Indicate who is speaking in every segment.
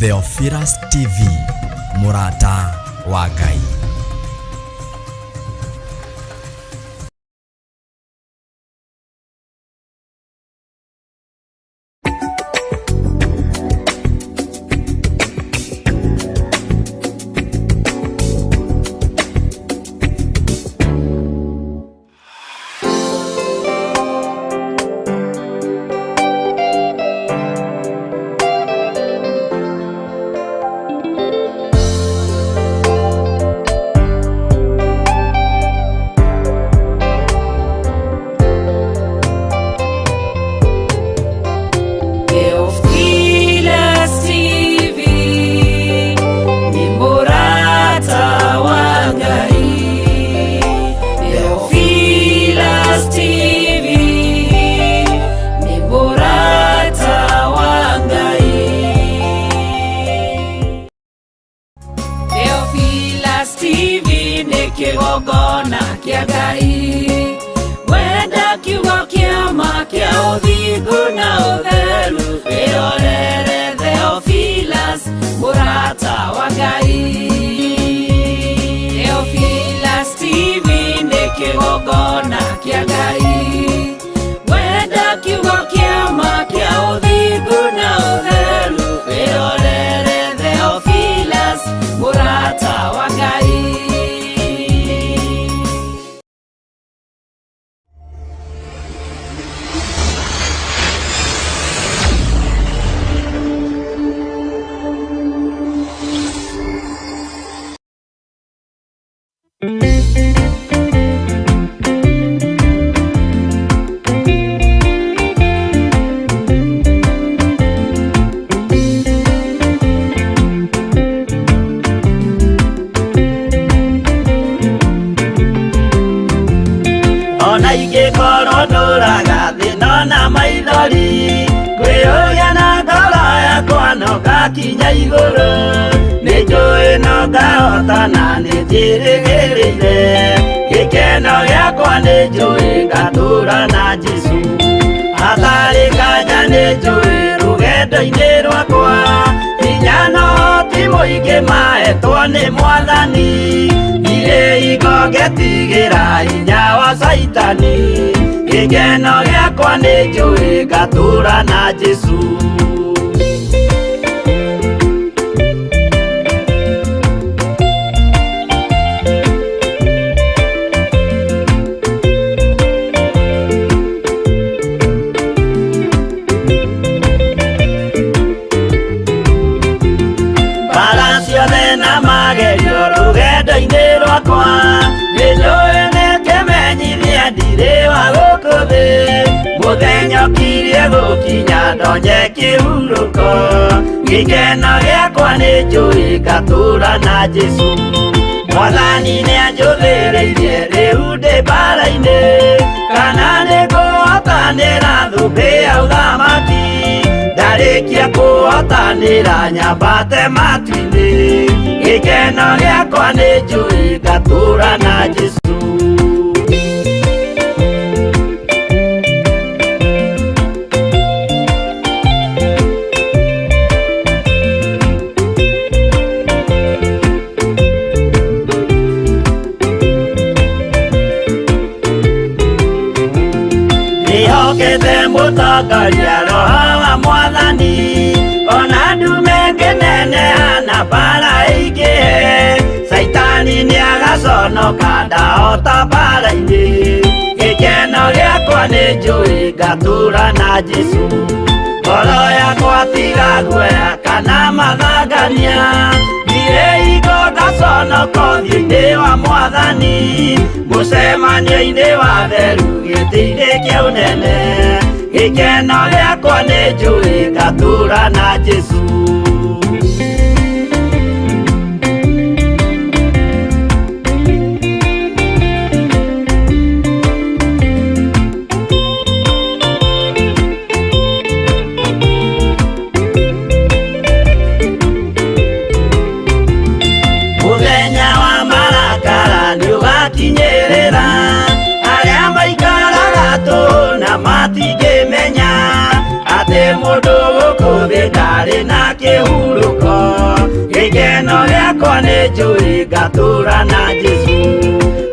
Speaker 1: Theophilus TV, Murata wa Ngai.
Speaker 2: Kigogona kia Ngai wenda kiugo kia ma kia uthingu na utheru wirorere Theophilus Murata wa Ngai. Theophilus TV ni kigogona kia Ngai wenda kiugo kia ma kia uthingu na utheru wirorere Theophilus Murata wa Ngai.
Speaker 3: Ona ingĩkorwo ndũraga thĩna na maithori, ngwĩyũria na ngoro yakwa no ngakinya igũrũ. Nĩnjũĩ no ngahotana nĩnjĩrĩgĩrĩire, gĩkeno gĩakwa nĩnjũĩ ngatũũra na Jesũ. Hatarĩ nganja nĩnjũĩ rũgendo-inĩ rwakwa, hinya na ũhoti mũingĩ mahetwo nĩ Mwathani. Irĩhingo ngetigĩra hinya wa Saitani, gĩkeno gĩakwa nĩnjũĩ ngatũũra na Jesũ. Mbara ciothe na magerio rũgendo-inĩ rwakwa, nĩnjũĩ nĩngĩmenyithia ndirĩ wa gũkũ thĩ. Mũthenya ũkirie gũkinya ndonye kĩhurũko, gĩkeno gĩakwa nĩnjũĩ ngatũũra na Jesũ. Mwathani nĩanjũthĩrĩirie rĩu ndĩ mbara-inĩ, kana nĩngũhotanĩra thũmbĩ ya ũthamaki. Ndarĩkia kũhotanĩra nyambate matu-inĩ, gĩkeno gĩakwa nĩnjũĩ ngatũũra na Jesũ. Nĩhokete mũtongoria Roho wa Mwathani, ona ndume ngĩneneha na mbara ĩingĩhe. Saitani nĩagaconoka ndahota mbara-inĩ, gĩkeno gĩakwa nĩnjũĩ ngatũũra na Jesũ. Ngoro yakwa tiga guoya kana mathangania, irĩhingo ndaconoka ũthiũ-inĩ wa Mwathani. Mũcemanio-inĩ wa theru gĩtĩ-inĩ kĩa ũnene, gĩkeno gĩakwa nĩnjũĩ ngatũũra na Jesũ. Mũthenya wa marakara nĩũgakinyĩrĩra, arĩa maikaraga tũhũ na matingĩmenya atĩ mũndũ gũkũ thĩ ndarĩ na kĩhurũko. gĩkeno gĩakwa nĩ njũĩ ngatũũra na Jesũ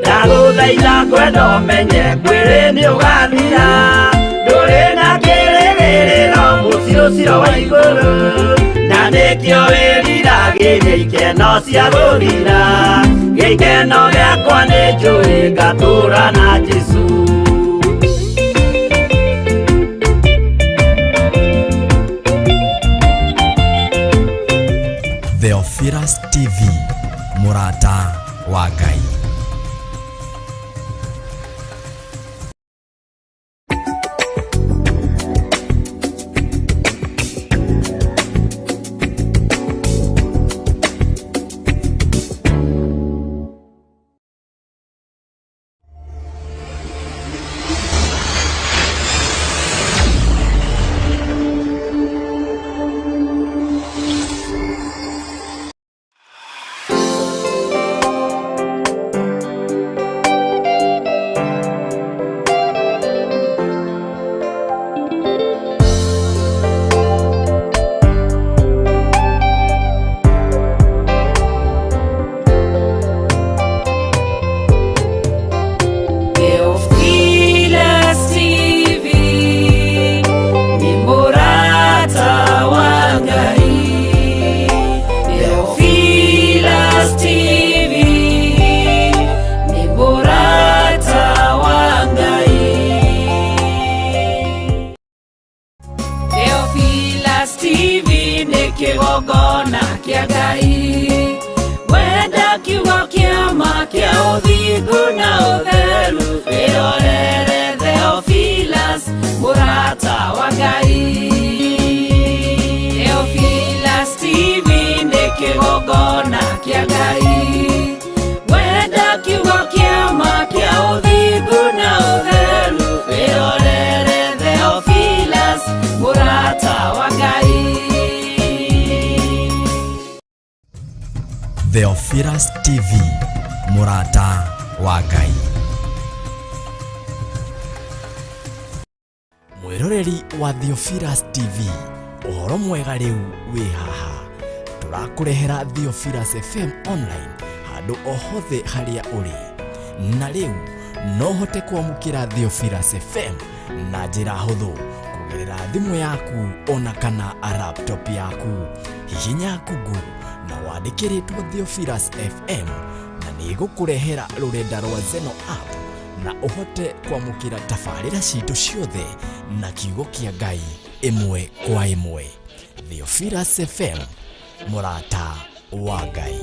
Speaker 3: ndagũthaitha ngwenda ũmenye kwĩrĩ nĩ ũgathira ndũrĩ na kĩrĩgĩrĩro mũciĩ ũcio wa igũrũ na nĩkĩo wĩriragĩria ikeno cia gũthira gĩkeno gĩakwa nĩ njũĩ ngatũũra na Jesũ.
Speaker 1: Theophilus TV, mũrata wa Ngai.
Speaker 2: Kĩgongona kĩa Ngai wenda kiugo kĩama kĩa ũthingu na ũtheru wĩrorere Theophilus mũrata wa Ngai. Theophilus TV nĩ kĩgongona kĩa Ngai wenda kiugo kĩama kĩa ũthingu na ũtheru wĩrorere Theophilus mũrata wa Ngai.
Speaker 1: Theophilus TV, mũrata wa Ngai. Mwĩroreri wa Theophilus TV, ũhoro mwega rĩu wĩ haha. Tũrakũrehera Theophilus FM online handũ o hothe harĩa ũrĩ. Na rĩu no hote kwamũkĩra Theophilus FM na njĩra hũthũ kũgerera thimũ yaku ona kana laptop yaku. Hihinya Google na wandĩkĩrĩtwo Theophilus FM na nĩgũkũrehera rũrenda rwa Zeno app na ũhote kwamũkĩra tabarĩra citũ ciothe na kiugo kĩa Ngai ĩmwe kwa ĩmwe. Theophilus FM, mũrata wa Ngai.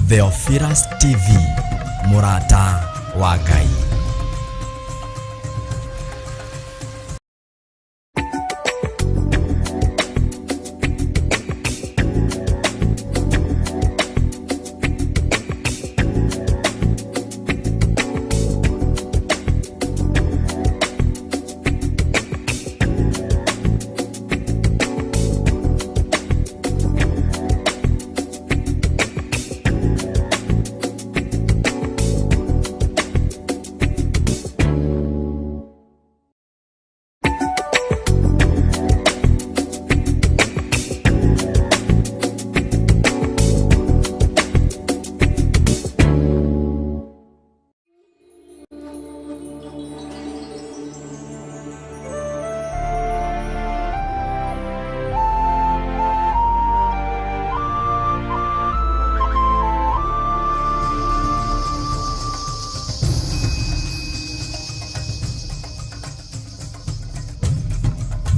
Speaker 1: Theophilus TV, mũrata wa Ngai.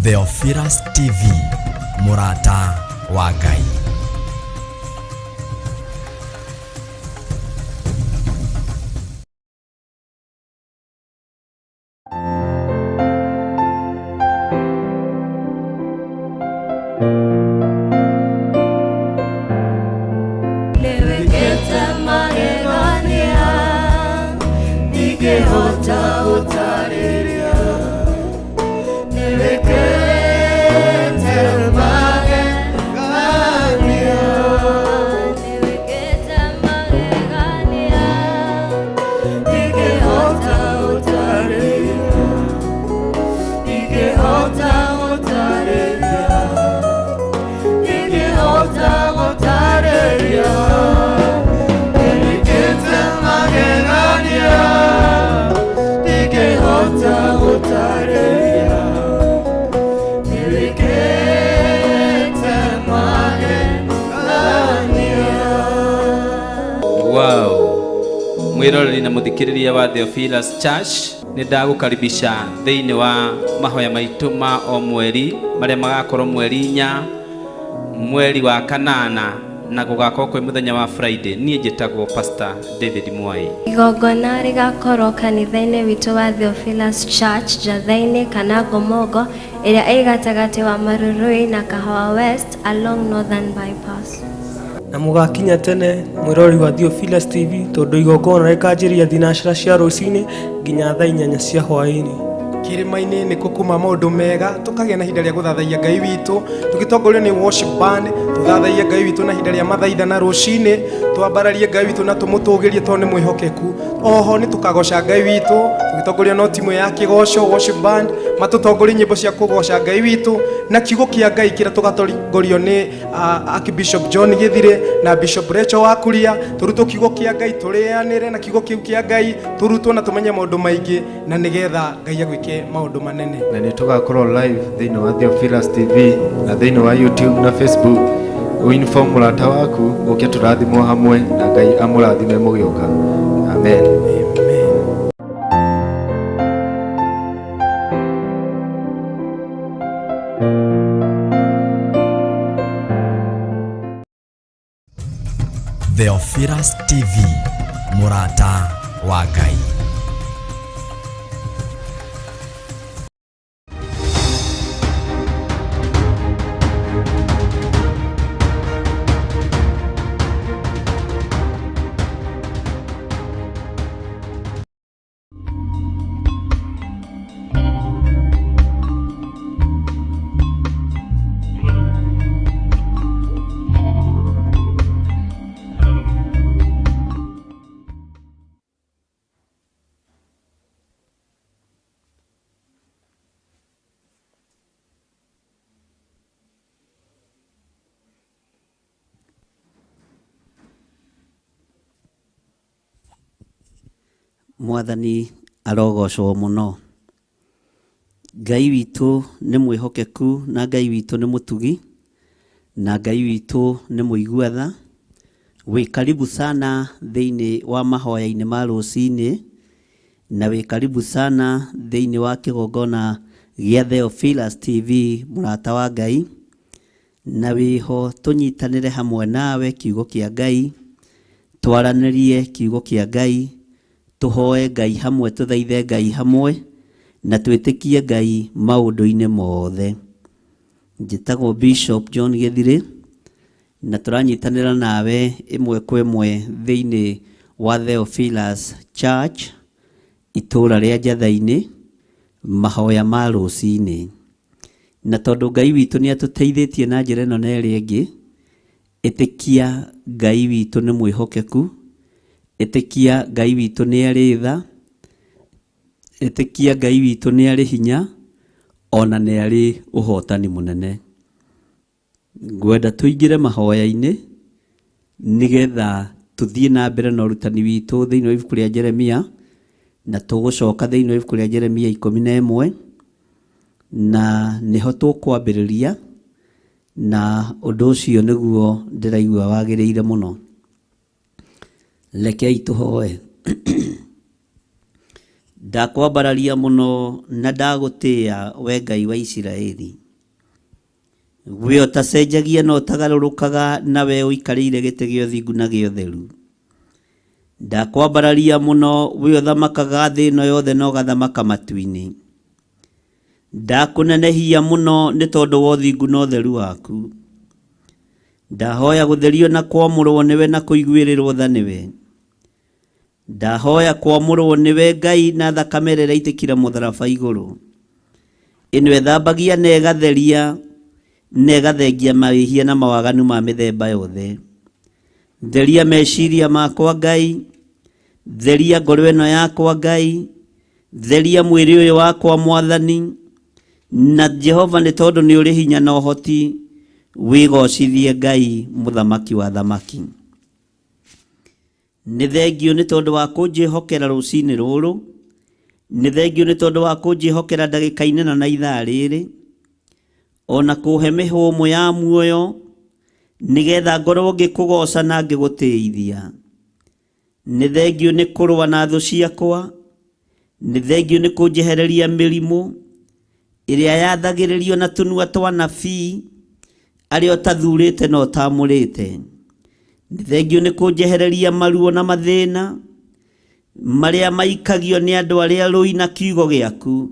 Speaker 1: Theophilus TV, mũrata wa Ngai.
Speaker 4: mwiroreri na muthikiriria wa Theophilus Church, ni ndagukaribisha thiini wa mahoya maitu ma o mweri maria magakorwo mweri 4 mweri wa kanana na gugakorwo kwi muthenya wa Friday. Nie njitagwo Pastor David Mwai.
Speaker 5: Igongona rigakorwo kanitha-ini witu wa Theophilus Church Jathaini kana Gomogo iria ĩ gatagati wa Marurui na Kahawa West along Northern Bypass.
Speaker 6: Na mugakinya tene mwirori wa Theophilus TV tondu igongona rikanjiria thinashara cia rucini nginya thaa 8 cia hwaini.
Speaker 7: Kirima-ini ni kukuma maundu mega tukagia na hinda ria guthathaia Ngai witu tugitongorio ni worship band tuthathaia Ngai witu na hinda ria mathaitha na rucini twambararie Ngai witu na tumutugirie tondu ni mwihokeku. Oho ni tukagoca Ngai witu tugitongorio no timu ya kigoco worship band matutongorie nyimbo cia kugoca Ngai witu na kiugo kia Ngai kira tugatongorio ni Archbishop John Githire na Bishop Rachel Wakuria. Turutwo kiugo kia Ngai turianire na kiugo kiu kia Ngai turutwo na tumenye maundu maingi na nigetha Ngai agwike maundu manene.
Speaker 8: Na ni tugakorwo live thiini wa Theophilus TV na thiini wa YouTube na Facebook. Uinform murata waku uke turathimwo hamwe na Ngai amurathime mugioka. Amen.
Speaker 1: Theophilus TV, murata wa Ngai.
Speaker 9: Mwathani arogocwo muno. Ngai witu ni mwihokeku na Ngai witu ni mutugi na Ngai witu ni muiguatha. Wi karibu sana thiini wa mahoya-ini ma rucini na wi karibu sana thiini wa kigongona gia Theophilus TV murata wa Ngai, na wiho tunyitanire hamwe nawe kiugo kia Ngai, twaranirie kiugo kia Ngai, tuhoe Ngai hamwe, tuthaithe Ngai hamwe na twitikie Ngai maundu-ini mothe. Njitagwo Bishop John Githire na turanyitanira nawe imwe kwa imwe thiini wa Theophilus Church itura ria Jathaini mahoya ma rucini. Na tondu Ngai witu ni atuteithitie na njira ino na iri ingi, itikia Ngai witu ni mwihokeku, itikia Ngai witu ni ari tha, itikia Ngai witu ni ari hinya, ona ni ari uhotani munene. Ngwenda tuingire mahoya-ini nigetha tuthie na mbere na urutani witu thiini wa ibuku ria Jeremia, na tugucoka thiini wa ibuku ria Jeremia 11 na niho tukwambiriria, na undu ucio niguo ndiraigua wagiriire muno. Rekei tuhoe. Ndakwambararia muno na ndagutia we Ngai wa Isiraeli. We utacenjagia na utagarurukaga na we uikarire gite gio thingu na gio theru. Ndakwambararia muno we uthamakaga thi no yothe no gathamaka matu-ini. Ndakunenehia muno ni tondu wa thingu no theru waku. Ndahoya gutherio na kwamurwo niwe na kuiguirirwo tha niwe. Ndahoya kwamurwo niwe Ngai na thakame rĩrĩa itikire mutharaba iguru. Inwe thambagia na igatheria na igathengia mawĩhia na mawaganu ma mĩthemba yothe. Theria meciria makwa Ngai, theria ngoro ĩno yakwa Ngai, theria mwĩrĩ ũyũ wakwa Mwathani, na Jehova nĩ tondũ nĩ ũrĩ hinya na ũhoti, wĩgocithie Ngai mũthamaki wa thamaki. Nĩ thengio nĩ tondũ wa kũnjĩhokera rũcinĩ rũrũ, nĩ thengio nĩ tondũ wa kũnjĩhokera ndagĩka-inĩ na ithaa rĩrĩ, ona kũhe mĩhũmũ ya muoyo nigetha ngorwo ngĩkũgoca na ngĩgũtĩithia. nĩ thengio nĩ kũrũa na thũ ciakwa, nĩ thengio nĩ kũnjehereria mĩrimũ ĩrĩa yathagĩrĩrio na tũnua twa nabii arĩa ũtathurĩte na ũtamũrĩte. Nĩ thengio nĩ kũnjehereria maruo na mathĩna marĩa maikagio nĩ andũ arĩa rũi na kiugo gĩaku,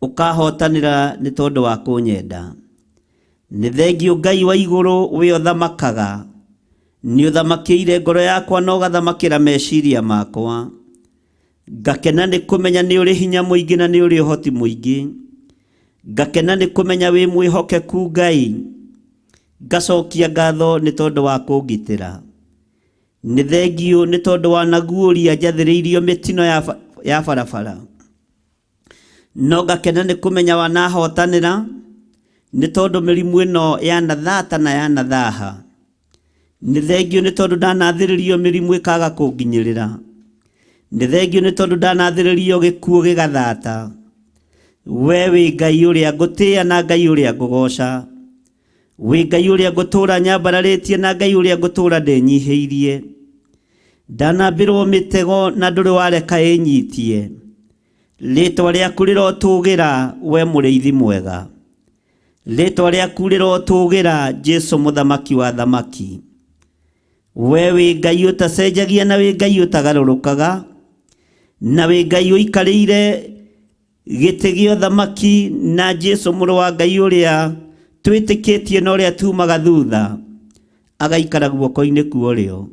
Speaker 9: ũkahotanĩra nĩ tondũ wa kũnyenda. Nĩ thengio Ngai wa igũrũ we ũthamakaga, nĩ ũthamakĩire ngoro yakwa na ũgathamakĩra meciria makwa. Ngakena nĩ kũmenya nĩ ũrĩ hinya mũingĩ na nĩ ũrĩ ũhoti mũingĩ. Ngakena nĩ kũmenya wĩ mwĩhokeku Ngai. Ngacokia ngatho nĩ tondũ wa kũngitĩra. Nĩ thengio nĩ tondũ wa naguũria njathĩrĩirio mĩtino ya barabara. No ngakena nĩ kũmenya wanahotanĩra nĩ tondũ mĩrimũ ĩno yanathata na yanathaha. Nĩ thengio nĩ tondũ ndanathĩrĩrio mĩrimũ ĩkaga kũnginyĩrĩra. Nĩ thengio nĩ tondũ ndanathĩrĩrio gĩkuũ gĩgathata. We wĩ Ngai ũrĩa ngũtĩĩa na Ngai ũrĩa ngũgoca. Wĩ Ngai ũrĩa ngũtũũra nyambararĩtie na Ngai ũrĩa ngũtũũra ndĩnyihĩirie. Ndanambĩrwo mĩtego na ndũrĩ wareka ĩnyitie. Rĩĩtwa rĩaku rĩrotũũgĩra we mũrĩithi mwega. Rĩĩtwa rĩaku rĩrotũũgĩra Jesũ mũthamaki wa thamaki. We wĩ Ngai ũtacenjagia na wĩ Ngai ũtagarũrũkaga, na wĩ Ngai ũikarĩire gĩtĩ gĩa ũthamaki, na Jesũ mũrũ wa Ngai ũrĩa twĩtĩkĩtie na ũrĩa tumaga thutha agaikara guoko-inĩ kwa ũrĩo.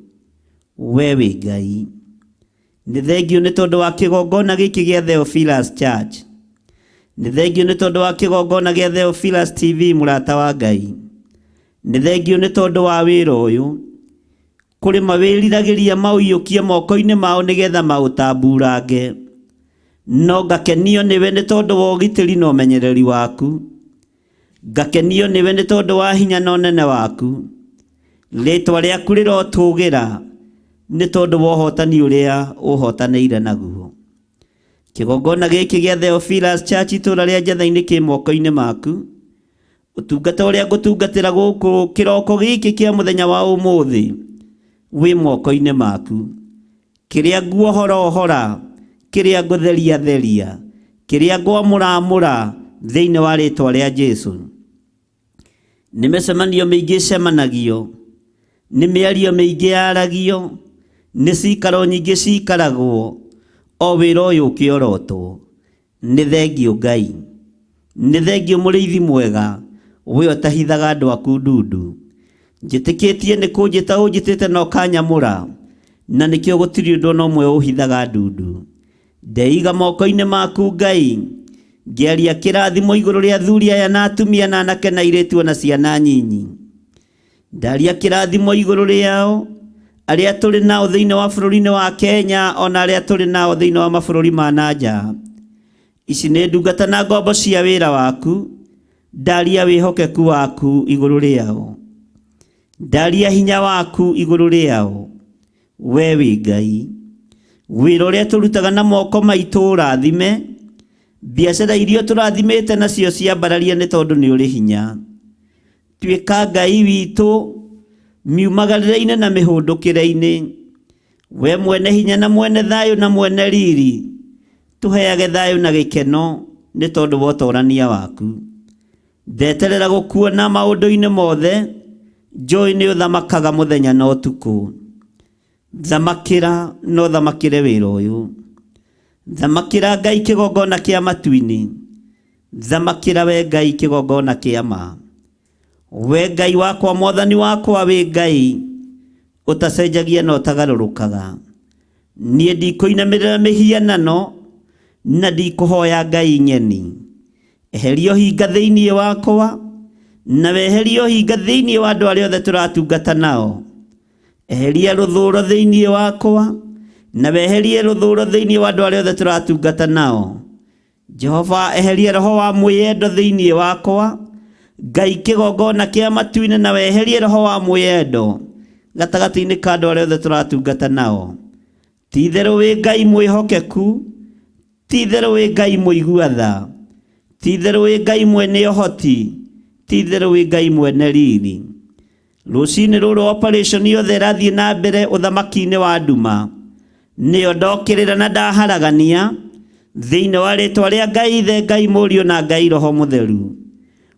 Speaker 9: We wĩ Ngai. Nĩ thengio nĩ tondũ wa kĩgongona gĩkĩ gĩa Theophilus Church. Nĩ thengio nĩ tondũ wa kĩgongona gĩa Theophilus TV mũrata wa Ngai. Nĩ thengio nĩ tondũ wa wĩra ũyũ. Kũrĩ mawĩriragĩria maũiyũkie moko-inĩ mao nĩgetha maũtamburange. No ngakenio nĩwe nĩ tondũ wa ũgitĩri na ũmenyereri waku. Ngakenio nĩwe nĩ tondũ wa hinya na ũnene waku. Rĩĩtwa rĩaku rĩrotũũgĩra nĩ tondũ wa ũhotani ũrĩa ũhotanĩire naguo. Kĩgongona gĩkĩ gĩa Theophilus Church itũũra rĩa Njatha-inĩ kĩ moko-inĩ maku. Ũtungata ũrĩa ngũtungatĩra gũkũ kĩroko gĩkĩ kĩa mũthenya wa ũmũthĩ wĩ moko-inĩ maku. Kĩrĩa nguohora, kĩrĩa ngũtheria, kĩrĩa ngwamũra thĩinĩ wa rĩĩtwa rĩa Jesũ. Nĩ mĩcemanio mĩingĩ ĩcemanagio, nĩ mĩario mĩingĩ yaragio, nĩ cikaro nyingĩ cikaragwo, o wĩra ũyũ ũkĩorotwo. Nĩ thengio Ngai. Nĩ thengio mũrĩithi mwega we ũtahithaga andũ aku ndundu. Njĩtĩkĩtie nĩ kũnjĩta ũnjĩtĩte na ũkanyamũra, na nĩkĩo gũtirĩ ũndũ na ũmwe ũhithaga ndundu. Ndeiga moko-inĩ maku Ngai, ngĩaria kĩrathimo igũrũ rĩa athuri aya na atumia na anake na airĩtu na ciana nyinyi. Ndaria kĩrathimo igũrũ rĩao arĩa tũrĩ nao thĩinĩ wa bũrũri-inĩ wa Kenya, ona arĩa tũrĩ nao thĩinĩ wa mabũrũri ma nanja. Ici nĩ ndungata na ngombo cia wĩra waku. Ndaria wĩhokeku waku igũrũ rĩao. Ndaria hinya waku igũrũ rĩao. We wĩ Ngai. Wĩra ũrĩa tũrutaga na moko maitũ ũrathime. Biacara iria tũrathimĩte nacio ciambararie nĩ tondũ nĩ ũrĩ hinya. Tuĩka Ngai witũ miumagarĩre-inĩ na mĩhũndũkĩre-inĩ. We mwene hinya na mwene thayũ na mwene riri, tũheage thayũ na gĩkeno nĩ tondũ wa ũtoorania waku. Ndeterera gũkuona maũndũ-inĩ mothe, njũĩ nĩ ũthamakaga mũthenya na ũtukũ. Thamakĩra no thamakĩre wĩra ũyũ. Thamakĩra Ngai kĩgongona kĩa matu-inĩ. Thamakĩra we Ngai kĩgongona kĩa ma. We Ngai wakwa mwathani wakwa wĩ Ngai ũtacenjagia na ũtagarũrũkaga. Niĩ ndikũinamĩrĩra mĩhianano na ndikũhoya Ngai nyeni. Eheria ũhinga thĩinĩ wakwa, na weheria ũhinga thĩinĩ wa andũ arĩa othe tũratungata nao. Eheria rũthũũro thĩinĩ wakwa, na weherie rũthũũro thĩinĩ wa andũ arĩa othe tũratungata nao. Jehova, eheria roho wa mwĩyendo thĩinĩ wakwa. Ngai kĩgongona kĩa matu-inĩ, na weherie roho wa mwĩyendo gatagatĩ-inĩ ka andũ arĩa othe tũratungata nao. Ti-itherũ wĩ Ngai mwĩhokeku, ti-itherũ wĩ Ngai mũigua-tha, ti-itherũ wĩ Ngai mwene ũhoti, ti-itherũ wĩ Ngai mwene riri. Rũcinĩ rũrũ operation yothe ĩrathiĩ na mbere ũthamaki-inĩ wa nduma, nĩyo ndokĩrĩra na ndaharagania thĩinĩ wa rĩtwa rĩa Ngai Ithe, Ngai Mũriũ na Ngai Roho Mũtheru.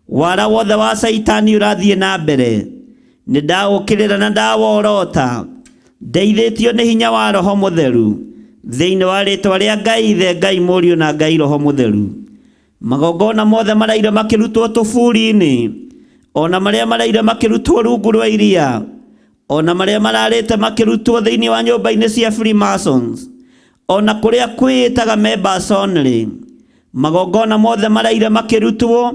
Speaker 9: Wara wothe wa Saitani ũrathiĩ na mbere nĩ ndaũkĩrĩra na ndaworota, ndeithĩtio nĩ hinya wa Roho Mũtheru thĩinĩ wa rĩtwa rĩa Ngai Ithe, Ngai Mũriũ na Ngai Roho Mũtheru. Magongona mothe maraire makĩrutwo tũburi-inĩ, ona marĩa maraire makĩrutwo rungu rwa iria, ona marĩa mararĩte makĩrutwo thĩinĩ wa nyũmba-inĩ cia Freemasons, ona kũrĩa kwĩĩtaga members only, magongona mothe maraire makĩrutwo,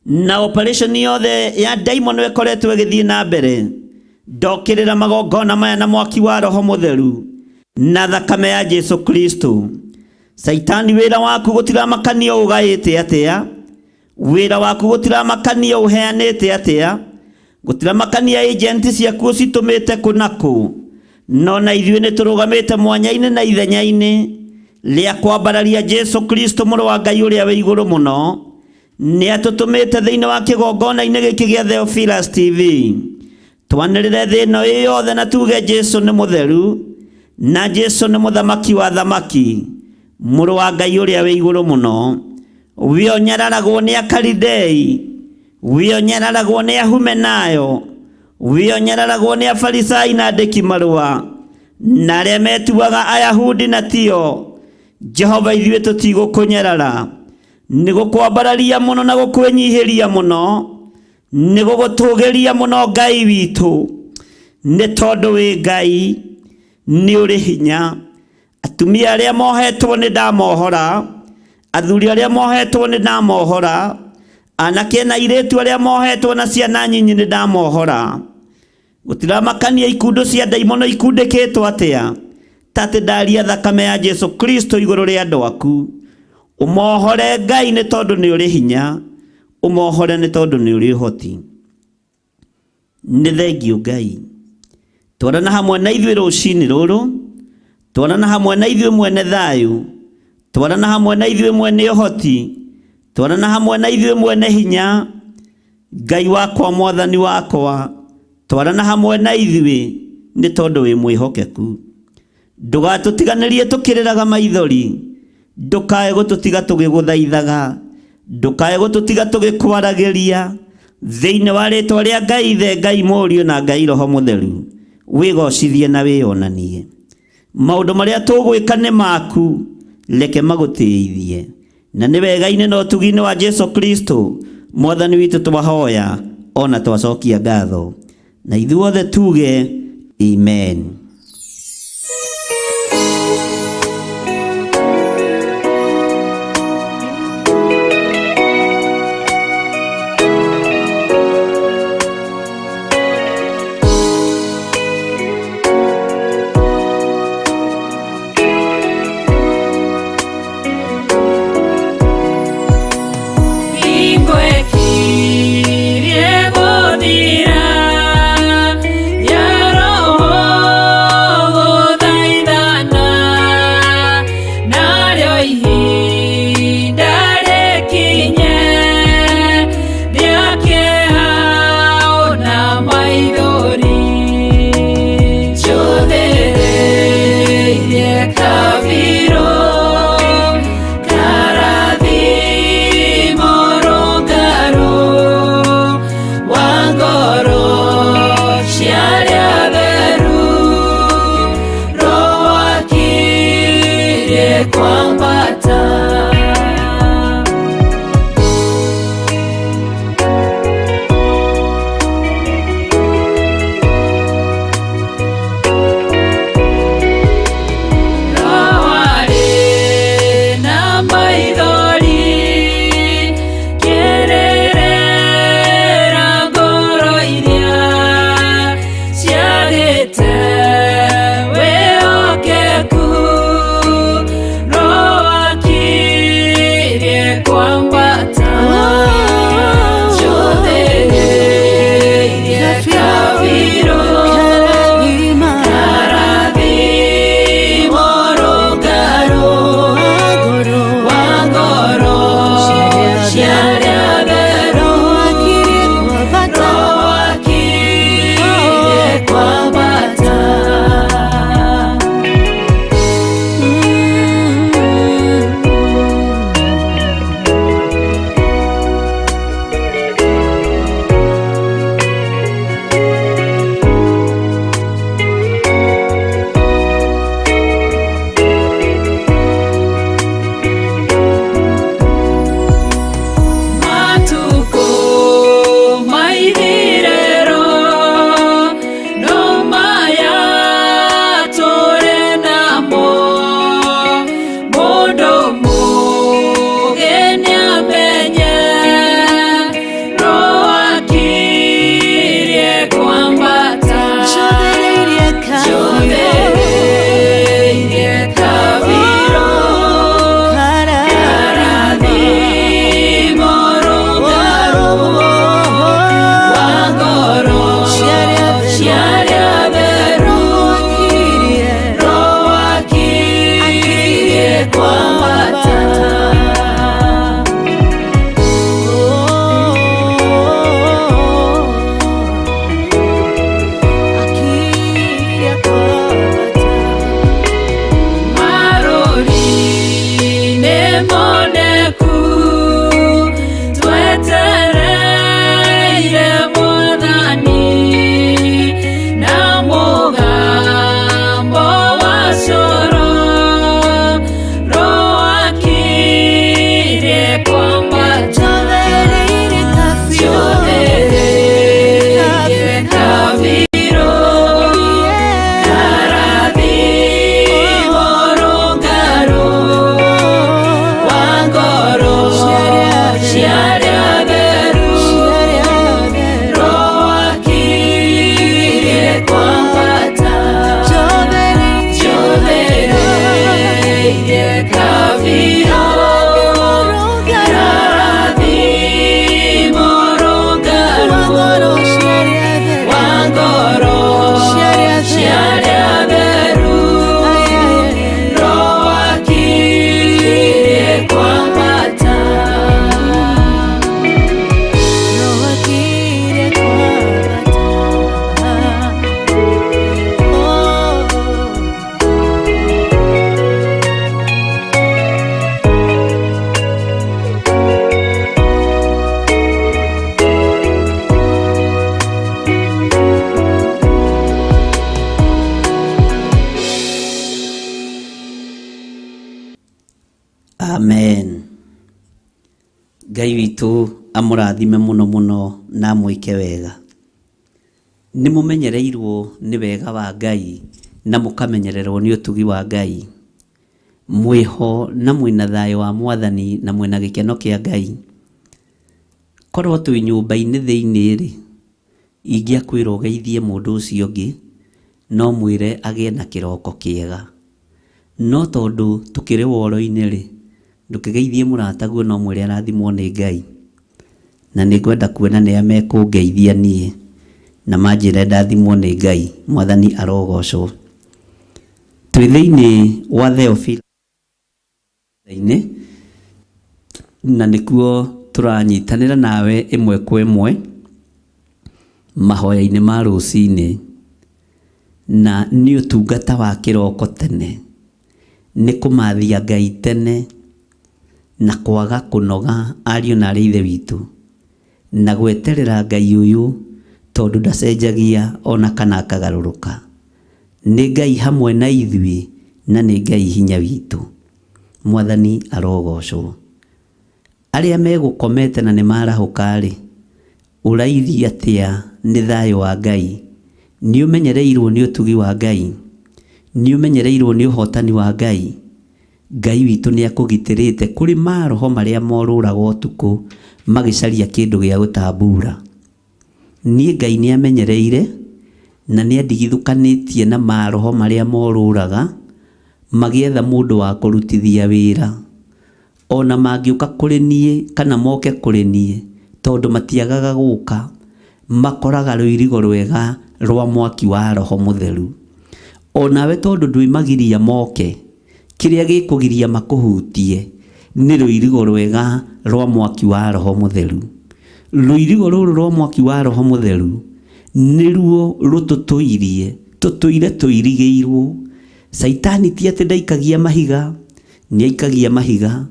Speaker 9: na operation yothe ya daimon ĩkoretwo ĩgĩthiĩ na mbere. Ndokĩrĩra magongona maya na mwaki wa Roho Mũtheru na thakame ya Jesu Kristo. Saitani, wĩra waku gũtiramakanio ũgaĩte atĩa, wĩra waku gũtiramakanio ũheanĩte atĩa, gũtiramakania agent ciaku citumĩte kũnakũ, no na ithuĩ nĩ tũrũgamĩte mwanya-inĩ na ithenya-inĩ rĩa kwambararia Jesu Kristo mũrũ wa Ngai ũrĩa wĩ igũrũ mũno. Nĩ atũtũmĩte thĩinĩ wa kĩgongona-inĩ gĩkĩ gĩa Theophilus TV twanĩrĩre thĩ ĩno yothe na tuge Jesu nĩ mũtheru na Jesu nĩ mũthamaki wa thamaki, mũrũ wa Ngai ũrĩa wĩ igũrũ mũno. We onyararagwo nĩ Akalidei, we onyararagwo nĩ Ahumenayo, we onyararagwo nĩ Afarisai na andĩki marũa na arĩa metuaga Ayahudi na tio. Jehova, ithuĩ tũtigũkũnyarara, nĩ gũkwambararia mũno na gũkwĩnyihĩria mũno, nĩ gũgũtũgĩria mũno Ngai witũ, nĩ tondũ wĩ Ngai, nĩ ũrĩ hinya. Atumia arĩa mohetwo nĩ ndamohora, athuri arĩa mohetwo nĩ ndamohora, anake na airĩtu arĩa mohetwo na ciana nyinyi nĩ ndamohora. Gũtiramakania ikundo cia daimono ikundĩkĩtwo atĩa, tatĩ ndaria thakame ya Jesu Kristo igũrũ rĩa andũ aku. Ũmohore Ngai nĩ tondũ nĩ ũrĩ hinya, ũmohore nĩ tondũ nĩ ũrĩ ũhoti. Nĩ thengiũ Ngai. Twarana hamwe na ithuĩ rũcinĩ rũrũ, twarana hamwe na ithuĩ mwene thayũ, twarana hamwe na ithuĩ mwene ũhoti, twarana hamwe na ithuĩ mwene hinya. Ngai wakwa, Mwathani wakwa, twarana hamwe na ithuĩ nĩ tondũ wĩ mwĩhokeku. Ndũgatũtiganĩrie tũkĩrĩraga maithori, ndũkae gũtũtiga tũgĩgũthaithaga, ndũkae gũtũtiga tũgĩkwaragĩria thĩinĩ wa rĩtwa rĩa Ngai Ithe, Ngai Mũriũ na Ngai Roho Mũtheru. Wĩgocithie na wĩonanie. Maũndũ marĩa tũgwĩka nĩ maku, reke magũteithie. Na nĩ wega-inĩ na ũtugi-inĩ wa Jesu Kristo Mwathani witũ twahoya, ona twacokia ngatho, na ithuothe tuge amen.
Speaker 2: Ya Roho,
Speaker 9: Amen. Ngai witũ amũrathime mũno mũno na mwĩke wega. Nĩ mũmenyereirwo nĩ wega wa Ngai na mũkamenyererwo nĩ ũtugi wa Ngai. Mwĩho na mwĩna thayũ wa Mwathani na mwĩna gĩkeno kĩa Ngai. Korwo twĩ nyũmba-inĩ thĩinĩ rĩ, ingĩakwĩra ũgeithie mũndũ ũcio ũngĩ, no mwĩre agĩe na kĩroko kĩega. No tondũ tũkĩrĩ woro-inĩ rĩ, ndũkĩgeithie mũrataguo, no mwĩre arathimwo nĩ Ngai. Na nĩngwenda kuona nĩ amekũngeithia niĩ na manjĩre ndathimwo nĩ Ngai. Mwathani arogocwo. Twĩ thĩinĩ wa Theophilus na nĩkuo tũranyitanĩra nawe ĩmwe kwa ĩmwe mahoya-inĩ ma rũcinĩ, na nĩ ũtungata wa kĩroko tene, nĩ kũmathia Ngai tene na kwaga kũnoga ariũ na arĩ ithe witũ, na gweterera Ngai ũyũ tondũ ndacenjagia ona kana akagarũrũka. Nĩ Ngai hamwe na ithuĩ na nĩ Ngai hinya witũ. Mwathani arogocwo. Arĩa megũkomete na nĩ marahũka rĩ, ũraithi atĩa nĩ thayũ wa Ngai? Nĩ ũmenyereirwo nĩ ũtugi wa Ngai? Nĩ ũmenyereirwo nĩ ũhotani wa Ngai? Ngai witũ nĩ akũgitĩrĩte kũrĩ maroho marĩa morũraga ũtukũ magĩcaria kĩndũ gĩa gũtambura. Niĩ Ngai nĩ amenyereire na nĩ andigithũkanĩtie na maroho marĩa morũraga magĩetha mũndũ wa kũrutithia wĩra. Ona mangĩũka kũrĩ niĩ kana moke kũrĩ niĩ, tondũ matiagaga gũka, makoraga rũirigo rwega rwa mwaki wa Roho Mũtheru. Onawe tondũ ndwĩmagiria moke, kĩrĩa gĩkũgiria makũhutie nĩ rũirigo rwega rwa mwaki wa Roho Mũtheru. Rũirigo rũrũ rwa mwaki wa Roho Mũtheru nĩruo rũtũtũirie, tũtũire tũirigĩirwo. Saitani ti atĩ ndaikagia mahiga, nĩ aikagia mahiga.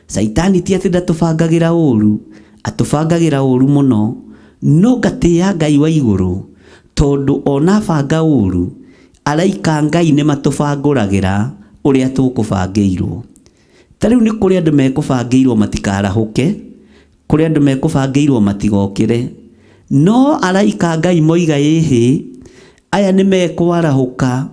Speaker 9: Saitani ti atĩ ndatũbangagĩra ũru, atũbangagĩra ũru mũno. No ngatĩĩa Ngai wa igũrũ tondũ ona banga ũru, araika Ngai nĩ matũbangũragĩra ũrĩa tũkũbangĩirwo. Ta rĩu nĩ kũrĩ andũ mekũbangĩirwo matikarahũke, kũrĩ andũ mekũbangĩirwo matigokĩre. No araika Ngai moiga ĩhĩ, aya nĩ mekwarahũka,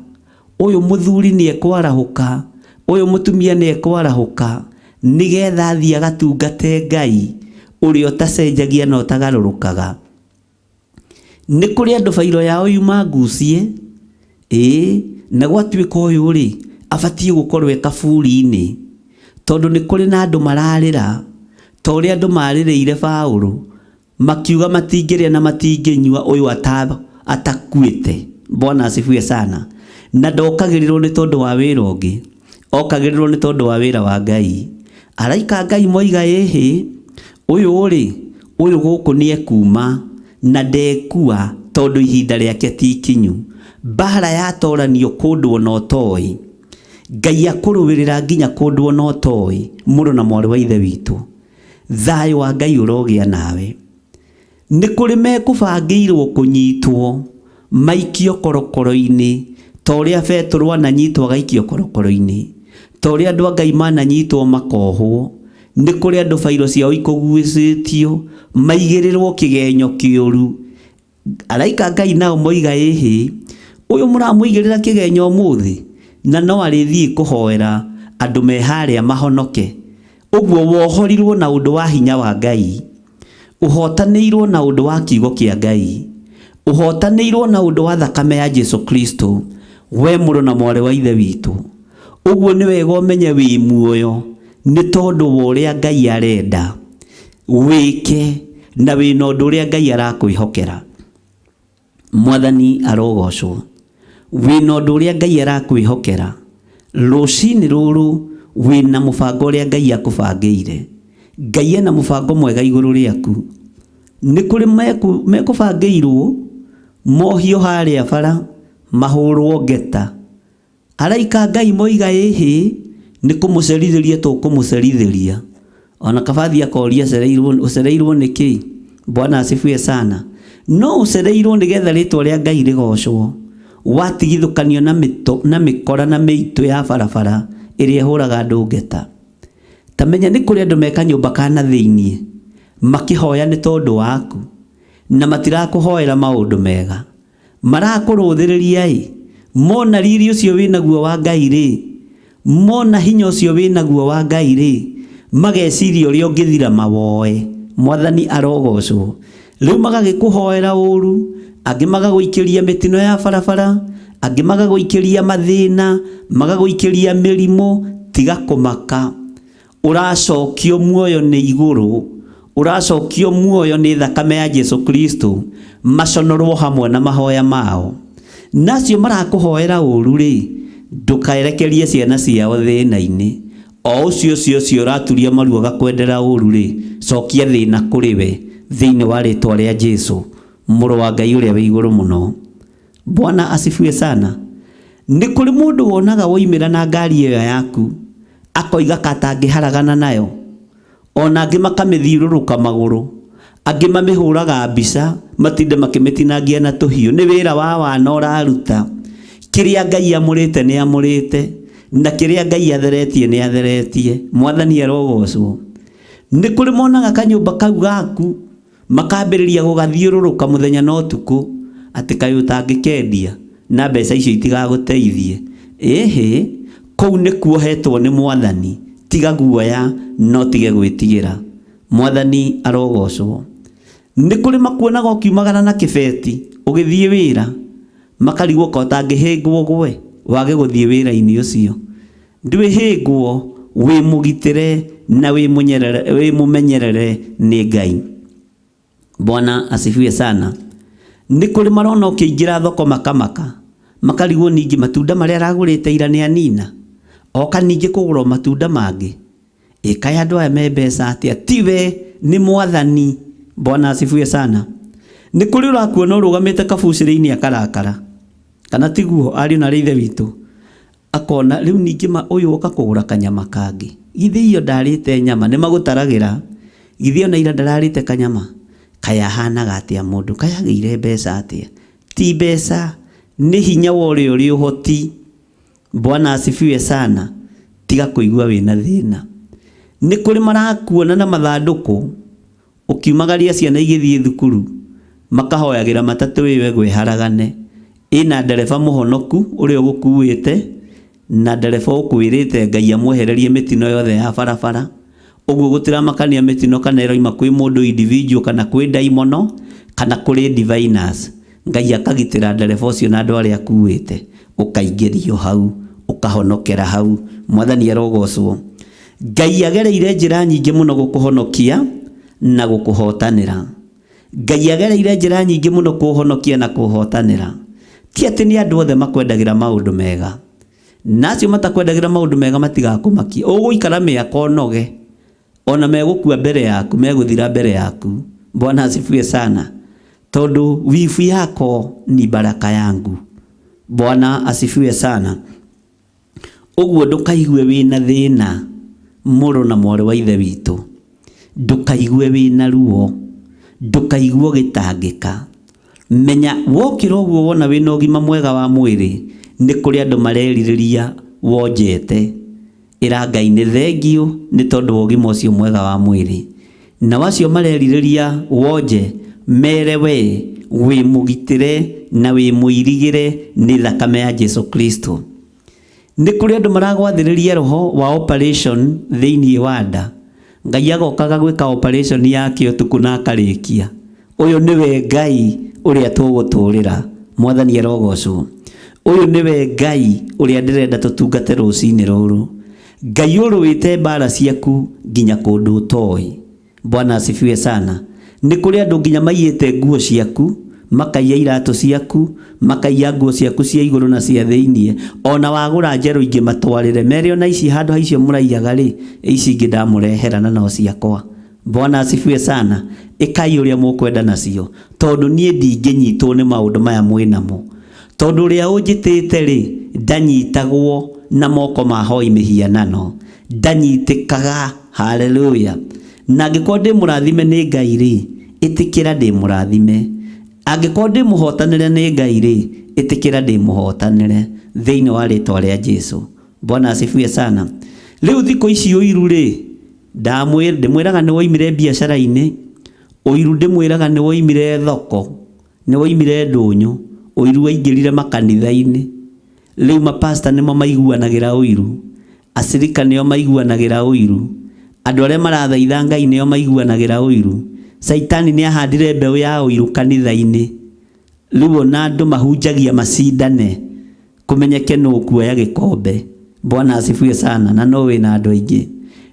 Speaker 9: ũyũ mũthuri nĩ ekwarahũka, ũyũ mũtumia nĩ ekwarahũka, nĩgetha athiĩ agatungate Ngai ũrĩa ũtacenjagia na ũtagarũrũkaga. Nĩ kũrĩ andũ bairo yao yuma ngucie, na gwatuĩka ũyũ rĩ, abatiĩ gũkorwo kaburi-inĩ, tondũ nĩ kũrĩ na andũ mararĩra ta ũrĩa andũ marĩrĩire Paũlũ, makiuga matingĩrĩa na matingĩnyua ũyũ atakuĩte. Bwana asifiwe sana. Na ndokagĩrĩrwo nĩ tondũ wa wĩra ũngĩ, okagĩrĩrwo nĩ tondũ wa wĩra wa Ngai. Araika Ngai moiga ĩhĩ, ũyũ rĩ, ũyũ gũkũ nĩ ekuma na ndekua tondũ ihinda rĩake ti ikinyu. Mbara yatoranio kũndũ ona ũtoĩ, Ngai akũrũwĩrĩra nginya kũndũ ona ũtoĩ. Mũrũ na mwarĩ wa ithe witũ, thayũ wa Ngai ũrogĩa nawe. Nĩ kũrĩ mekũbangĩirwo kũnyitwo maikio korokoro-inĩ, ta ũrĩa Petro ananyitwo agaikio korokoro-inĩ, ta ũrĩa andũ a Ngai mananyitwo makohwo. Nĩ kũrĩ andũ bairo ciao ikũgucĩtio maigĩrĩrwo kĩgenyo kĩũru. Araika Ngai nao moiga ĩhĩ, ũyũ mũramũigĩrĩra kĩgenyo ũmũthĩ, na no arĩthiĩ kũhoera andũ meharĩa mahonoke. Ũguo wohorirwo na ũndũ wa hinya wa Ngai, ũhotanĩirwo na ũndũ wa kiugo kĩa Ngai, ũhotanĩirwo na ũndũ wa thakame ya Jesu Kristo. We mũrũ na mwarĩ wa ithe witũ, ũguo nĩ wega ũmenye wĩ muoyo nĩ tondũ wa ũrĩa Ngai arenda wĩke, na wĩna ũndũ ũrĩa Ngai arakwĩhokera. Mwathani arogocwo. Wĩna ũndũ ũrĩa Ngai arakwĩhokera. Rũcinĩ rũrũ wĩna mũbango ũrĩa Ngai akũbangĩire. Ngai ena mũbango mwega igũrũ rĩaku. Nĩ kũrĩ mekũbangĩirwo mohio harĩa bara, mahũrwo ngeta. Araika Ngai moiga ĩhĩ, nĩ kũmũcerithĩria tũkũmũcerithĩria. Ona kabathi akoria ũcereirwo nĩkĩ? Bwana asifiwe sana. No ũcereirwo nĩgetha rĩtwa rĩa Ngai rĩgocwo. Watigithũkanio na mĩkora na mĩitũ ya barabara ĩrĩa ĩhũraga andũ ngeta. tamenya nĩ kũrĩ andũ meka nyũmba kana thĩinĩ makĩhoya nĩ tondũ waku na matirakũhoera maũndũ mega, marakũrũthĩrĩria mona riri ũcio wĩnaguo wa Ngai rĩ, mona hinya ũcio wĩnaguo wa Ngai rĩ, mageciria ũrĩa ũngĩthira mawoe. Mwathani arogocwo. Rĩu magagĩkũhoera ũru, angĩ magagũikĩria mĩtino ya barabara, angĩ magagũikĩria mathĩna, magagũikĩria mĩrimũ. Tiga kũmaka, ũracokio muoyo nĩ igũrũ, ũracokio muoyo nĩ thakame ya Jesu Kristo, maconorwo hamwe na mahoya mao. Nacio marakũhoera ũru rĩ, ndũkaerekerie ciana ciao thĩna-inĩ. O ũcio ũraturia maru agakwendera ũru rĩ, cokia thĩna kũrĩ we thĩinĩ wa rĩtwa rĩa Jesu, mũrũ wa Ngai ũrĩa wĩ igũrũ mũno. Bwana asifiwe sana. Nĩ kũrĩ mũndũ wonaga woimĩra na ngari ĩyo yaku, akoiga katangĩharagana nayo, ona angĩ makamĩthiũrũrũka magũrũ, angĩ mamĩhũraga mbica, matinde makĩmĩtinangia na tũhiũ. Nĩ wĩra wa wana ũraruta. Kĩrĩa Ngai amũrĩte nĩ amũrĩte, na kĩrĩa Ngai atheretie nĩ atheretie. Mwathani arogocwo. Nĩ kũrĩ monaga kanyũmba kau gaku, makambĩrĩria gũgathiũrũrũka mũthenya na ũtukũ, atĩ kaĩ ũtangĩkendia na mbeca icio itigagũteithie. Ĩhĩ, kũu nĩ kuohetwo nĩ Mwathani. Tiga guoya no tige gwĩtigĩra. Mwathani arogocwo. Nĩ kũrĩ makuonaga ũkiumagara na kĩbeti ũgĩthiĩ wĩra, makarigwo ko ũtangĩhĩngwo gwe wage gũthiĩ wĩra-inĩ ũcio. Ndwĩhĩngwo, wĩmũgitĩre na wĩmũmenyerere nĩ Ngai. Bwana asifiwe sana. Nĩ kũrĩ marona ũkĩingĩra thoko makamaka, makarigwo ningĩ matunda marĩa aragũrĩte ira nĩ anina, oka ningĩ kũgũrwo matunda mangĩ. Ĩkaĩ andũ aya me mbeca atĩa? Tiwe, nĩ Mwathani. Bwana asifiwe sana. Nĩ kũrĩ ũrakuona ũrũgamĩte kabucĩrĩ-inĩ akarakara, kana tiguo ariũ na ithe witũ, akona rĩu ningĩ ũyũ ũka kũgũra kanyama kangĩ. Githĩ iyo ndarĩte nyama, nĩ magũtaragĩra. Githĩ ona ira ndararĩte kanyama, kaya hanaga atĩa mũndũ, kaya agĩire mbeca atĩa? Ti mbeca, nĩ hinya wa ũrĩa ũrĩ ũhoti. Bwana asifiwe sana. Tiga kũigua wĩna thĩna. Nĩ kũrĩ marakuona na mathandũkũ, ũkiumagaria ciana igĩthiĩ thukuru, makahoyagĩra matatũ wĩwe gwĩharagane. Ĩna ndereba mũhonoku ũrĩa ũgũkuĩte, na ndereba ũkwĩrĩte Ngai amwehererie mĩtino yothe ya barabara. Ũguo gũtiramakania mĩtino kana ĩroima kwĩ mũndũ individual kana kwĩ daimono kana kũrĩ diviners. Ngai akagitĩra ndereba ũcio na andũ arĩa akuĩte, ũkaingĩrio hau, ũkahonokera hau. Mwathani arogocwo. Ngai agereire njĩra nyingĩ mũno gũkũhonokia na gũkũhotanĩra. Ngai agereire njĩra nyingĩ mũno kũhonokia na kũhotanĩra. Ti atĩ nĩ andũ othe makwendagĩra maũndũ mega, nacio matakwendagĩra maũndũ mega matigakũmakie. Ũgũikara mĩaka ũnoge, ona megũkua mbere yaku, megũthira mbere yaku. Bwana asifiwe sana. Tondũ wivu yako ni baraka yangu. Bwana asifiwe sana. Ũguo ndũkaigue wĩna thĩna, mũrũ na mwarĩ wa ithe witũ. Ndũkaigue wĩna ruo, ndũkaigue gĩtangĩka. Menya wokĩra ũguo wona wĩna ũgima mwega wa mwĩrĩ, nĩ kũrĩ andũ marerirĩria wonjete. Ĩra Ngai nĩ thengio nĩ tondũ wa ũgima ũcio mwega wa mwĩrĩ. Na wacio marerirĩria wonje, mere we wĩmũgitĩre na wĩmũirigĩre nĩ thakame ya Jesu Kristo. Nĩ kũrĩ andũ maragwathĩrĩria roho wa operation thĩinĩ wa nda. Ngai agokaga gwĩka operation yake ũtukũ na akarĩkia. Ũyũ nĩwe Ngai ũrĩa tũgũtũũrĩra. Mwathani arogocwo. Ũyũ nĩwe Ngai ũrĩa ndĩrenda tũtungate rũcinĩ rũrũ. Ngai ũrũĩte mbara ciaku nginya kũndũ ũtoĩ. Bwana asifiwe sana. Nĩ kũrĩ andũ nginya maiyĩte nguo ciaku, makaiya iratũ ciaku, makaiya nguo ciaku cia igũrũ na cia thĩinĩ. Ona wagũra njerũ ingĩ matwarĩre, mere ona ici handũ ha icio mũraiyaga rĩ, ici ingĩ ndamũreherana no ciakwa. Bwana asifiwe sana. Ĩkai ũrĩa mũkwenda nacio, tondũ niĩ ndingĩnyitwo nĩ maũndũ maya mwĩnamo. Tondũ ũrĩa ũnjĩtĩte rĩ, ndanyitagwo na moko mahoi mĩhianano, ndanyitĩkaga. Haleluya. Na angĩkorwo ndĩ mũrathime nĩ Ngai rĩ, ĩtĩkĩra ndĩ mũrathime. Angĩkorwo ndĩ mũhotanĩre nĩ Ngai rĩ, ĩtĩkĩra ndĩ mũhotanĩre thĩinĩ wa rĩtwa rĩa Jesu. Bwana asifiwe sana. Rĩu thikũ ici ũiru rĩ, ndimwiraga nĩ woimire biacara-inĩ, ũiru ndĩmwĩraga nĩ woimire thoko, nĩ woimire ndũnyũ, ũiru waingĩrire makanitha-inĩ. Rĩu mapasta nĩmo maiguanagĩra ũiru, acirika nĩo maiguanagĩra ũiru, andũ arĩa marathaitha Ngai nĩo maiguanagĩra ũiru. Saitani nĩ ahandire mbeũ ya ũiru kanitha-inĩ. Rĩu ona andũ mahunjagia macindane kũmenyeke nũ kuoya gĩkombe. Bwana asifiwe sana. Na no wĩna andũ aingĩ,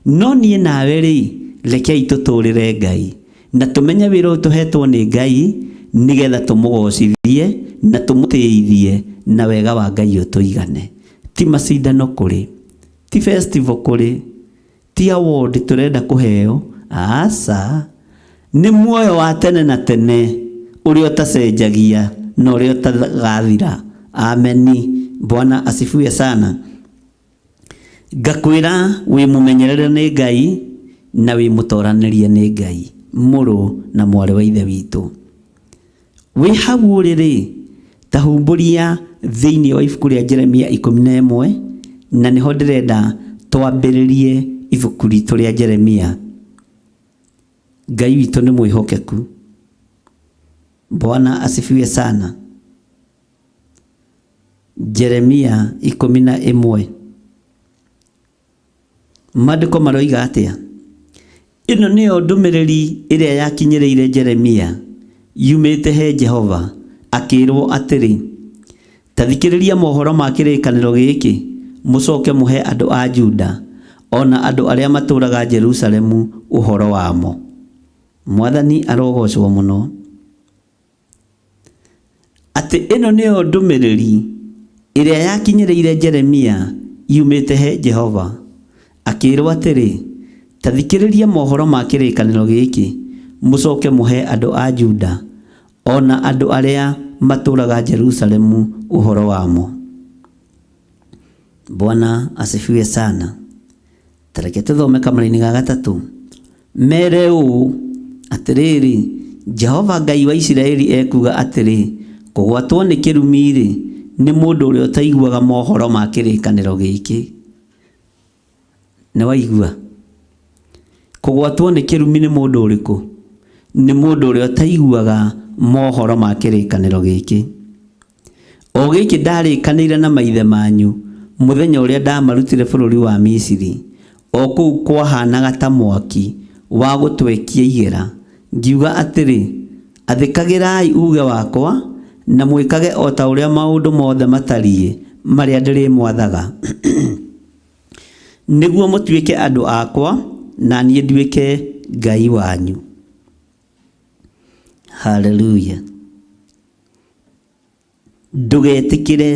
Speaker 9: no niĩ nawe rĩ, rekei tũtũrĩre Ngai na tũmenye wĩra ũyũ tũhetwo nĩ Ngai, nĩgetha tũmũgocithie na tũmũtĩithie na wega wa Ngai ũtũigane. Ti macindano kũrĩ, ti festival kũrĩ, ti award tũrenda kũheo. Aca, nĩ muoyo wa tene na tene ũrĩa ũtacenjagia na ũrĩa ũtagathira. Ameni. Bwana asifiwe sana. Ngakwĩra wĩ mũmenyerere nĩ Ngai na wĩ mũtoranĩrie nĩ Ngai, mũrũ na mwarĩ wa ithe witũ. Wĩ hau ũrĩ ta humbũria thĩinĩ wa ibuku rĩa Jeremia 11, na nĩho ndĩrenda twambĩrĩrie ibuku ritũ rĩa Jeremia. Ngai witũ nĩ mwĩhokeku. Bwana asifiwe sana. Jeremia 11. Maandĩko maroiga atĩa? Ĩno nĩyo ndũmĩrĩri ĩrĩa yakinyĩrĩire Jeremia yumĩte he Jehova, akĩrwo atĩrĩ, ta thikĩrĩria mohoro ma kĩrĩkanĩro gĩkĩ, mũcoke mũhe andũ a Juda ona andũ arĩa matũũraga Jerusalemu ũhoro wamo. Mwathani arogocwo mũno. Atĩ ĩno nĩyo ndũmĩrĩri ĩrĩa yakinyĩrĩire Jeremia yumĩte he Jehova, akĩrwo atĩrĩ, ta thikĩrĩria mohoro ma kĩrĩkanĩro gĩkĩ, mũcoke mũhe andũ a Juda ona andũ arĩa matũũraga Jerusalemu ũhoro wamo. Bwana asifiwe sana. Tareke tũthome kamũra-inĩ ga gatatũ. Mere ũũ atĩrĩrĩ, Jehova Ngai wa Isiraeli ekuga atĩrĩ, kũgwatwo nĩ kĩrumi-rĩ nĩ mũndũ ũrĩa ũtaiguaga mohoro ma kĩrĩkanĩro gĩkĩ. Nĩ waigua? Kũgwatwo nĩ kĩrumi nĩ mũndũ ũrĩkũ? Nĩ mũndũ ũrĩa ũtaiguaga mohoro ma kĩrĩkanĩro gĩkĩ. O gĩkĩ ndarĩkanĩire na maithe manyu mũthenya ũrĩa ndamarutire bũrũri wa Misiri, o kũu kwahanaga ta mwaki wa gũtwekia igera, ngiuga atĩrĩ, athĩkagĩrai uge wakwa na mwĩkage o ta ũrĩa maũndũ mothe matariĩ marĩa ndĩrĩmwathaga, nĩguo mũtuĩke andũ akwa na niĩ nduĩke Ngai wanyu. Hallelujah. Ndũgetĩkĩre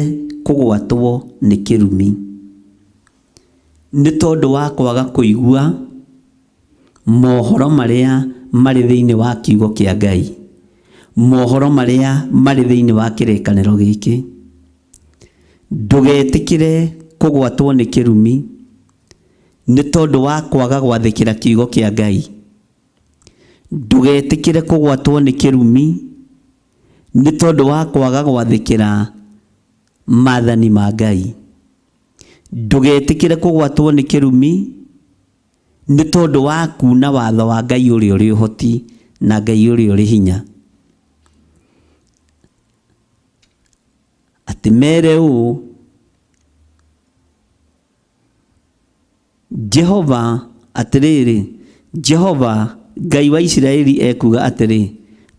Speaker 9: kũgwatwo nĩ kĩrumi nĩ tondũ wa kwaga kũigua mohoro marĩa marĩ thĩinĩ wa kiugo kĩa Ngai, mohoro marĩa marĩ thĩinĩ wa kĩrĩkanĩro gĩkĩ. Ndũgetĩkĩre kũgwatwo nĩ kĩrumi nĩ tondũ wa kwaga gwathĩkĩra kiugo kĩa Ngai. Ndũgetĩkĩre kũgwatwo nĩ kĩrumi nĩ tondũ wa kwaga gwathĩkĩra maathani ma Ngai. Ndũgetĩkĩre kũgwatwo nĩ kĩrumi nĩ tondũ wa kuuna watho wa Ngai ũrĩa ũrĩ ũhoti na Ngai ũrĩa ũrĩ hinya. Atĩ mere ũũ, Jehova atĩrĩrĩ, Jehova Ngai wa Isiraeli ekuga atĩrĩ,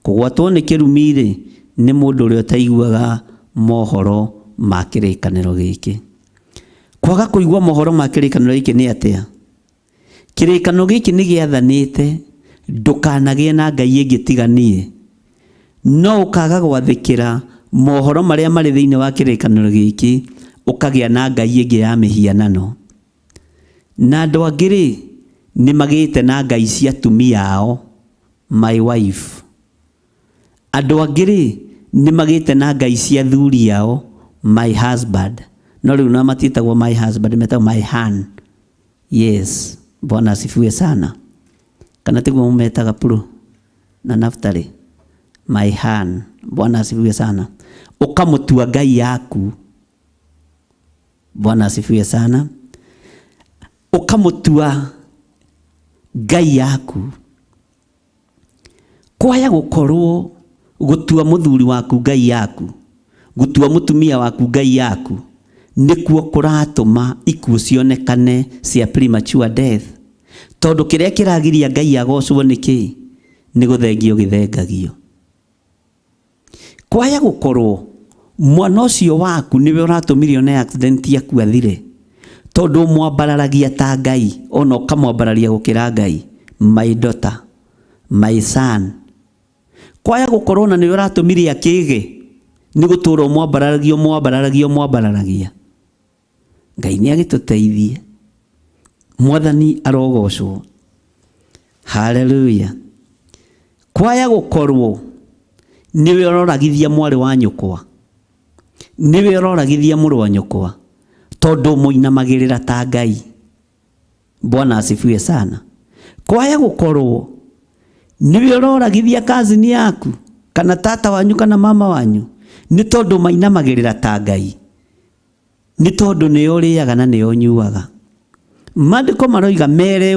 Speaker 9: kũgwatwo nĩ kĩrumi-rĩ nĩ mũndũ ũrĩa ũtaiguaga mohoro ma kĩrĩkanĩro gĩkĩ. Kwaga kũigua mohoro ma kĩrĩkanĩro gĩkĩ nĩ atĩa? Kĩrĩkanĩro gĩkĩ nĩ gĩathanĩte ndũkanagĩe na ngai ĩngĩ tiga niĩ, no ũkaga gwathĩkĩra mohoro marĩa marĩ thĩinĩ wa kĩrĩkanĩro gĩkĩ, ũkagĩa na ngai ĩngĩ ya mĩhianano. Na andũ angĩ nĩ magĩte na ngai cia atumia ao, my wife. Andũ angĩ nĩ magĩte na ngai cia athuri ao, my husband. No rĩu na matiĩtagwo my husband, metagwo my hand. Yes, Bwana asifiwe sana. Kana tiguo mumetaga Puro na Naftali, my hand. Bwana asifiwe sana. Ukamũtua ngai yaku. Bwana asifiwe sana. Ukamũtua ngai yaku. Kwaya gukorwo gutua muthuri waku ngai yaku, gutua mutumia waku ngai yaku, nikuo kuratuma ikuo cionekane cia premature death. Tondu kiria kiragiria ngai agocwo niki ni guthengio githengagio. Kwaya gukorwo mwana ucio waku niwe uratumirio na accident yaku athire, tondu mwambararagia ta ngai, ona ukamwambararia gukira ngai. My daughter, my son. Kwaya gukorwo na niwe uratumiria kige, ni gutura mwambararagia. Ngai ni agituteithie. Mwathani arogocwo. Hallelujah. Kwaya gukorwo niwe uroragithia mwari wa nyukwa, niwe uroragithia mũrũ wa nyukwa, tondu muinamagirira ta ngai. Bwana asifiwe sana. Kwaya gukorwo niwe uroragithia kazini yaku, kana tata wanyu kana mama wanyu, ni tondu mainamagirira ta ngai, ni tondu ni uriaga na ni unyuaga. Maandiko maroiga mere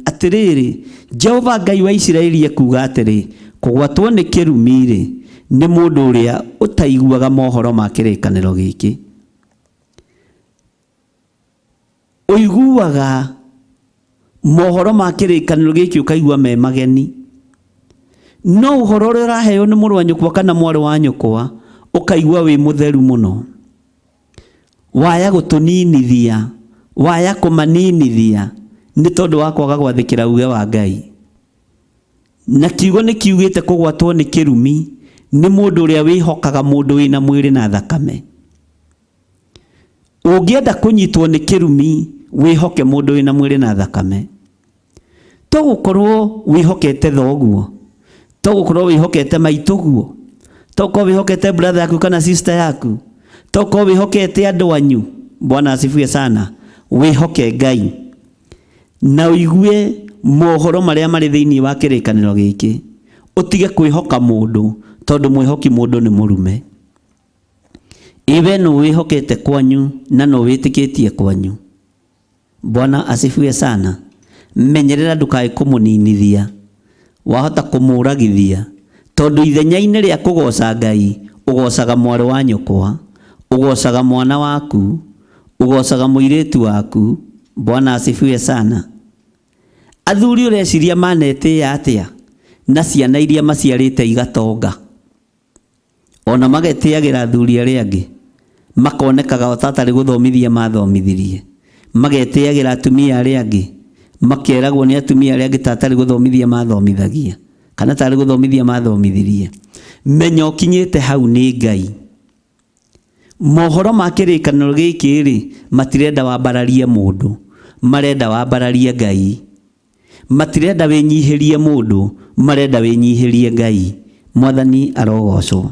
Speaker 9: atiriri, Jehova Ngai wa Isiraeli ekuga atiri, kugwatwo ni kirumi ni mundu uria utaiguaga mohoro ma kirikaniro giki. Uiguaga mohoro ma kirikaniro giki ukaigua me mageni, no uhoro uria uraheo ni mũrũ wa nyũkwa kana mwarĩ wa nyũkwa ukaigua wi mutheru muno. Waya gutuninithia, waya kumaninithia, ni tondu wa kwaga gwathikira uge wa Ngai. Na kiugo ni kiugite kugwatwo ni kirumi ni mundu uria wihokaga mundu wina mwiri na thakame. Ungienda kunyitwo ni kirumi, wihoke mundu wina mwiri na thakame. To gukorwo wihokete thoguo, to gukorwo wihokete maituguo, to gukorwo wihokete brother yaku kana sister yaku, to gukorwo wihokete andu anyu. Bwana asifiwe sana. Wihoke Ngai na uigue mohoro maria mari thiini wa kirikaniro giki. Utige kwihoka mundu, tondu mwihoki mundu ni murume. Iwe no wihokete kwanyu na no witikitie kwanyu. Bwana asifiwe sana. Menyerera ndukae kumuninithia, wahota kumuragithia, tondu ithenya-ini ria kugoca Ngai ugocaga mwari wa nyũkwa, ugocaga mwana waku, ugocaga muiritu waku. Bwana asifiwe sana. Athuri ureciria manetia atia na ciana iria maciarite igatonga, ona magetiagira athuri aria angi makonekaga otatari guthomithia mathomithirie, magetiagira atumia aria angi makeragwo ni atumia aria angi tatari guthomithia mathomithagia, kana tari guthomithia mathomithirie. Menya ukinyite hau ni Ngai. Mohoro ma kirikaniro giki ri matirenda wambararie mundu, marenda wambararie Ngai. Matirenda winyihirie mundu, marenda winyihirie Ngai. Mwathani arogocwo.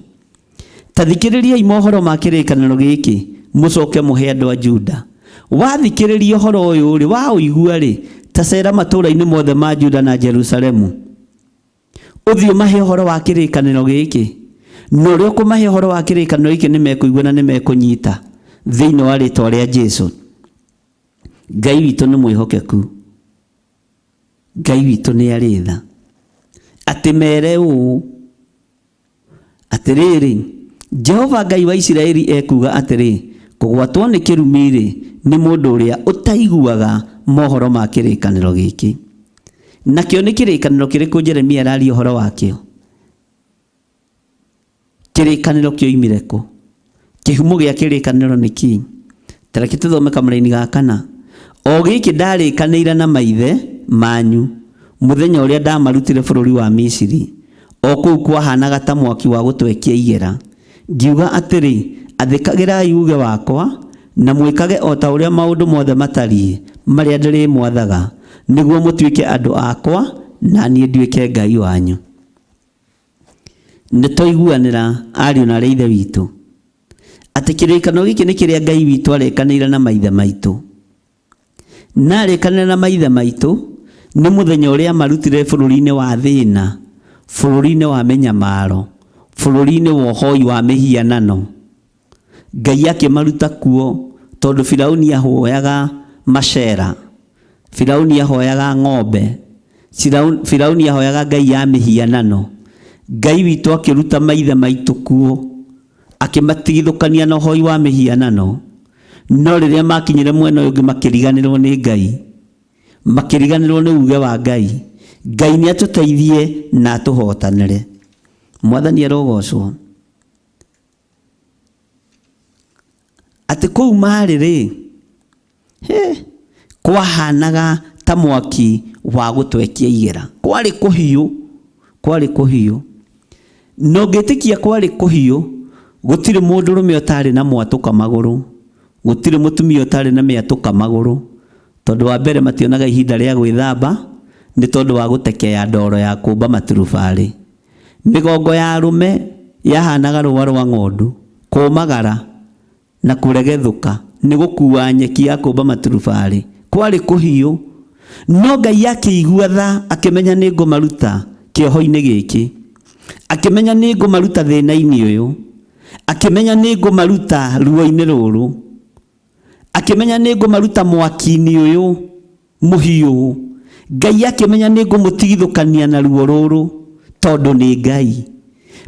Speaker 9: Tathikiriria mohoro ma kirikaniro giki, mucoke muhe andu a Juda. Wathikiriria horo uyu ri wa uigua ri, tacera matura-ini mothe ma Juda na Jerusalemu. Uthio mahe horo wa kirikaniro giki. No rio kumahe horo wa kirikaniro giki ni mekuigua na ni mekunyita thiini wa ritwa ria Jesu. Ngai witu ni mwihokeku. Ngai witu ni aritha. Ati mere atiriri, Jehova Ngai wa Isiraeli ekuga atiri, kugwatwo ni kirumi ni mundu uria utaiguaga mohoro ma kirikaniro giki. Nakio ni kirikaniro kiriku Jeremia araria horo wakio? Kirikaniro kioimire ku? Kihumo gia kirikaniro ni ki? Tareke tuthome kamaraini ga kana. O giki ndarikanira na maithe manyu muthenya uria ndamarutire bururi wa Misiri, o kuu kwahanaga ta mwaki wa gutwekia igera. Ngiuga atiri, athikagirai uge wakwa na mwikage o ta uria maundu mothe matariĩ maria ndĩrĩ mwathaga, niguo mutuike andu akwa na niĩ nduĩke Ngai wanyu. Nĩtwaiguanĩra ariũ na arĩa ithe witũ atĩ kĩrĩkanĩro gĩkĩ nĩ kĩrĩa Ngai witũ arekanĩire na maithe maitũ. Na arekanĩra na maithe maitũ nĩ mũthenya ũrĩa marutire bũrũri-inĩ wa thĩna, bũrũri-inĩ wa mĩnyamaro, bũrũri-inĩ wa ũhoi wa mĩhianano. Ngai akĩmaruta kuo tondũ Firaũni ahoyaga macera, Firaũni ahoyaga ng'ombe, Firauni ahoyaga ngai ya mihianano. Ngai witũ akĩruta maithe maitũ kuo, akĩmatigithũkania na ũhoi wa mihianano. No rĩrĩa makinyire mwena ũyũ ũngĩ makĩriganĩrwo nĩ Ngai, makĩriganĩrwo nĩ uge wa Ngai. Ngai nĩ atũteithie na atũhotanĩre. Mwathani arogocwo. Atĩ kũu marĩ rĩ, kwahanaga ta mwaki wa gũtwekia igera. Kwarĩ kũhiũ. No ngĩtĩkia kwarĩ kũhiũ, gũtirĩ mũndũrũme ũtarĩ na mwatũka magũrũ, gũtirĩ mũtumia ũtarĩ na mĩatũka magũrũ. Tondũ wa mbere mationaga ihinda rĩa gwĩthamba, nĩ tondũ wa gũtekea ndoro ya kũmba maturubarĩ. Mĩgongo ya arũme yahanaga rũa rwa ng'ondu, kũmagara na kũregethũka nĩ gũkua nyeki ya kũmba maturubarĩ. Kwarĩ kũhiũ. No Ngai akĩigua tha, akĩmenya nĩ ngũmaruta kĩoho-inĩ gĩkĩ, akĩmenya nĩ ngũmaruta thĩna-inĩ ũyũ, akĩmenya nĩ ngũmaruta ruo-inĩ rũrũ, akĩmenya nĩ ngũmaruta mwaki-inĩ ũyũ mũhiũ. Ngai akĩmenya nĩ ngũmũtigithũkania na ruo rũrũ, tondũ nĩ Ngai.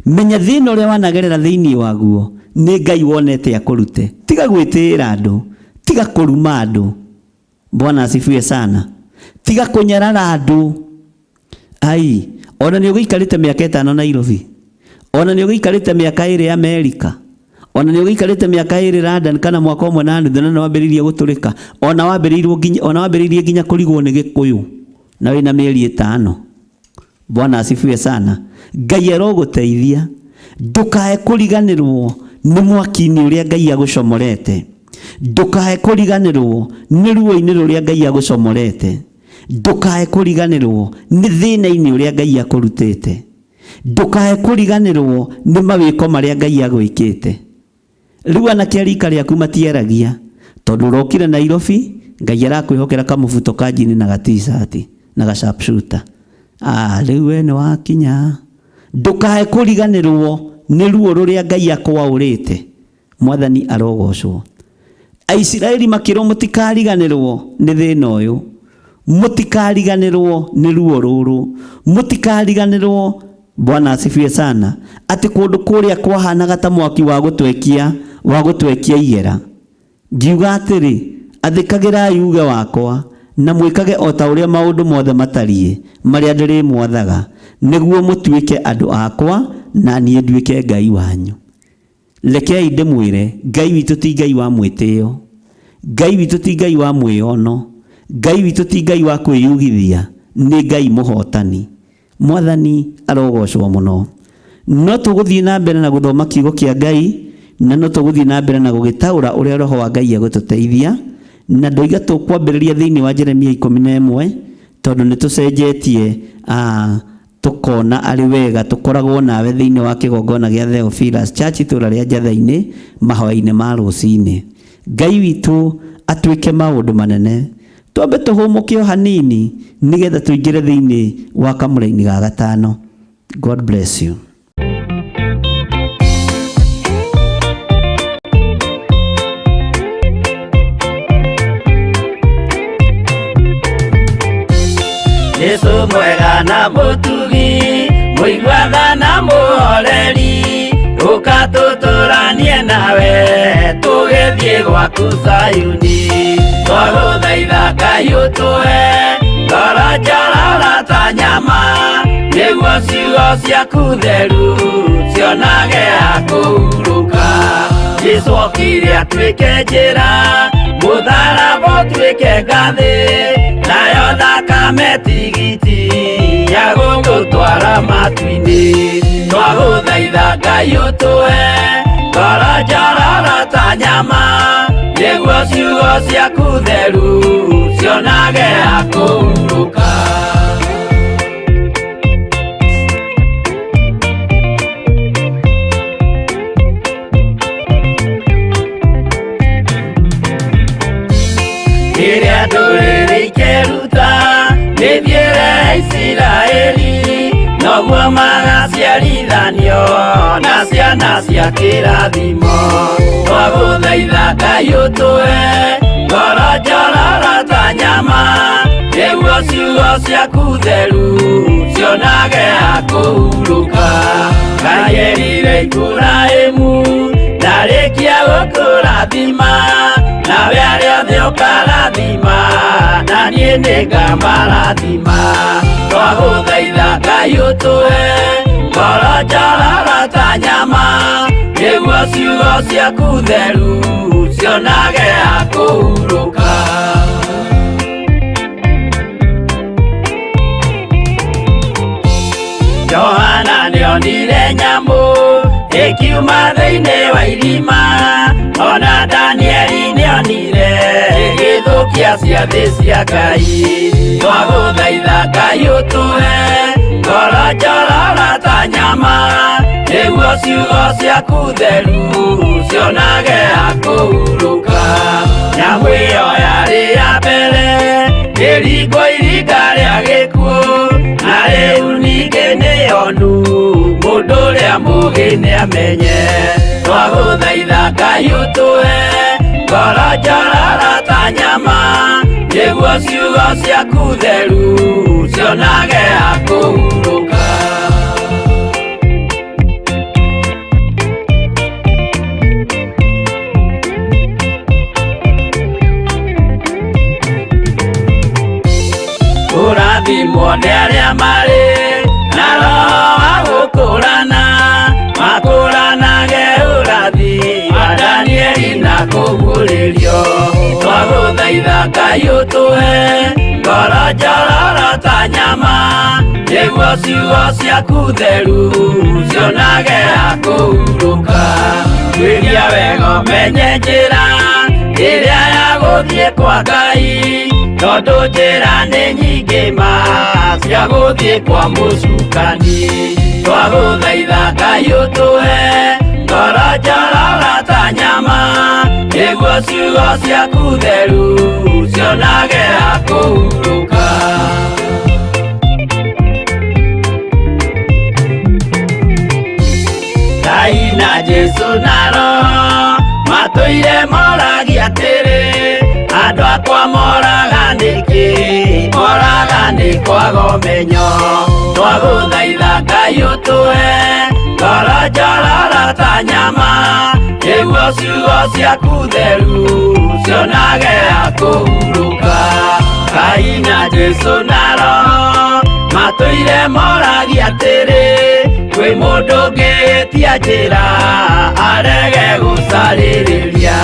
Speaker 9: Menya thĩna ũrĩa wanagerera thĩinĩ waguo nĩ Ngai wonete akũrute. Tiga gwĩtĩĩra andũ, tiga kũruma andũ. Bwana asifiwe sana. Tiga kũnyarara andũ. Ai, ona nĩ ũgĩikarĩte mĩaka 5 Nairobi, ona nĩ ũgĩikarĩte mĩaka 2 Amerika, ona nĩ ũgĩikarĩte mĩaka 2 London kana mwaka ũmwe na nuthu na wambĩrĩirie gũtũrĩka, ona wambĩrĩirie nginya kũrigwo nĩ gĩkũyũ na wĩna mĩeri 5. Bwana asifiwe sana. Ngai arogũteithia. Ndũkae kũriganĩrwo nĩ mwaki-inĩ ũrĩa Ngai agũcomorete. Ndũkae kũriganĩrwo nĩ ruo-inĩ rũrĩa Ngai agũcomorete. Ndũkae kũriganĩrwo nĩ thĩna-inĩ ũrĩa Ngai akũrutĩte. Ndũkae kũriganĩrwo nĩ mawĩko marĩa Ngai agwĩkĩte. Rĩu anake a rika rĩaku matieragia, tondũ ũrokire Nairobi, Ngai arakwĩhokera kamũbuto ka njini na ga-t-shirt na ga-sharpshooter. Rĩu we nĩ wakinya. Ndũkae kũriganĩrwo nĩ ruo rũrĩa Ngai akwaũrĩte. Mwathani arogocwo. Aisiraeli makĩrwo mũtikariganĩrwo nĩ thĩna ũyũ, mũtikariganĩrwo nĩ ruo rũrũ, mũtikariganĩrwo. Bwana asifiwe sana. Atĩ kũndũ kũrĩa kwahanaga ta mwaki wa gũtwekia igera. Ngiuga atĩrĩ, athĩkagĩrai uge wakwa na mwĩkage o ta ũrĩa maũndũ mothe matariĩ marĩa ndĩrĩmwathaga, nĩguo mũtuĩke andũ akwa na niĩ nduĩke Ngai wanyu. Rekei ndĩmwĩre, Ngai witũ ti Ngai wa mwĩtĩo, Ngai witũ ti Ngai wa mwĩono, Ngai witũ ti Ngai wa kwĩyugithia, nĩ Ngai mũhotani. Mwathani arogocwo mũno. No tũgũthiĩ na mbere na gũthoma kiugo kĩa Ngai, na no tũgũthiĩ na mbere na gũgĩtaũra ũrĩa Roho wa Ngai agũtũteithia, na ndoiga tũkwambĩrĩria thĩinĩ wa Jeremia 11, tondũ nĩ tũcenjetie tukona ari wega tukoragwo nawe thĩinĩ wa kĩgongona gĩa Theophilus Church itũra rĩa Njatha-inĩ mahoya-inĩ ma rũcinĩ. Ngai witũ atuĩke maũndũ manene. Twambe tũhũmũke o hanini nĩgetha tũingĩre thĩinĩ wa kamũra-inĩ ga gatano. God bless you.
Speaker 3: Yesu mwega na mũtugi, mũiguaga na mũhoreri, ũkatũtũranie nawe tũgĩthiĩ gwaku Zayuni. Twagũthaitha Ngai ũtũhe ngoro njororo ta nyama, nĩguo ciugo ciaku theru cionage ha kũhurũka. Jesũ okire atuĩke njĩra, mũtharaba ũtuĩke ngathĩ, nayo thakame tigiti ya gũgũtwara matu-inĩ. Twagũthaitha Ngai ũtũhe ngoro njororo ta nyama, nĩguo ciugo ciaku theru cionage ha kũhurũka. Rĩrĩa ndũrĩrĩ ikeruta mĩthiĩre Isiraeli, noguo magaciarithanio na ciana cia kĩrathimo. Twagũthaitha Ngai ũtũhe ngoro njororo ta nyama, nĩguo ciugo ciaku theru cionage hakũhurũka. Ngai erire Iburahĩmu ndarĩkia gũkũrathima, nawe arĩa othe ũkarathima na niĩ nĩngamarathima. Twagũthaitha Ngai ũtũhe ngoro njororo ta nyama, nĩguo ciugo ciaku theru cionage hakũhurũka. Johana nĩonire nyamũ ĩkiuma thĩinĩ wa irima, ona Danieli nĩonire ĩgĩthũkia ciathĩ cia Ngai. Twagũthaitha Ngai ũtũhe ngoro njororo ta nyama, nĩguo ciugo ciaku theru cionage hakũhurũka. Nyamũ ĩyo yarĩ ya mbere ĩringwo iringa rĩa gĩkuũ, na rĩu ningĩ nĩyonu mũndũ ũrĩa mũũgĩ nĩamenye. Twagũthaitha Ngai ũtũhe ngoro njororo ta nyama, nĩguo ciugo ciaku theru cionage hakũhurũka. Kũrathimwo nĩ arĩa marĩ na roho wa gũkũrana, makũranage ũrathi wa Danieli na kũguũrĩrio. Twagũthaitha Ngai ũtũhe ngoro njororo ta nyama, nĩguo ciugo ciaku theru cionage hakũhurũka. Twĩria wega ũmenye njĩra ĩrĩa ya gũthiĩ kwa Ngai, tondũ njĩra nĩ nyingĩ ma cia gũthiĩ kwa mũcukani. Twagũthaitha Ngai ũtũhe ngoro njororo ta nyama, nĩguo ciugo ciaku theru cionage hakũhurũka. Ngai na Jesũ na Roho matũire moragia atĩrĩ, andũ akwa moraga nĩkĩ, moraga nĩ kwaga ũmenyo. Twagũthaitha Ngai ũtũhe ngoro njororo ta nyama, nĩguo ciugo ciaku theru cionage hakũhurũka. Ngai na Jesũ na Roho matũire moragia atĩrĩ, kwĩ mũndũ ũngĩtia njĩra arege gũcarĩrĩria.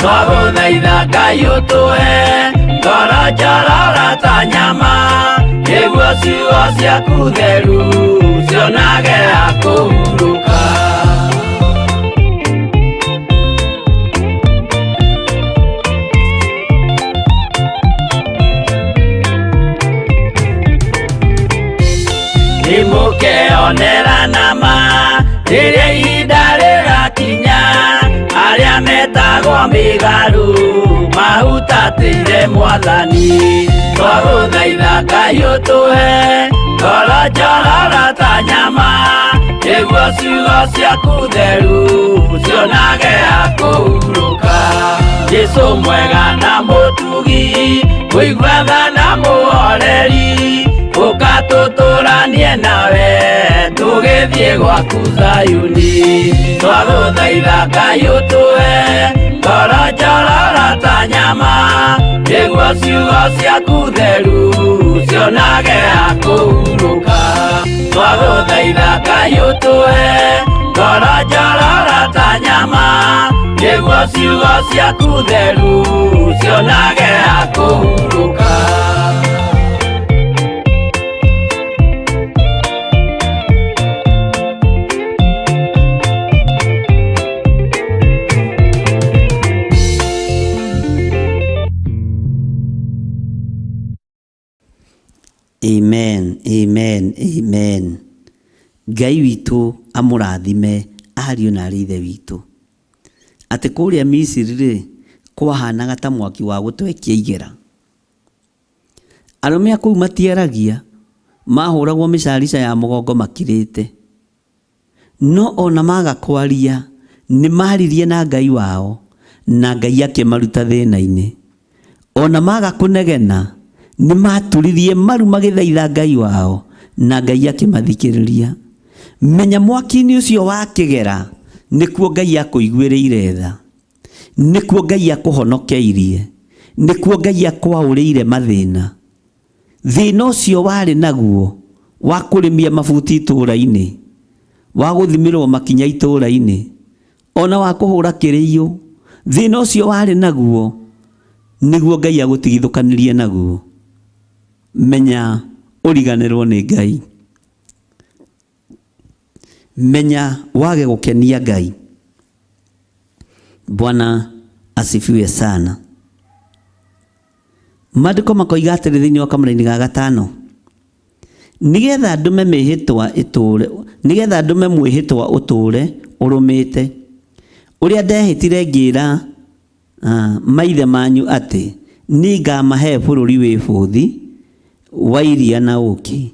Speaker 3: Twagũthaitha Ngai ũtũhe ngoro njororo ta nyama, nĩguo ciugo ciaku theru cionage hakũhurũka. Nĩmũkeonera nama rĩrĩa ihinda rĩgakinya, arĩa metagwo mĩgarũ mahutatĩire Mwathani. Twagũthaitha Ngai ũtũhe ngoro njororo ta nyama, nĩguo ciugo ciaku theru cionage hakũhurũka. Jesũ mwega na mũtugi, mũigua tha na mũhoreri, ũka tũtũranie nawe tũgĩthiĩ gwaku Zayuni. Twagũthaitha Ngai ũtũhe ngoro njororo ta nyama, nĩguo ciugo ciaku theru cionage hakũhurũka. Twagũthaitha Ngai ũtũhe ngoro njororo ta nyama, nĩguo ciugo ciaku theru cionage hakũhurũka.
Speaker 9: Amen, amen, amen. Ngai witũ amũrathime ariũ na aarĩ a ithe witũ. Atĩ kũrĩa Misiri-rĩ kwahanaga ta mwaki wa gũtwekia igera. Arũme a kũu matiaragia, mahũragwo mĩcarica ya mũgongo makirĩte. No ona maga kwaria nĩ maririe na Ngai wao, na Ngai akĩmaruta thĩna-inĩ. Ona maga kũnegena nĩ matũririe maru magĩthaitha Ngai wao, na Ngai akĩmathikĩrĩria. Menya mwaki-inĩ ũcio wakĩgera, nĩkuo Ngai akũiguĩrĩire tha, nĩkuo Ngai akũhonokeirie, nĩkuo Ngai akwaũrĩire mathĩna. Thĩna ũcio warĩ naguo wa kũrĩmia mabuti itũũra-inĩ, wa gũthimĩrwo makinya itũũra-inĩ, ona wa kũhũra kĩrĩio, thĩna ũcio warĩ naguo nĩguo Ngai agũtigithũkanirie naguo. Menya ũriganĩrwo nĩ Ngai. Menya wage gũkenia Ngai. Bwana asifiwe sana. Maandĩko makoiga atĩrĩ thĩinĩ wa kamũra-inĩ ga 5, nĩgetha ndũme mwĩhĩtwa ũtũũre ũrũmĩte, ũrĩa ndehĩtire ngĩra maithe manyu atĩ nĩngamahe bũrũri wĩ bũthi wa iria na ũũkĩ,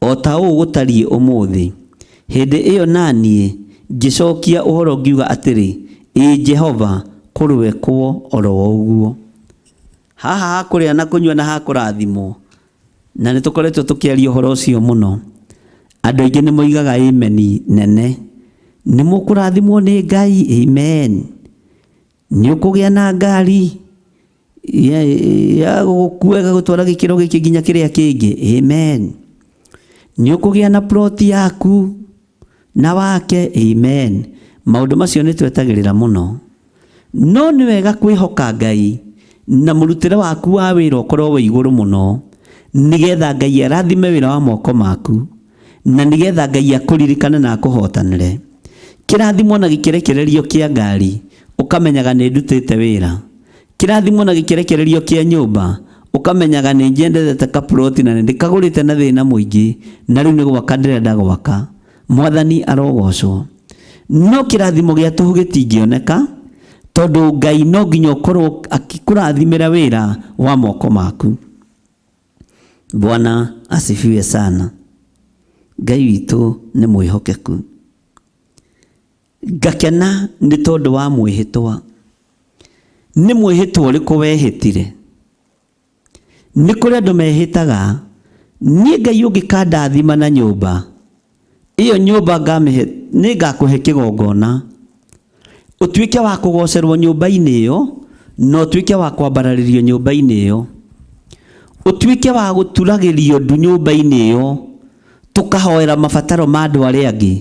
Speaker 9: o ta ũũ gũtariĩ ũmũthĩ. Hĩndĩ ĩyo naniĩ ngĩcokia ũhoro ngiuga atĩrĩ, ĩ Jehova, kũrwe kwo oro ũguo. Haha hakũrĩa na kũnyua na hakũrathimwo, na nĩtũkoretwo tũkĩaria ũhoro ũcio mũno. Andũ aingĩ nĩmoigaga ameni nene. Nĩmũkũrathimwo nĩ Ngai, amen. Nĩũkũgĩa na ngari ya gũkuega gũtwara gĩkĩro gĩkĩ nginya kĩrĩa kĩngĩ, amen. Nĩũkũgĩa na ploti yaku na wake, amen. Maũndũ macio nĩtwetagĩrĩra mũno, no nĩ wega kwĩhoka Ngai na mũrutĩre waku wa wĩra ũkorwo wĩ igũrũ mũno, nĩgetha Ngai arathime wĩra wa moko maku, na nĩgetha Ngai akũririkane na akũhotanĩre. Kĩrathimo na gĩkĩrekererio kĩa ngari, ũkamenyaga nĩ ndutĩte wĩra. Kĩrathimo na gĩkĩrekererio kĩa nyũmba, ũkamenyaga nĩ njendete kaploti na ndĩkagũrĩte na thĩna mũingĩ, na rĩu nĩ gwaka ndĩrenda gwaka. Mwathani arogocwo. No kĩrathimo gĩa tũhũ gĩtingĩoneka, tondũ Ngai no nginya ũkorwo akĩkũrathimĩra wĩra wa moko maku. Bwana asifiwe sana. Ngai witũ nĩ mwĩhokeku. Ngakena nĩ tondũ wa mwĩhĩtwa. Nĩ mwĩhĩtwa ũrĩkũ wehĩtire? Nĩ kũrĩ andũ mehĩtaga, niĩ Ngai ũngĩkandathima na nyũmba, iyo nyũmba nĩ ngakũhe kĩgongona, ũtuĩke wa kũgocerwo nyũmba-inĩ ĩyo, na ũtuĩke wa kwambararĩrio nyũmba-inĩ ĩyo, ũtuĩke wa gũturagĩrio ndu nyũmba-inĩ ĩyo, tũkahoera mabataro ma andũ arĩa angĩ,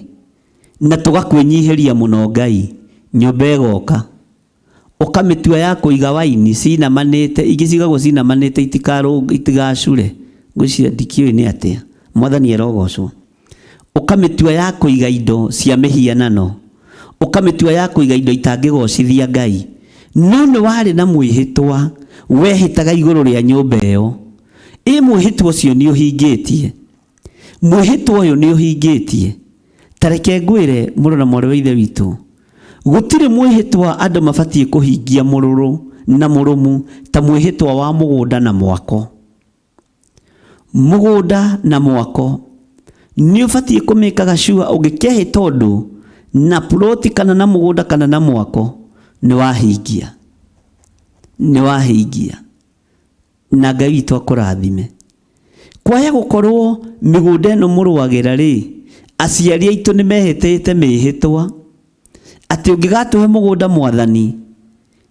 Speaker 9: na tũgakwĩnyihĩria mũno Ngai. Nyũmba ĩgoka, ũkamĩtua ya kũiga waini cinamanĩte, ingĩ cigagwo cinamanĩte itigacure, ngwĩciria ndikĩũĩ nĩ atĩa. Mwathani arogocwo. Ũkamĩtua ya kũiga indo cia mĩhianano, ũkamĩtua ya kũiga indo itangĩgocithia Ngai. No nĩ warĩ na mwĩhĩtwa wehĩtaga igũrũ rĩa nyũmba ĩyo. Mwĩhĩtwa ũcio nĩ ũhingĩtie. Mwĩhĩtwa ũyũ nĩ ũhingĩtie. Tareke ngwĩre mũrũ na mwarĩ wa ithe witũ, gũtirĩ mwĩhĩtwa andũ mabatiĩ kũhingia mũrũrũ na mũrũmu ta mwĩhĩtwa wa mũgũnda na mwako. Mũgũnda na mwako nĩ ũbatiĩ kũmĩkaga sure ũngĩkehĩta ũndũ na ploti kana na mũgũnda kana na mwako, nĩ wahingia. Na Ngai witũ akũrathime. Kwaya gũkorwo mĩgũnda ĩno mũrũagĩra rĩ, aciari aitũ nĩ mehĩtĩte mĩhĩtwa atĩ ũngĩgatũhe mũgũnda Mwathani,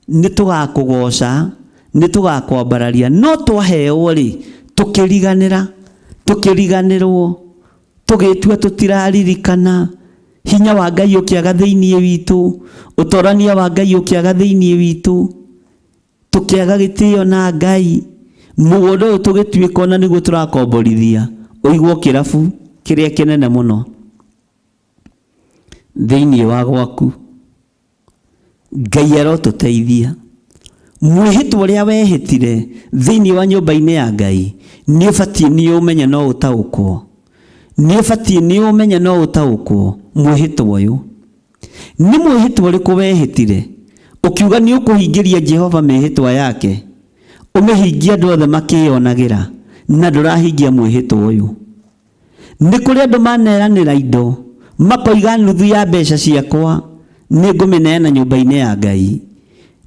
Speaker 9: nĩ tũgakũgoca, nĩ tũgakwambararia. No twaheo rĩ, tũkĩriganĩrwo, tũgĩtua tũtiraririkana, hinya wa Ngai ũkĩaga thĩinĩ witũ, ũtorania wa Ngai ũkĩaga thĩinĩ witũ, tũkĩaga gĩtĩo na Ngai. Mũgũnda ũyũ tũgĩtuĩka ona nĩguo tũrakomborithia, ũigwo kĩrabu kĩrĩa kĩnene mũno thĩinĩ wa gwaku. Ngai arotũteithia. Mwĩhĩtwa ũrĩa wehĩtire thĩinĩ wa nyũmba-inĩ ya Ngai, nĩ ũbatiĩ nĩ ũmenye no ũtaũkwo. Mwĩhĩtwa ũyũ nĩ mwĩhĩtwa ũrĩkũ wehĩtire ũkiuga nĩ ũkũhingĩria Jehova mĩhĩtwa yake, ũmĩhingia andũ othe makĩyonagĩra, na ndũrahingia mwĩhĩtwa ũyũ? Nĩ kũrĩ andũ maneranĩra indo, makoiga nuthu ya mbeca ciakwa nĩ ngũmĩneana nyũmba-inĩ ya Ngai,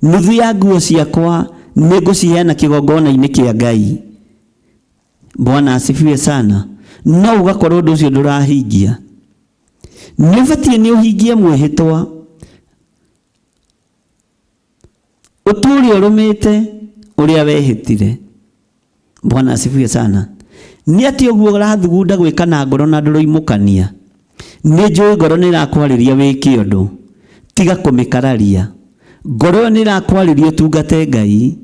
Speaker 9: nuthu ya nguo ciakwa nĩ ngũciheana kĩgongona-inĩ kĩa Ngai. Bwana asifiwe sana. No ugakorwo ũndũ ũcio ndũrahingia. Nĩ ũbatiĩ nĩ ũhingie mwĩhĩtwa. Ũtũũre ũrũmĩte ũrĩa wehĩtire. Bwana asifiwe sana. Nĩ atĩ ũguo ũrathugunda gwĩka na ngoro na ndũroimũkania. Nĩ njũĩ ngoro nĩ ĩrakwarĩria wĩke ũndũ, tiga kũmĩkararia. Ngoro nĩ ĩrakwarĩria ũtungate Ngai.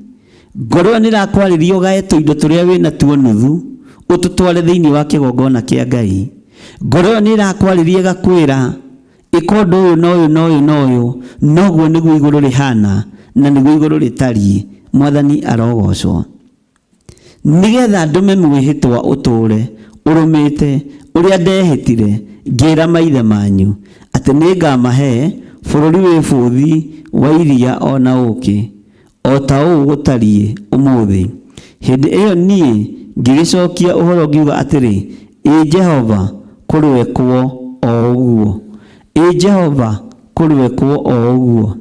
Speaker 9: Ngoro nĩ ĩrakwarĩria ũgae tũindo tũrĩa wĩna tuo nuthu ũtũtware thĩinĩ wa kĩgongona kĩa Ngai. Ngoro nĩ ĩrakwarĩria ĩgakwĩra ĩka ũndũ ũyũ na ũyũ na ũyũ na ũyũ, noguo nĩguo igũrũ rĩhana na nĩguo igũrũ rĩtariĩ. Mwathani arogocwo. Nĩgetha ndũme mwĩhĩtwa ũtũũre ũrũmĩte ũrĩa ndehĩtire, ngĩra maithe manyu atĩ nĩngamahe bũrũri wĩ bũthi wa iria ona ũkĩ, o ta ũũ gũtariĩ ũmũthĩ. Hĩndĩ ĩyo niĩ ngĩgĩcokia ũhoro ngiuga atĩrĩ, ĩ Jehova kũrĩwe kuo o ũguo, ĩ Jehova kũrĩwe kuo o ũguo,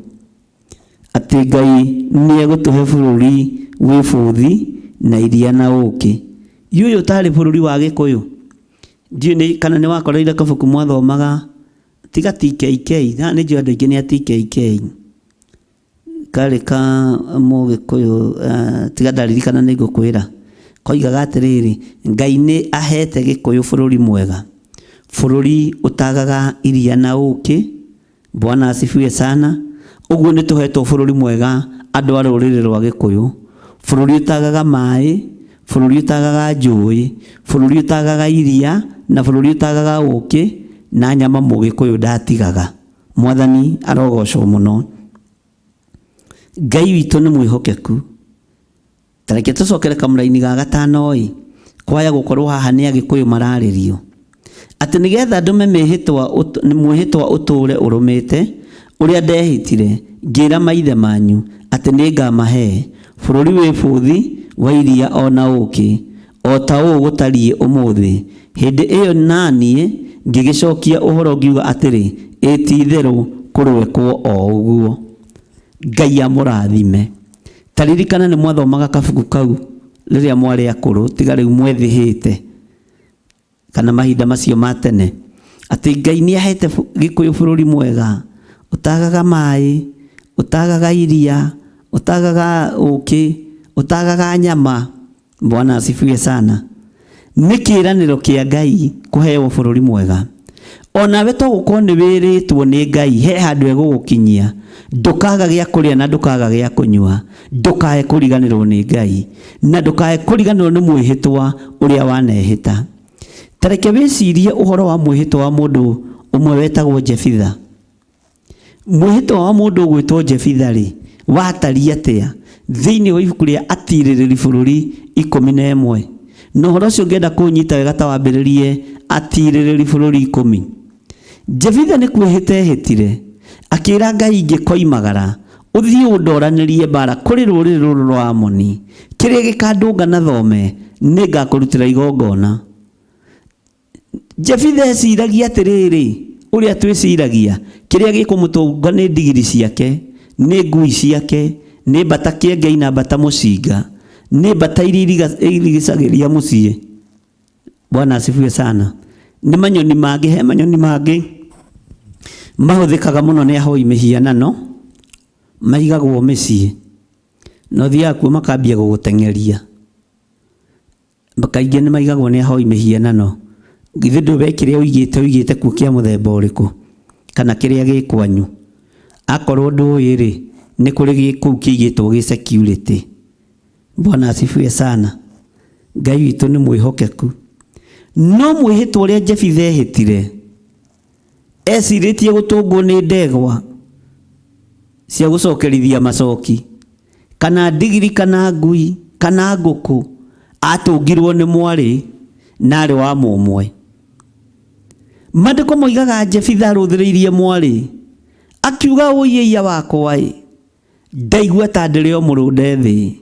Speaker 9: atĩ Ngai nĩ egũtũhe bũrũri wĩ bũthi na iria na ũkĩ. Yuyu ũtarĩ bũrũri wa Gĩkũyũ. Ndiũĩ kana nĩ wakoreire kabuku mwathomaga tiga TKK, na nĩ njũĩ andũ aingĩ nĩ a TKK. Karĩ ka Mũgĩkũyũ, tiga ndaririkana nĩ ngũkwĩra. Koigaga atĩrĩrĩ, Ngai nĩ ahete Gĩkũyũ bũrũri mwega, bũrũri ũtagaga iria na ũkĩ. Bwana asifiwe sana. Ũguo nĩ tũhetwo bũrũri mwega andũ a rũrĩrĩ rwa Gĩkũyũ, bũrũri ũtagaga maĩ, bũrũri ũtagaga njũĩ, bũrũri ũtagaga iria na bũrũri ũtagaga ũkĩ, na nyama Mũgĩkũyũ ndatigaga. Mwathani arogocwo mũno. Ngai witũ nĩ mwĩhokeku. Tareke tũcokere kamũraini ga gatano kwaya gũkorwo haha nĩ Agĩkũyũ mararĩrio atĩ nĩgetha ndũme mwĩhĩtwa ũtũũre ũrũmĩte ũrĩa ndehĩtire, ngĩra maithe manyu atĩ nĩngamahe bũrũri wĩ bũthi wa iria ona ũkĩ, o ta ũũ gũtariĩ ũmũthĩ. Hĩndĩ ĩyo naniĩ ngĩgĩcokia ũhoro ngiuga atĩrĩ, ĩ ti-itherũ kũrĩwe kuo o ũguo. Ngai amũrathime. Taririkana nĩ mwathomaga kabuku kau rĩrĩa mwarĩ akũrũ, tiga rĩu mwethĩhĩte kana mahinda macio ma tene, atĩ Ngai nĩ ahete Gĩkũyũ bũrũri mwega ũtagaga maĩ, ũtagaga iria, ũtagaga ũkĩ, ũtagaga nyama. Bwana asifiwe sana. Nĩ kĩĩranĩro kĩa Ngai kũheo bũrũri mwega. Onawe to gũkorwo nĩ wĩrĩtwo nĩ Ngai he handũ egũgũkinyia, ndũkaga gĩa kũrĩa na ndũkaga gĩa kũnyua, ndũkae kũriganĩrwo nĩ Ngai na ndũkae kũriganĩrwo nĩ mwĩhĩtwa ũrĩa wanehĩta. Tareke wĩcirie ũhoro wa mwĩhĩtwa wa mũndũ ũmwe wetagwo Jefitha. Mwĩhĩtwa wa mũndũ ũgwĩtwo Jefitha rĩ watariĩ atĩa thĩinĩ wa ibuku rĩa Atirĩrĩri bũrũri 11. Na ũhoro ũcio ngenda kũnyita wega ta wambĩrĩrie Atirĩrĩri bũrũri 10. Jefitha nĩ kwĩhĩta ehĩtire, akĩra Ngai ingĩkoimagara ũthiĩ ũndoranĩrie mbara kũrĩ rũrĩrĩ rũrũ rwa Amoni, kĩrĩa gĩkandũnga na thome nĩngakũrutĩra igongona. Jefitha eciragia atĩrĩrĩ, ũrĩa twĩciragia, kĩrĩa gĩkũmũtũnga nĩ ndigiri ciake, nĩ ngui ciake, nĩ mbata kĩengei na mbata mũcinga, nĩ mbata iria irigicagĩria mũciĩ. Bwana asifiwe sana. Nĩ manyoni mangĩ, he manyoni mangĩ mahũthĩkaga mũno nĩ ahoi mĩhianano, maigagwo mĩciĩ, na ũthiaga kuo makambia gũgũteng'eria. Kaingĩ nĩ maigagwo nĩ ahoi mĩhianano. Githĩ ndũĩ kĩrĩa ũigĩte kuo kĩa mũthemba ũrĩkũ kana kĩrĩa gĩ kwanyu? Akorwo ndũĩ rĩ, nĩ kũrĩ kũu kĩigĩtwo gĩ security. Bwana asifiwe sana. Ngai witũ nĩ mwĩhokeku. No mwĩhĩtwa ũrĩa Jefitha ehĩtire, ecirĩtie gũtũngwo nĩ ndegwa cia gũcokerithia macoki, kana ndigiri kana ngui kana ngũkũ, atũngirwo nĩ mwarĩ na arĩ wa mũmwe. Maandĩko moigaga Jefitha arũthĩrĩirie mwarĩ, akiuga ũiya wakwa ndaigua ta ndĩrĩ o mũrũnde thĩ,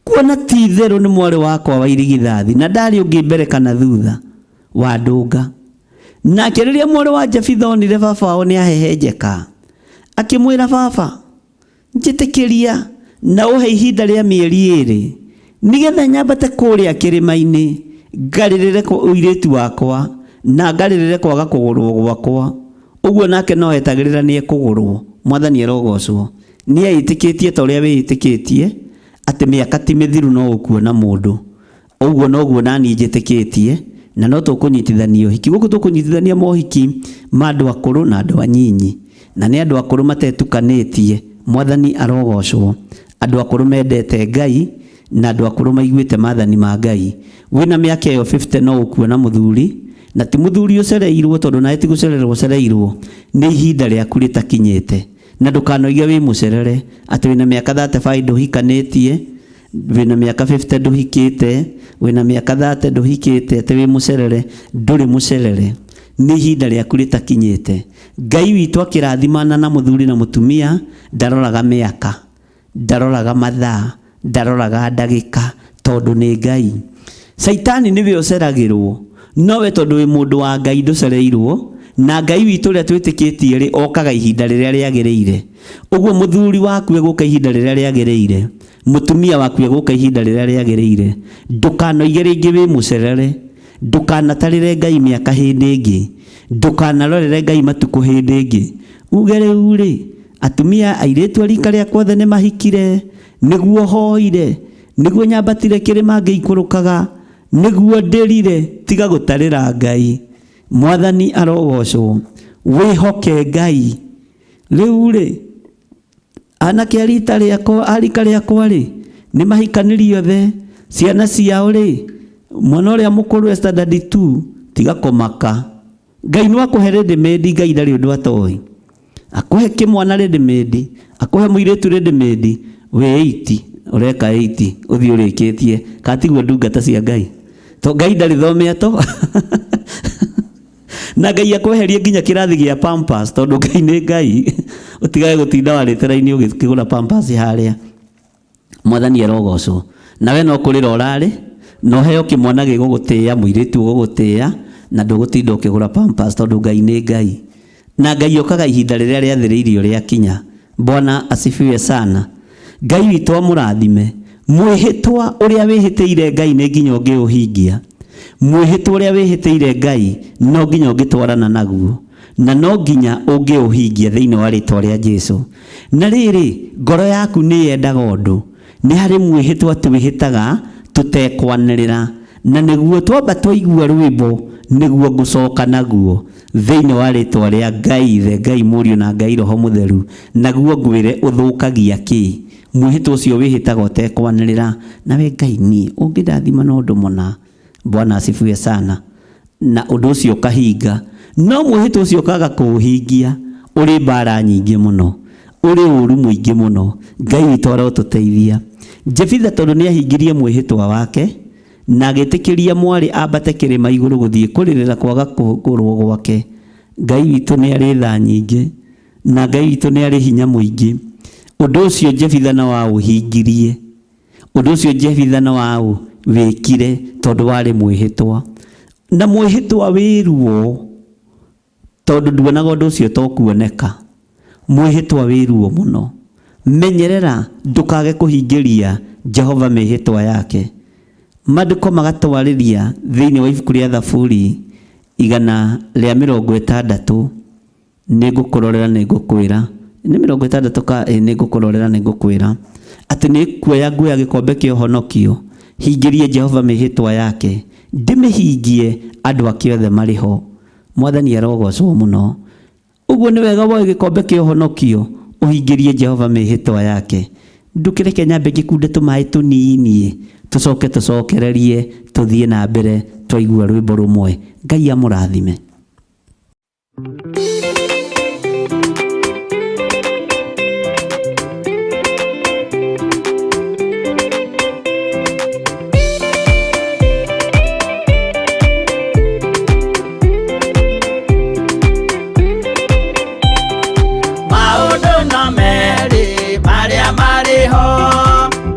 Speaker 9: kuona ti-itherũ nĩ mwarĩ wakwa wa irigithathi na ndarĩ ũngĩ mbere kana thutha wa ndũnga. Nake rĩrĩa mwarĩ wa Jefitha onire baba wao nĩ ahehenjeka, akĩmwĩra, baba, njĩtĩkĩria na ũhe ihinda rĩa mĩeri 2 nĩgetha nyambate kũrĩa kĩrĩma-inĩ ngaririre uiritu wakwa na ngaririre kwaga kugurwo gwakwa uguo nake no etagirira nie kugurwo mwathani arogocwo nie aitikitie ta uria wiitikitie ati miaka ti mithiru no ukuona mundu uguo noguo nani njitikitie na no tukunyitithanio hiki guku tukunyitithania mohiki ma andu akuru na andu anyinyi na ni andu akuru matetukanitie mwathani arogocwo andu akuru mendete Ngai na andu akuru maiguite mathani ma Ngai wina miaka yo 50 no ukuona muthuri na ti muthuri ucereirwo tondu nae ti gucererwo cereirwo ni ihinda riaku ritakinyite na ndukanoige wi mucerere ati wina miaka 35 nduhikanitie wina miaka 50 nduhikite wina miaka 30 nduhikite ati wi mucerere nduri mucerere ni ihinda riaku ritakinyite Ngai witu akirathimana na muthuri na mutumia ndaroraga miaka ndaroraga mathaa ndaroraga ndagika tondu ni Ngai Saitani niwe uceragirwo nowe tondu wi mundu wa Ngai nducereirwo na Ngai witu ria twitikitie ri okaga ihinda riria riagiriire uguo muthuri waku eguka ihinda riria riagiriire mutumia waku eguka ihinda riria riagiriire ndukanoige ringi wi mucerere ndukanatarire Ngai miaka hindi ingi ndukanarorere Ngai matuku hindi ingi ugere uri atumia airitu rika ria kwothe ni mahikire niguo hoire niguo nyambatire kirima ngeikurukaga niguo ndirire tiga gutarira Ngai mwathani arogocwo wihoke Ngai riu ri anake arita riakwa ri ni mahikanirio othe ciana ciao ri mwana uria mukuru wa standard 2 tiga komaka Ngai no akuhe ready-made Ngai ndari undu atoi akuhe kimwana ready-made akuhe muiritu ready-made we 80 ureka 80 uthi urikitie katiguo ndungata cia Ngai to Ngai ndari thomea to na Ngai akweherie nginya kirathi gia Pampers tondu Ngai ni Ngai utigae gutinda waritera-ini ugikigura Pampers haria mwathani arogocwo nawe no kurira urari no heo kimwana gigugutia muiritu ugugutia na ndugutinda ukigura Pampers tondu Ngai ni Ngai na Ngai okaga ihinda riria riathiriirio riakinya Bwana asifiwe sana Ngai witu amurathime mwihitwa uria wihitiire Ngai ni nginya ungiuhingia mwihitwa uria wihitiire Ngai no nginya ungitwarana naguo na no nginya ungiuhingia thiini wa ritwa ria Jesu na riri ngoro yaku ni yendaga undu ni hari mwihitwa tuwihitaga tutekwanirira na niguo twamba twaigua rwimbo niguo ngucoka naguo thiini wa ritwa ria Ngai the Ngai Muriu na Ngai Roho Mutheru naguo ngwire uthukagia ki mwihitwa ucio wihitaga utekwanirira nawe Ngai ni ungidathima na undu mona Bwana asifiwe sana na undu ucio kahinga no mwihitwa ucio kaga kuhingia uri bara nyingi muno uri uru muingi muno Ngai witu arotuteithia Jefitha tondu ni ahingirie mwihitwa wake na agitikiria mwari ambate kirima iguru guthie kuririra kwaga kugurwo gwake Ngai witu ni ari tha nyingi na Ngai witu ni ari hinya muingi undu ucio Jefitha na wa uhingirie undu ucio Jefitha na wa wikire tondu wari mwihitwa na mwihitwa wiruo tondu nduonaga undu ucio tokuoneka mwihitwa wiruo muno menyerera ndukage kuhingiria Jehova mihitwa yake maduko magatwariria thiini wa ibuku ria Thaburi 160 nigukurorera nigukwira ni 60 ka nigukurorera nigukwira ati ni kuoya nguya gikombe kia honokio hingirie Jehova mihitwa yake ndimihingie andu akiothe mariho mwathani arogocwo muno uguo ni wega woe gikombe kia honokio uhingirie Jehova mihitwa yake ndukireke nyambe gikunde tumai tunini tucokererie tuthie na mbere twaigua rwimbo rumwe Ngai amurathime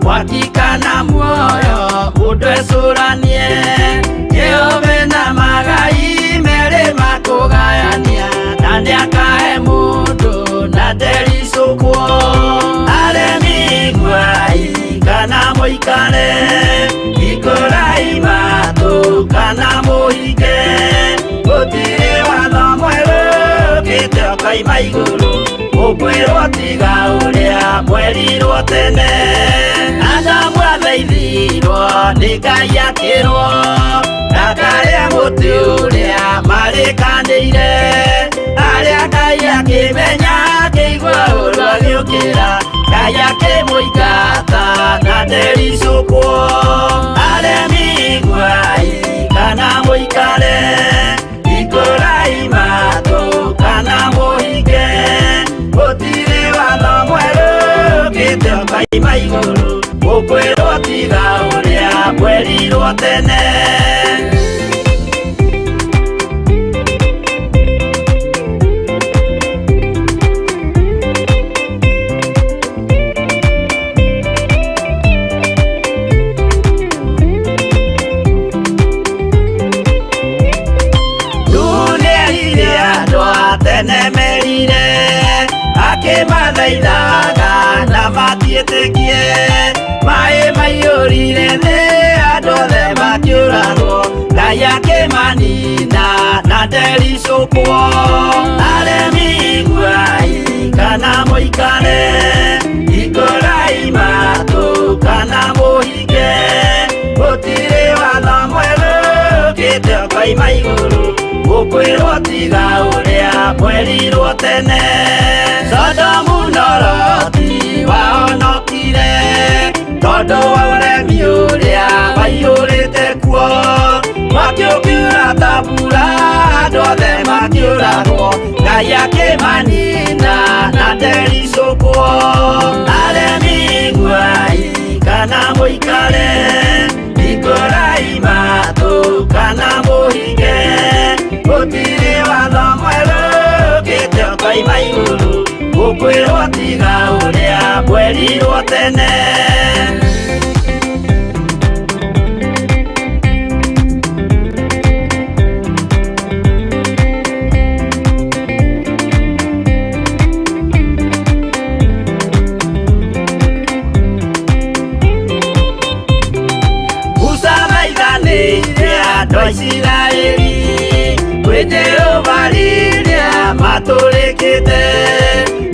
Speaker 3: Wakikana muoyo udwesuranie Jehova na magai mere makugayania nani akae mundu na derisukwo aremi gwai kana moikane ikorai matu kana muhinge gutire watho mwerũ ũkĩte ũkaima igũrũ ũkwĩrwo tiga ũrĩa mwerirwo tene Adamu athaithirwo nĩ Ngai akĩrwo ndakarĩa mũtĩ ũrĩa marĩkanĩire arĩa Ngai akĩmenya akĩigua ũru agĩũkĩra Ngai akĩmũingata na ndericũkwo aremi iguai kana mũikare ikũrai matũ kana mũhinge gũtirĩ watho mwerũ ũkĩte ũkaima igũrũ ũkwĩrwo tiga ũrĩa mwerirwo tene nemerire akĩmathaithaga na matiĩtĩkie maĩ maiyũrire thĩ andũ othe makĩũragwo Ngai akĩmanina na ndericũkwo aremi iguai kana mũikare ikũrai matũ kana mũhinge gũtirĩ watho mwerũ ũkĩte ũkaima igũrũ ũkwĩrwo tiga ũrĩa mwerirwo tene Sodomu na Loti wahonokire tondũ wa ũremi ũrĩa waiyũrĩte kuo mwaki ũkiura ta mbura andũ othe makĩũragwo Ngai akĩmanina na ndericũkwo aremi iguai kana mũikare ikũrai matũ kana mũhinge gũtirĩ watho mwerũ ũkĩte ũkaima igũrũ ũkwĩrwo tiga ũrĩa mwerirwo tene Musa maithanĩire andũ a Isiraeli kwĩ Jehova rĩrĩa matũrĩkĩte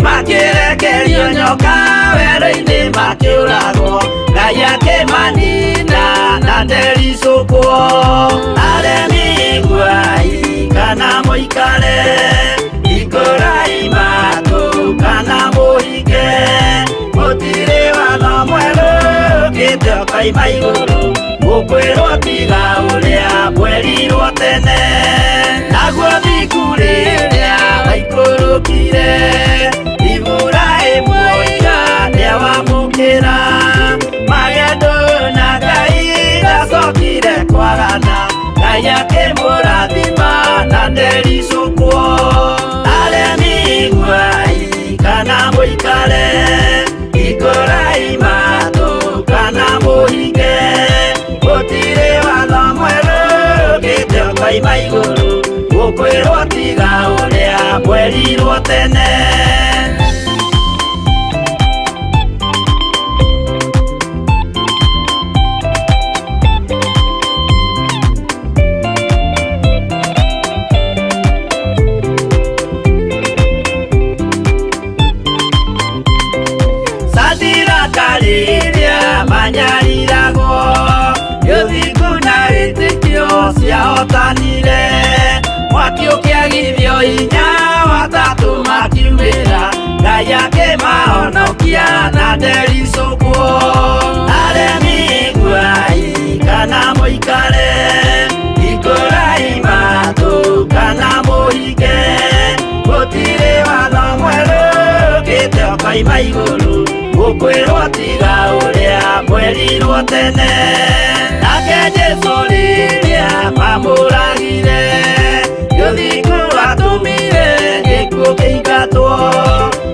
Speaker 3: makĩrekerio nyoka werũ-inĩ makĩũragwo Ngai akĩmanina na ndericũkwo aremi iguai kana mũikare ikũrai matũ kana mũhinge gũtirĩ watho mwerũ ũkĩte ũkaima igũrũ ũkwĩrwo tiga ũrĩa mwerirwo tene naguo thingu rĩrĩa waikũrũkire Iburahĩmu nĩawamũkĩra magendo na Ngai ndacokire kwarana Ngai akĩmũrathima na ndericũkwo aremi iguai kana mũikare ikũrai matũ kana mũhinge gũtirĩ watho mwerũ ũkĩte ũkaima igũrũ ũkwĩrwo tiga ũrĩa mwerirwo tene Sadiraka rĩrĩa manyariragwo gĩthingu na wĩtĩkio ciahotanire mwaki ũkĩagithio hinya watatũ makiumĩra Ngai akĩmahonokia na ndericũkwo aremi iguai kana mũikare ikũrai matũ kana mũhinge gũtirĩ watho mwerũ ũkĩte ũkaima igũrũ ũkwĩrwo tiga ũrĩa mwerirwo tene nake Jesũ rĩrĩa mamũragire gĩthingu atũmire gĩkuũ kĩingatwo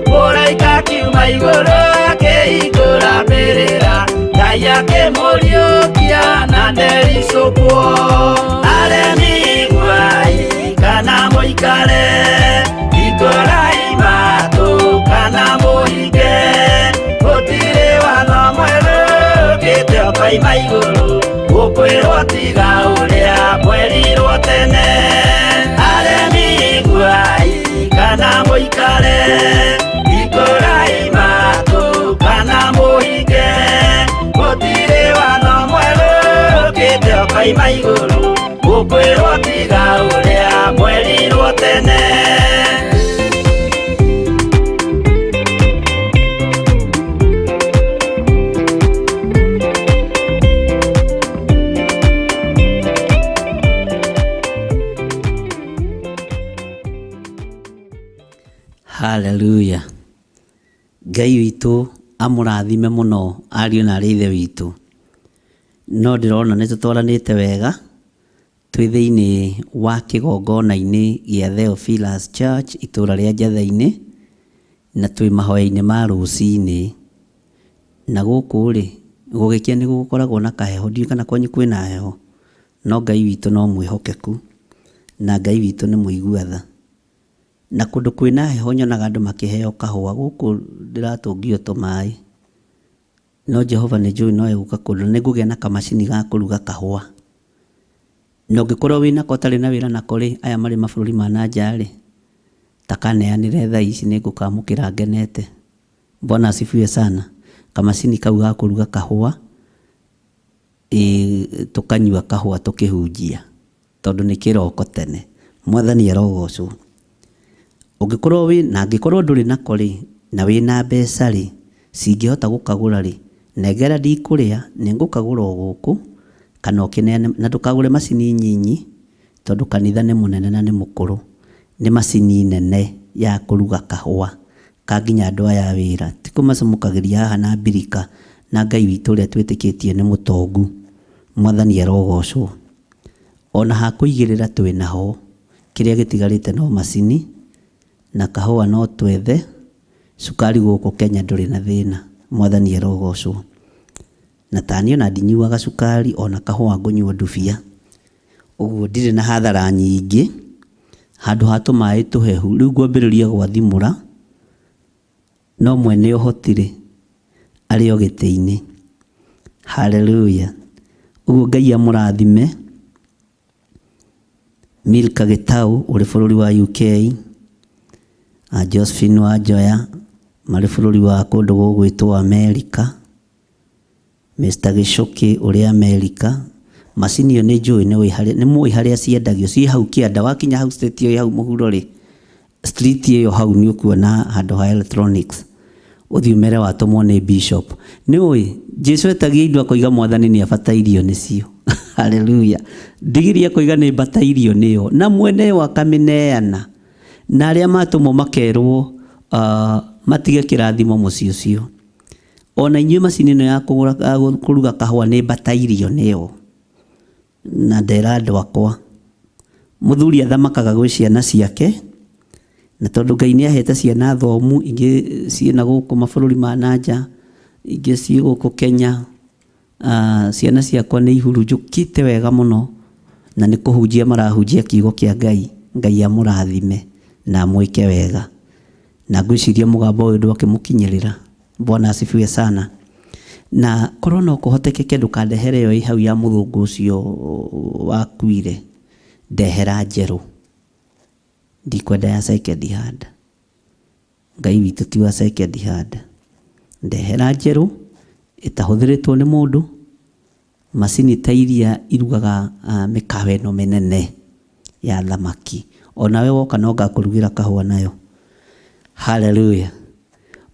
Speaker 3: mũraika kiuma igũrũ akĩhingũra mbĩrĩra Ngai akĩmũriũkia na ndericũkwo aremi iguai kana mũikare ikũrai matũ kana mũhinge gũtirĩ watho mwerũ ũkĩte ũkaima igũrũ ũkwĩrwo tiga ũrĩa tene aremi guai kana muikare ikorai matu kana muhige gutire wano mweru kite okaima iguru gukwirwo tiga uria mwerirwo tene.
Speaker 9: Hallelujah. Ngai witũ amũrathime mũno ariũ na arĩ ithe witũ. No ndĩrona nĩ tũtwaranĩte wega twĩ thĩinĩ wa kĩgongona-inĩ gĩa Theophilus Church itũũra rĩa Njatha-inĩ na twĩ mahoya-inĩ ma rũcinĩ. Na gũkũ rĩ gũgĩkia nĩ gũkoragwo na kaheho, ndiũĩ kana kwanyu kwĩna heho, no Ngai witũ no mwĩhokeku na Ngai witũ nĩ mũiguatha. Na kũndũ kwĩna heho nyonaga andũ makĩheo kahũa. Gũkũ ndĩratũngio tũmaĩ, no Jehova nĩ njũĩ no egũka kũndũ nĩ ngũgĩa na kamacini ga kũruga kahũa. Na ũngĩkorwo wĩnako ũtarĩ na wĩra nako rĩ, aya marĩ mabũrũri ma na nja rĩ, ta kaneanĩre thaa ici nĩ ngũkamũkĩra ngenete. Bwana asifiwe sana. Kamacini kau ga kũruga kahũa tũkanyua kahũa tũkĩhunjia tondũ nĩ kĩroko tene. Mwathani arogocwo. Ũngĩkorwo angĩkorwo ndũrĩ nako rĩ na wĩna mbeca rĩ cingĩhota gũkagũra rĩ, nengera ndikũrĩa nĩ ngũkagũra o gũkũ kana ũkĩneane, na ndũkagũre macini nyinyi tondũ kanitha nĩ mũnene na nĩ mũkũrũ. Nĩ macini nene ya kũruga kahũa ka nginya andũ aya wĩra, ti kũmacamũkagĩria haha na mbirika. Na Ngai witũ ũrĩa twĩtĩkĩtie nĩ mũtongu. Mwathani arogocwo. Ona ha kũigĩrĩra twĩnaho, kĩrĩa gĩtigarĩte no macini na kahũa no twethe. Cukari gũkũ Kenya ndũrĩ na thĩna. Mwathani arogocwo. Na tani ona ndinyuaga cukari ona kahũa ngũnyua ndubia, ũguo ndirĩ na hathara nyingĩ. Handũ ha tũmaĩ tũhehu rĩu ngwambĩrĩria gwathimũra, no mwene ũhotire arĩ o gĩtĩ-inĩ. Hallelujah. Ũguo Ngai amũrathime. Milka Gĩtaũ ũrĩ bũrũri wa UK, Josephine Wanjoya marĩ bũrũri wa kũndũ gũgwĩtwo Amerika, Mr. Gĩcũkĩ ũrĩ Amerika. Macini ĩyo nĩ njũĩ nĩ mũĩ harĩa ciendagio, ciĩ hau kĩanda. Wakinya hau state ĩyo hau mũhuro rĩ, street ĩyo hau nĩ ũkuona handũ ha electronics. Ũthiĩ ũmere watũmwo nĩ Bishop. Nĩ ũĩ Jesũ etagia indo akoiga Mwathani nĩ abatairio nĩcio. Hallelujah. Ndigiri akoiga nĩ batairio nĩyo, na mwene wa akamĩneana. Na arĩa matũmwo makerwo matige kĩrathimo mũciĩ ũcio. Ona inyuĩ macini ĩno ya kũruga kahũa nĩ batairio nĩyo. Na ndera andũ akwa, mũthuri athamakaga gwĩ ciana ciake, na tondũ Ngai nĩ ahete ciana thomu, ingĩ ciĩna gũkũ mabũrũri ma na nja, ingĩ ciĩ gũkũ Kenya. Ciana ciakwa nĩ ihurunjũkĩte wega mũno na nĩ kũhunjia marahunjia kiugo kĩa Ngai. Ngai amũrathime na mwĩke wega, na ngwĩciria mũgambo ũyũ ndwakĩmũkinyĩrĩra. Bwana asifiwe sana. Na korwo no kũhotekeke ndũkandehere ĩyo ĩ hau ya mũthũngũ ũcio wakuire, ndehera njerũ. Ndikwenda ya second hand. Ngai witũ ti wa second hand. Ndehera njerũ ĩtahũthĩrĩtwo nĩ mũndũ, macini ta iria irugaga mĩkawa ĩno mĩnene ya thamaki. Onawe woka no ngakũrugĩra kahũa nayo. Hallelujah.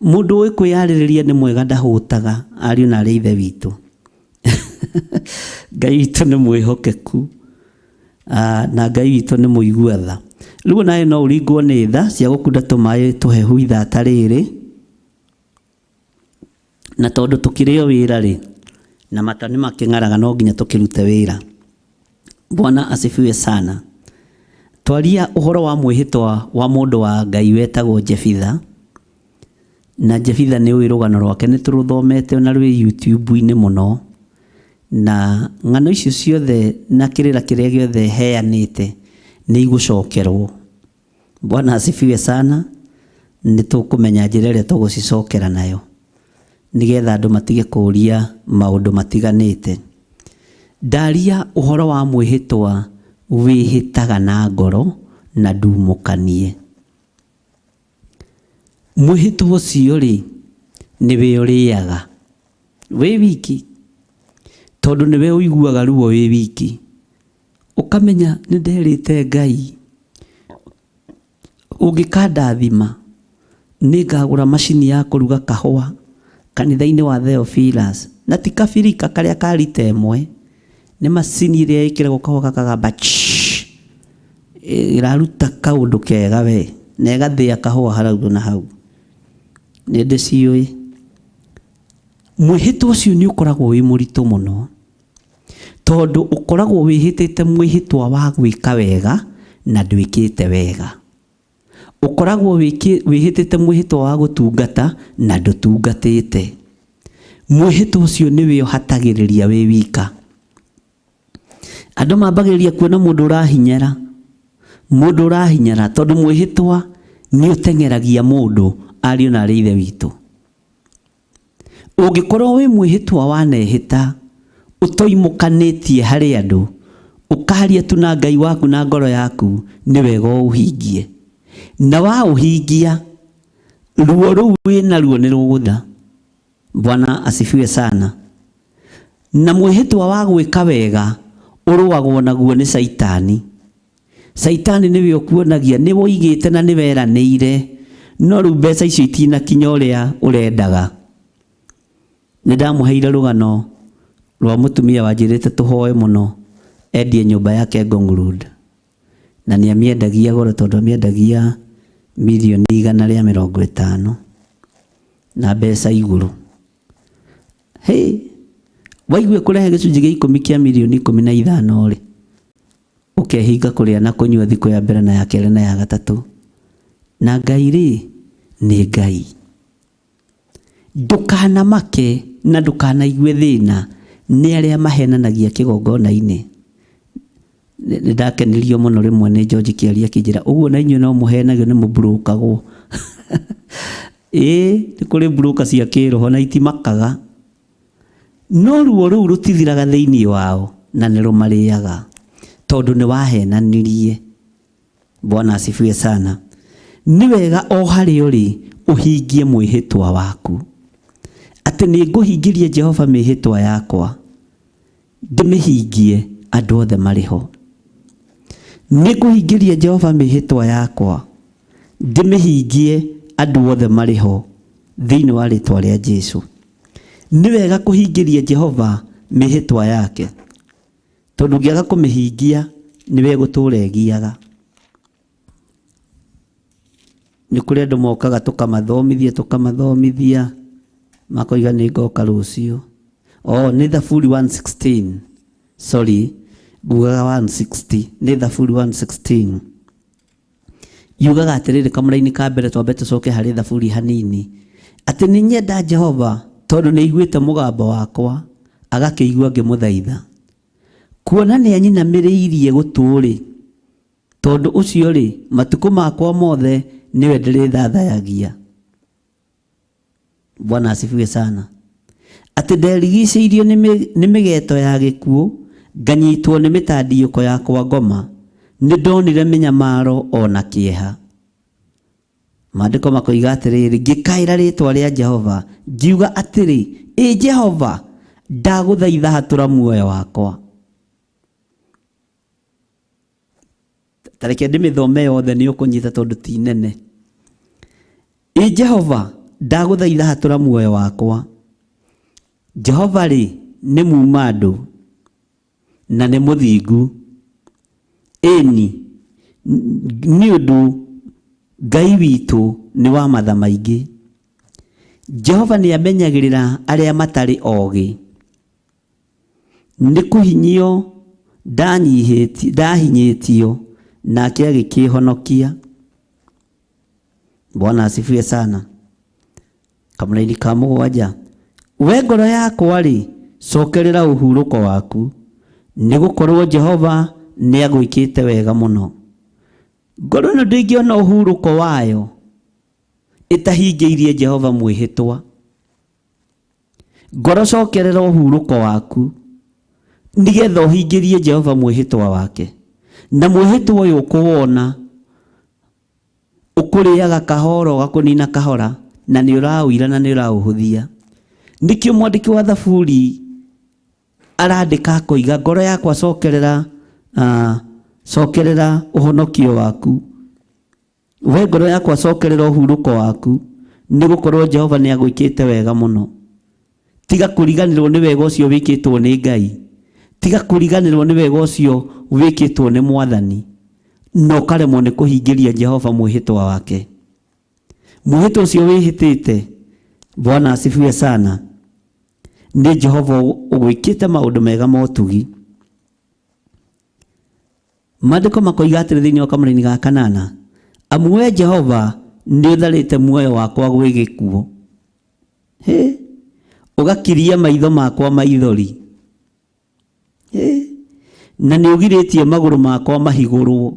Speaker 9: Mũndũ ũĩ kwĩyarĩrĩria nĩ mwega, ndahũtaga ariũ na arĩ ithe witũ. Ngai witũ nĩ mwĩhokeku na Ngai witũ nĩ mũiguatha. Rĩu nawe no ũringwo nĩ tha cia gũkunda tũmaĩ tũhehu ithaa ta rĩrĩ, na tondũ tũkĩrĩ o wĩra rĩ na mata nĩ makĩng'araga, no nginya tũkĩrute wĩra. Bwana asifiwe sana. Twaria ũhoro wa mwĩhĩtwa wa mũndũ wa Ngai wetagwo Jefitha. Na Jefitha nĩ ũĩ rũgano rwake nĩ tũrũthomete na rwĩ YouTube-inĩ mũno, na ng'ano icio ciothe na kĩrĩra kĩrĩa gĩothe heanĩte nĩ igũcokerwo. Bwana asifiwe sana. Nĩ tũkũmenya njĩra ĩrĩa tũgũcicokera nayo nĩgetha andũ matige kũũria maũndũ matiganĩte. Ndaria ũhoro wa mwĩhĩtwa wĩhĩtaga na ngoro na ndumũkanie. Mwĩhĩtwa ũcio rĩ nĩwe ũrĩaga wĩ wiki, tondũ nĩwe ũiguaga ruo wĩ wiki, ũkamenya nĩ nderĩte Ngai ũngĩkandathima nĩ ngagũra macini ya kũruga kahũa kanitha-inĩ wa Theophilus, na ti kabirika karĩa ka rita ĩmwe, nĩ macini ĩrĩa ĩkĩragwo kahũa kakagamba ĩraruta kaũndũ kega we, na ĩgathĩa kahũa harau na hau. Nĩ ndĩciũĩ. Mwĩhĩtwa ũcio nĩ ũkoragwo wĩ mũritũ mũno, tondũ ũkoragwo wĩhĩtĩte mwĩhĩtwa wa gwĩka wega na ndwĩkĩte wega. Ũkoragwo wĩhĩtĩte mwĩhĩtwa wa gũtungata na ndũtungatĩte. Mwĩhĩtwa ũcio nĩwe ũhatagĩrĩria wĩ wika. Andũ mambagĩrĩria kuona mũndũ ũrahinyara, tondũ mwĩhĩtwa nĩ ũteng'eragia mũndũ. Ariũ na arĩ ithe witũ, ũngĩkorwo wĩ mwĩhĩtwa wanehĩta ũtoimũkanĩtie harĩ andũ, ũkaharia tu na Ngai waku na ngoro yaku, nĩ wega ũhingie. Na waũhingia, ruo rũu wĩna ruo nĩ rũgũtha. Bwana asifiwe sana. Na mwĩhĩtwa wa gwĩka wega ũrũagwo naguo nĩ Saitani. Saitani nĩwe ũkuonagia nĩ woigĩte na nĩ weranĩire, no rĩu mbeca icio itinakinya ũrĩa ũrendaga. Nĩ ndamũheire rũgano rwa mũtumia wanjĩrĩte tũhoe mũno endie nyũmba yake Ngong Road, na nĩ amĩendagia goro, tondũ amĩendagia mirioni 150 na mbeca igũrũ. Waigua kũrehe gĩcunjĩ gĩa 10 kĩa mirioni 15 rĩ, ũkehinga kũrĩa na kũnyua thikũ ya mbere na ya kerĩ na ya gatatũ. Na Ngai rĩ nĩ Ngai. Ndũkanamake na ndũkanaigue thĩna nĩ arĩa mahenanagia kĩgongona-inĩ. Nĩ ndakenirio mũno rĩmwe nĩ George Kĩaria akĩnjĩra, ũguo na inyuĩ no mũhenagio nĩ mũmburũkagwo. Nĩ kũrĩ mburũka cia kĩroho na itimakaga, no ruo rũu rũtithiraga thĩinĩ wao na nĩ rũmarĩaga, tondũ nĩ wahenanirie. Bwana asifiwe sana. Nĩ wega o harĩa ũrĩ ũhingie mwĩhĩtwa waku, atĩ nĩ ngũhingĩrie Jehova mĩhĩtwa yakwa, ndĩmĩhingie andũ othe marĩ ho. Nĩ ngũhingĩria Jehova mĩhĩtwa yakwa, ndĩmĩhingie andũ othe marĩ ho thĩinĩ wa rĩtwa rĩa Jesũ. Nĩ wega kũhingĩria Jehova mĩhĩtwa yake, tondũ ũngĩaga kũmĩhingia nĩwe gũtũũra egiaga. Nĩ kũrĩ andũ mokaga tũkamathomithia makoiga nĩ ngoka rũciũ. Nĩ Thaburi 116, sorry, ngugaga 160, nĩ Thaburi 116. Yugaga atĩrĩrĩ kamũra-inĩ ka mbere, twambe tũcoke harĩ Thaburi hanini, atĩ nĩ nyenda Jehova tondũ nĩ aiguĩte mũgambo wakwa, agakĩigua ngĩmũthaitha. Kuona nĩ anyinamĩrĩirie gũtũ-rĩ, tondũ ũcio-rĩ matukũ makwa mothe niwe ndĩrĩthathayagia. Bwana asifiwe sana. Atĩ nderigicĩirio nĩ mĩgeto ya gĩkuũ, nganyitwo nĩ mĩtandiũko yakwa ngoma, nĩ ndonire mĩnyamaro ona kĩeha. Maandĩko makoiga atĩrĩrĩ, ngĩkaĩra rĩtwa rĩa Jehova, ngiuga atĩrĩ, Jehova, ndagũthaitha hatũra muoyo wakwa. Tareke ndĩmĩthome yothe nĩ ũkũnyita tondũ ti nene. Jehova, ndagũthaitha hatũra muoyo wakwa. Jehova rĩ nĩ muuma andũ na nĩ mũthingu. Nĩ ũndũ Ngai witũ nĩ wa matha maingĩ. Jehova nĩ amenyagĩrĩra arĩa matarĩ oogĩ. Nĩ kũhinyio ndahinyĩtio nake agĩkĩhonokia. Bwana asifiwe sana. Kamũra-inĩ ka 7, we ngoro yakwa rĩ, cokerera ũhurũko waku, nĩ gũkorwo Jehova nĩ agwĩkĩte wega mũno. Ngoro ĩno ndĩngĩona ũhurũko wayo ĩtahingĩirie Jehova mwĩhĩtwa. Ngoro cokerera ũhurũko waku nĩgetha ũhingĩrie Jehova mwĩhĩtwa wake. na mwĩhĩtwa ũyũ ũkũwona ũkũrĩaga kahora ũgakũnina kahora na nĩ ũraũira na nĩ ũraũhũthia. Nĩkĩo mwandĩki wa Thaburi arandĩka akoiga ngoro yakwa cokerera ũhonokio waku, we ngoro yakwa cokerera ũhurũko waku, nĩ gũkorwo Jehova nĩ agwĩkĩte wega mũno. Tiga kũriganĩrwo nĩ wega ũcio wĩkĩtwo nĩ Ngai, tiga kũriganĩrwo nĩ wega ũcio wĩkĩtwo nĩ Mwathani, no karemwo nĩ kũhingĩria Jehova mwĩhĩtwa wake. Mwĩhĩtwa ũcio wĩhĩtĩte, Bwana asifiwe sana, nĩ Jehova ũgwĩkĩte maũndũ mega ma ũtugi. Maandĩko makoiga atĩrĩ thĩinĩ wa kamũra-inĩ ga 8, amu we Jehova nĩ ũtharĩte muoyo wakwa gwĩ gĩkuũ, ũgakiria maitho makwa maithori, na nĩ ũgirĩtie magũrũ makwa mahigũrwo.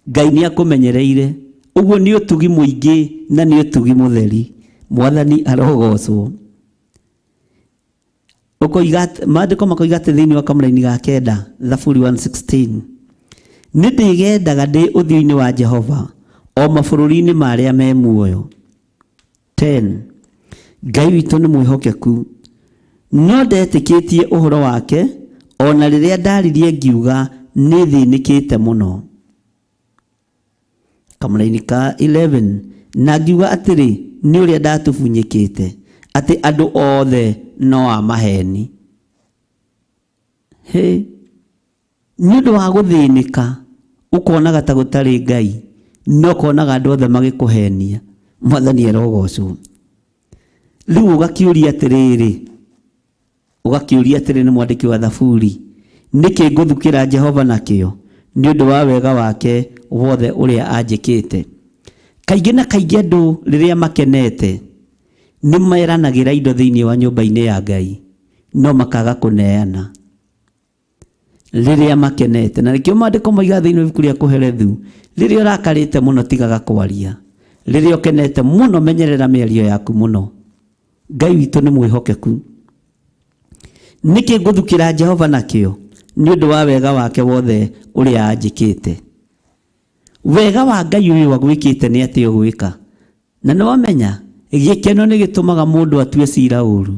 Speaker 9: Ngai nĩ akũmenyereire, ũguo nĩ ũtugi mũingĩ na nĩ ũtugi mũtheri. Mwathani arogocwo. Maandĩko makoiga atĩ thĩinĩ wa kamũra-inĩ ga 9, Thaburi 1:16, nĩ ndĩgendaga ndĩ ũthiũ-inĩ wa Jehova o mabũrũri-inĩ marĩa me muoyo. 10, Ngai witũ nĩ mwĩhokeku, no ndetĩkĩtie ũhoro wake, ona rĩrĩa ndaririe ngiuga nĩ thĩnĩkĩte mũno. Kamũra-inĩ ka 11, na ngiuga atĩrĩ nĩ ũrĩa ndatubunyĩkĩte, atĩ andũ othe no a maheni. Nĩ ũndũ wa gũthĩnĩka ũkonaga ta gũtarĩ Ngai, no konaga andũ othe magĩkũhenia. Mwathani arogocwo. Rĩu ũgakĩũria atĩrĩ nĩ mwandĩki wa Thaburi, nĩkĩ ngũthukĩra Jehova nakĩo nĩ ũndũ wa wega wake wothe ũrĩa anjĩkĩte. Kaingĩ na kaingĩ andũ rĩrĩa makenete nĩ meranagĩra indo thĩinĩ wa nyũmba-inĩ ya Ngai, no makaga kũneana rĩrĩa makenete. Na nĩkĩo maandĩko moiga thĩinĩ wa ibuku rĩa Kũherethu, rĩrĩa ũrakarĩte mũno tigaga kwaria, rĩrĩa ũkenete mũno menyerera mĩario yaku mũno. Ngai witũ nĩ mwĩhokeku. Nĩkĩ ngũthukĩra Jehova nakĩo nĩ ũndũ wa wega wake wothe ũrĩa anjĩkĩte. Wega wa Ngai ũyũ agwĩkĩte nĩ atĩ ũgwĩka, na nĩ wamenya gĩkeno nĩ gĩtũmaga mũndũ atue ciira ũru.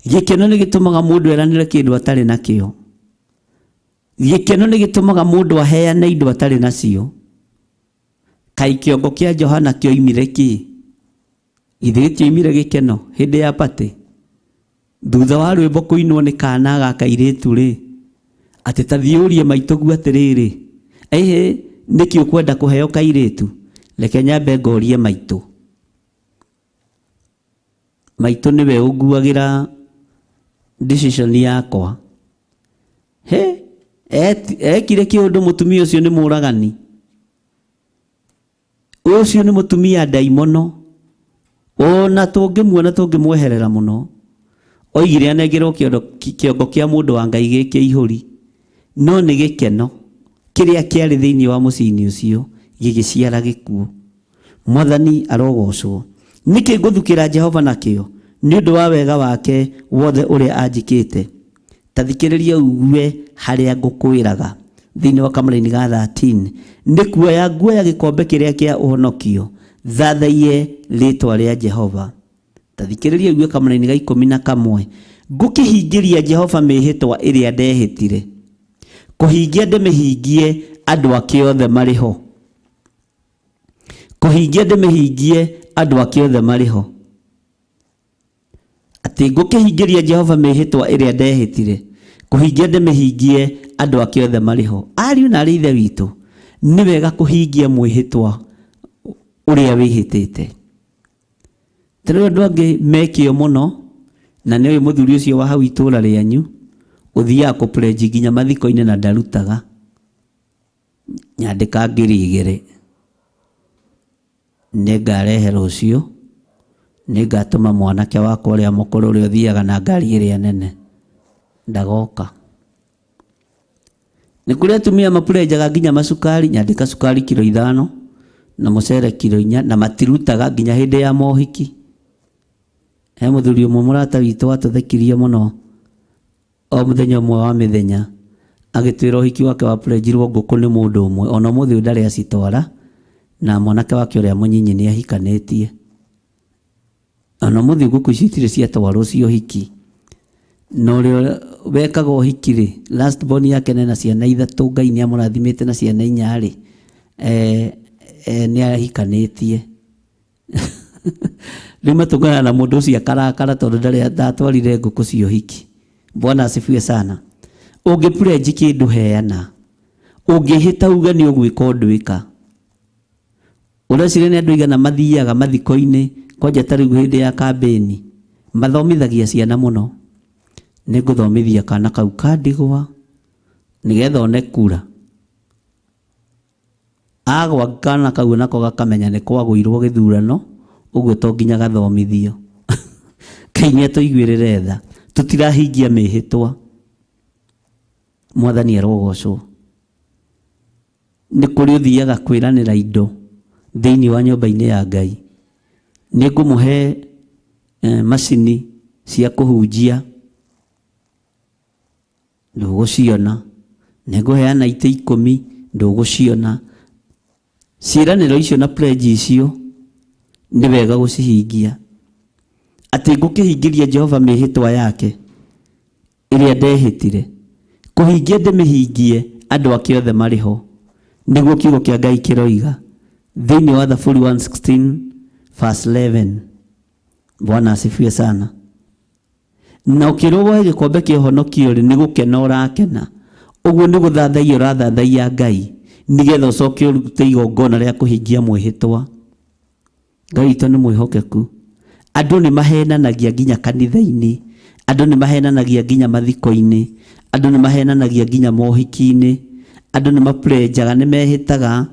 Speaker 9: Gĩkeno nĩ gĩtũmaga mũndũ eranĩre kĩndũ atarĩ nakĩo. Gĩkeno nĩ gĩtũmaga mũndũ aheane indo atarĩ nacio. Kaĩ kĩongo kĩa Johana kĩoimire kĩ? Githĩ gĩtioimire gĩkeno hĩndĩ ya pate? Thutha wa rwĩmbo kũinwo nĩ kana ga kairĩtu rĩ, atĩ ta thiũrie maitũgu atĩrĩrĩ, nĩkĩ ũkwenda kũheo kairĩtu? Reke nyambe ngorie maitũ. Maitũ nĩwe ũnguagĩra decision yakwa. Ekire kĩũndũ mũtumia ũcio nĩ mũragani. Ũcio nĩ mũtumia ndaimono, ona tũngĩmuona tũngĩmweherera mũno. Oigire anengerwo kĩongo kĩa mũndũ wa Ngai gĩkĩ ihũri, no nĩ gĩkeno kĩrĩa kĩarĩ thĩinĩ wa mũciĩ-inĩ ũcio gĩgĩciara gĩkuũ. Mwathani arogocwo. Nĩkĩ ngũthukĩra Jehova nakĩo nĩ ũndũ wa wega wake wothe ũrĩa anjĩkĩte. Ta thikĩrĩria ugue harĩa ngũkwĩraga thĩinĩ wa kamũra-inĩ ga 13, nĩ kuoya nguoya gĩkombe kĩrĩa kĩa ũhonokio, thathaie rĩĩtwa rĩa Jehova. Ta thikĩrĩria ugue kamũra-inĩ ga 11, ngũkĩhingĩria Jehova mĩĩhĩtwa ĩrĩa ndehĩtire, kũhingia ndĩmĩhingie andũ ake othe marĩ ho. Kũhingia ndĩmĩhingie andũ ake othe marĩ ho. Atĩ ngũkĩhingĩria Jehova mĩĩhĩtwa ĩrĩa ndehĩtire, kũhingia ndĩmĩhingie andũ ake othe marĩ ho. Ariũ na arĩ ithe witũ, nĩ wega kũhingia mwĩhĩtwa ũrĩa wĩhĩtĩte. Tũrĩ andũ angĩ mekĩo mũno, na nĩ ũyũ mũthuri ũcio wa hau itũũra rĩanyu ũthiaga kũpũrenji nginya mathiko-inĩ na ndarutaga. Nyandĩka ngiri igĩrĩ nĩ ngarehe rũciũ, nĩ ngatũma mwanake wakwa ũrĩa mũkũrũ ũrĩa ũthiaga na ngari ĩrĩa nene ndagoka. Nĩ kũrĩ atumia mapũrenjaga nginya macukari, nyandĩka cukari kilo 5 na mũcere kilo 4, na matirutaga nginya hĩndĩ ya mohiki. He mũthuri ũmwe mũrata witũ watũthekirie mũno, o mũthenya ũmwe wa mĩthenya agitwira uhiki wake wa pledgirwo nguku ni mundu umwe ona muthi ndari acitwara na mwanake wake uria munyinyi ni ahikanitie ona muthi nguku citire ciatwarwo cio hiki no rio wekaga uhiki ri last born yake na ciana ithatu Ngai ni amurathimite na ciana 4 ri ni ahikanitie rima tugana na mundu ucio akarakara tondu ndari atwarire nguku cio hiki. Bwana asifiwe sana. Ungipledge kindu heana, ungihita uga ni ugwika ndwika. Uracire ni andu igana mathiaga mathiko-ini kwanja tari hindi ya kambeni mathomithagia ciana muno. Ni nguthomithia kana kau kandigwa nigetha one kura agwa kana kau nako gakamenya ni kwagwirwo githurano uguo to nginya gathomithio. Kainya tuiguirire tha tutirahingia mihitwa. Mwathani arogocwo. Ni kuri uthiaga kwiranira indo thiini wa nyumba-ini ya Ngai. Ni ngumuhe macini cia kuhunjia nduguciona. Ni nguheana ite 10 nduguciona. Ciiraniro icio na pledge icio ni wega gucihingia. Ati ngukihingiria Jehova mihitwa yake iria ndehitire. Kuhingia ndimihingie andu ake othe mariho niguo kiugo kia Ngai kiroiga thiini wa Thaburi 116 verse 11. Bwana asifiwe sana. Na ukirogwa gikombe kia honokio ri nigukena urakena uguo ni guthathaia urathathaia Ngai nigetha ucoke urute igongona ria kuhingia mwihitwa. Ngai to ni mwihokeku. Andu ni mahenanagia nginya kanitha-ini, andu ni mahenanagia nginya mathiko-ini, andu ni mahenanagia nginya mohiki-ini, andu ni maplejaga ni mehitaga,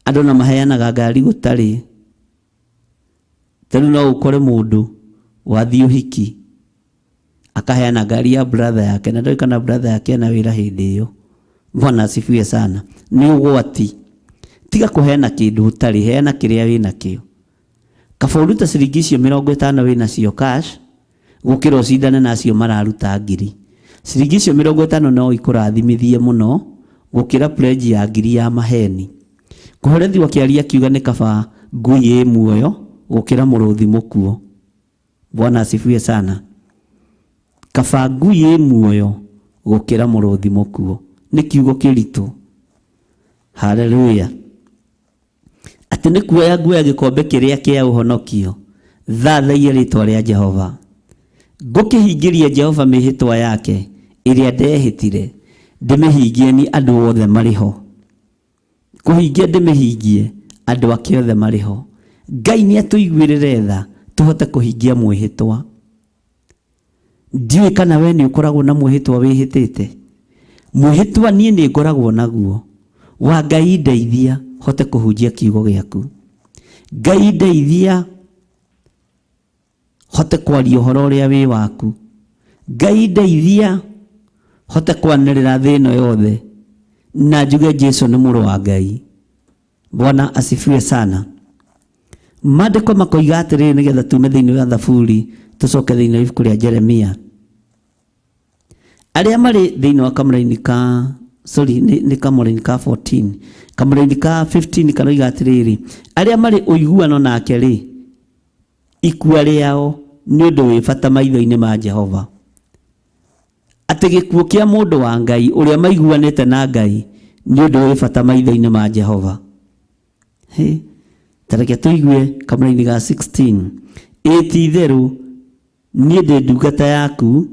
Speaker 9: andu na maheanaga ngari gutari. Tari no ukore mundu wathi uhiki akaheana ngari ya brother yake na ndoi kana brother yake na wira hindi iyo. Bwana asifiwe sana. Ni ugwati tiga kuheana kindu utari, heana kiria wina kio. Kafauluta ciringi icio 50 wina cio cash gukira ucindane nacio mararuta ngiri. Ciringi icio 50 no ikurathimithie muno gukira pledge ya ngiri ya maheni. Kuhorethi wakiaria kiuga ni kaba ngui muoyo gukira muruthi mukuo. Bwana asifiwe sana. Kaba ngui muoyo gukira muruthi mukuo ni kiugo kiritu. Haleluya. Ati ni kuoya nguoya gikombe kiria kia uhonokio thathaia ritwa ria Jehova. Ngukihingiria Jehova mihitwa yake iria ndehitire ndimihingie ni andu othe mariho. Kuhingia ndimihingie andu ake othe mariho. Ngai ni atuiguirire tha tuhote kuhingia mwihitwa. Ndiwe kana we ni ukoragwo na mwihitwa wihitite. Mwihitwa nie ni ngoragwo naguo. Wa Ngai ndeithia hote kuhunjia kiugo giaku. Ngai ndeithia hote kwaria uhoro uria wi waku. Ngai ndeithia hote kwanirira thino yothe na njuge Jesu ni muru wa Ngai. Bwana asifiwe sana. Maandiko makoiga atiriri nigetha tume thiini wa Thaburi tucoke thiini wa ibuku ria Jeremia. Aria mari thiini wa kamuraini ka ni kamuraini ka 14 kamuraini ka 15 karoiga atiriri aria mari uiguano nake ri ikua riao ni undu wi bata maitho-ini ma Jehova. Ati gikuo kia mundu wa Ngai uria maiguanite na Ngai ni undu wi bata maitho-ini ma Jehova. Tareke tuigue kamuraini ga 16 eti itheru ni ndi ndungata yaku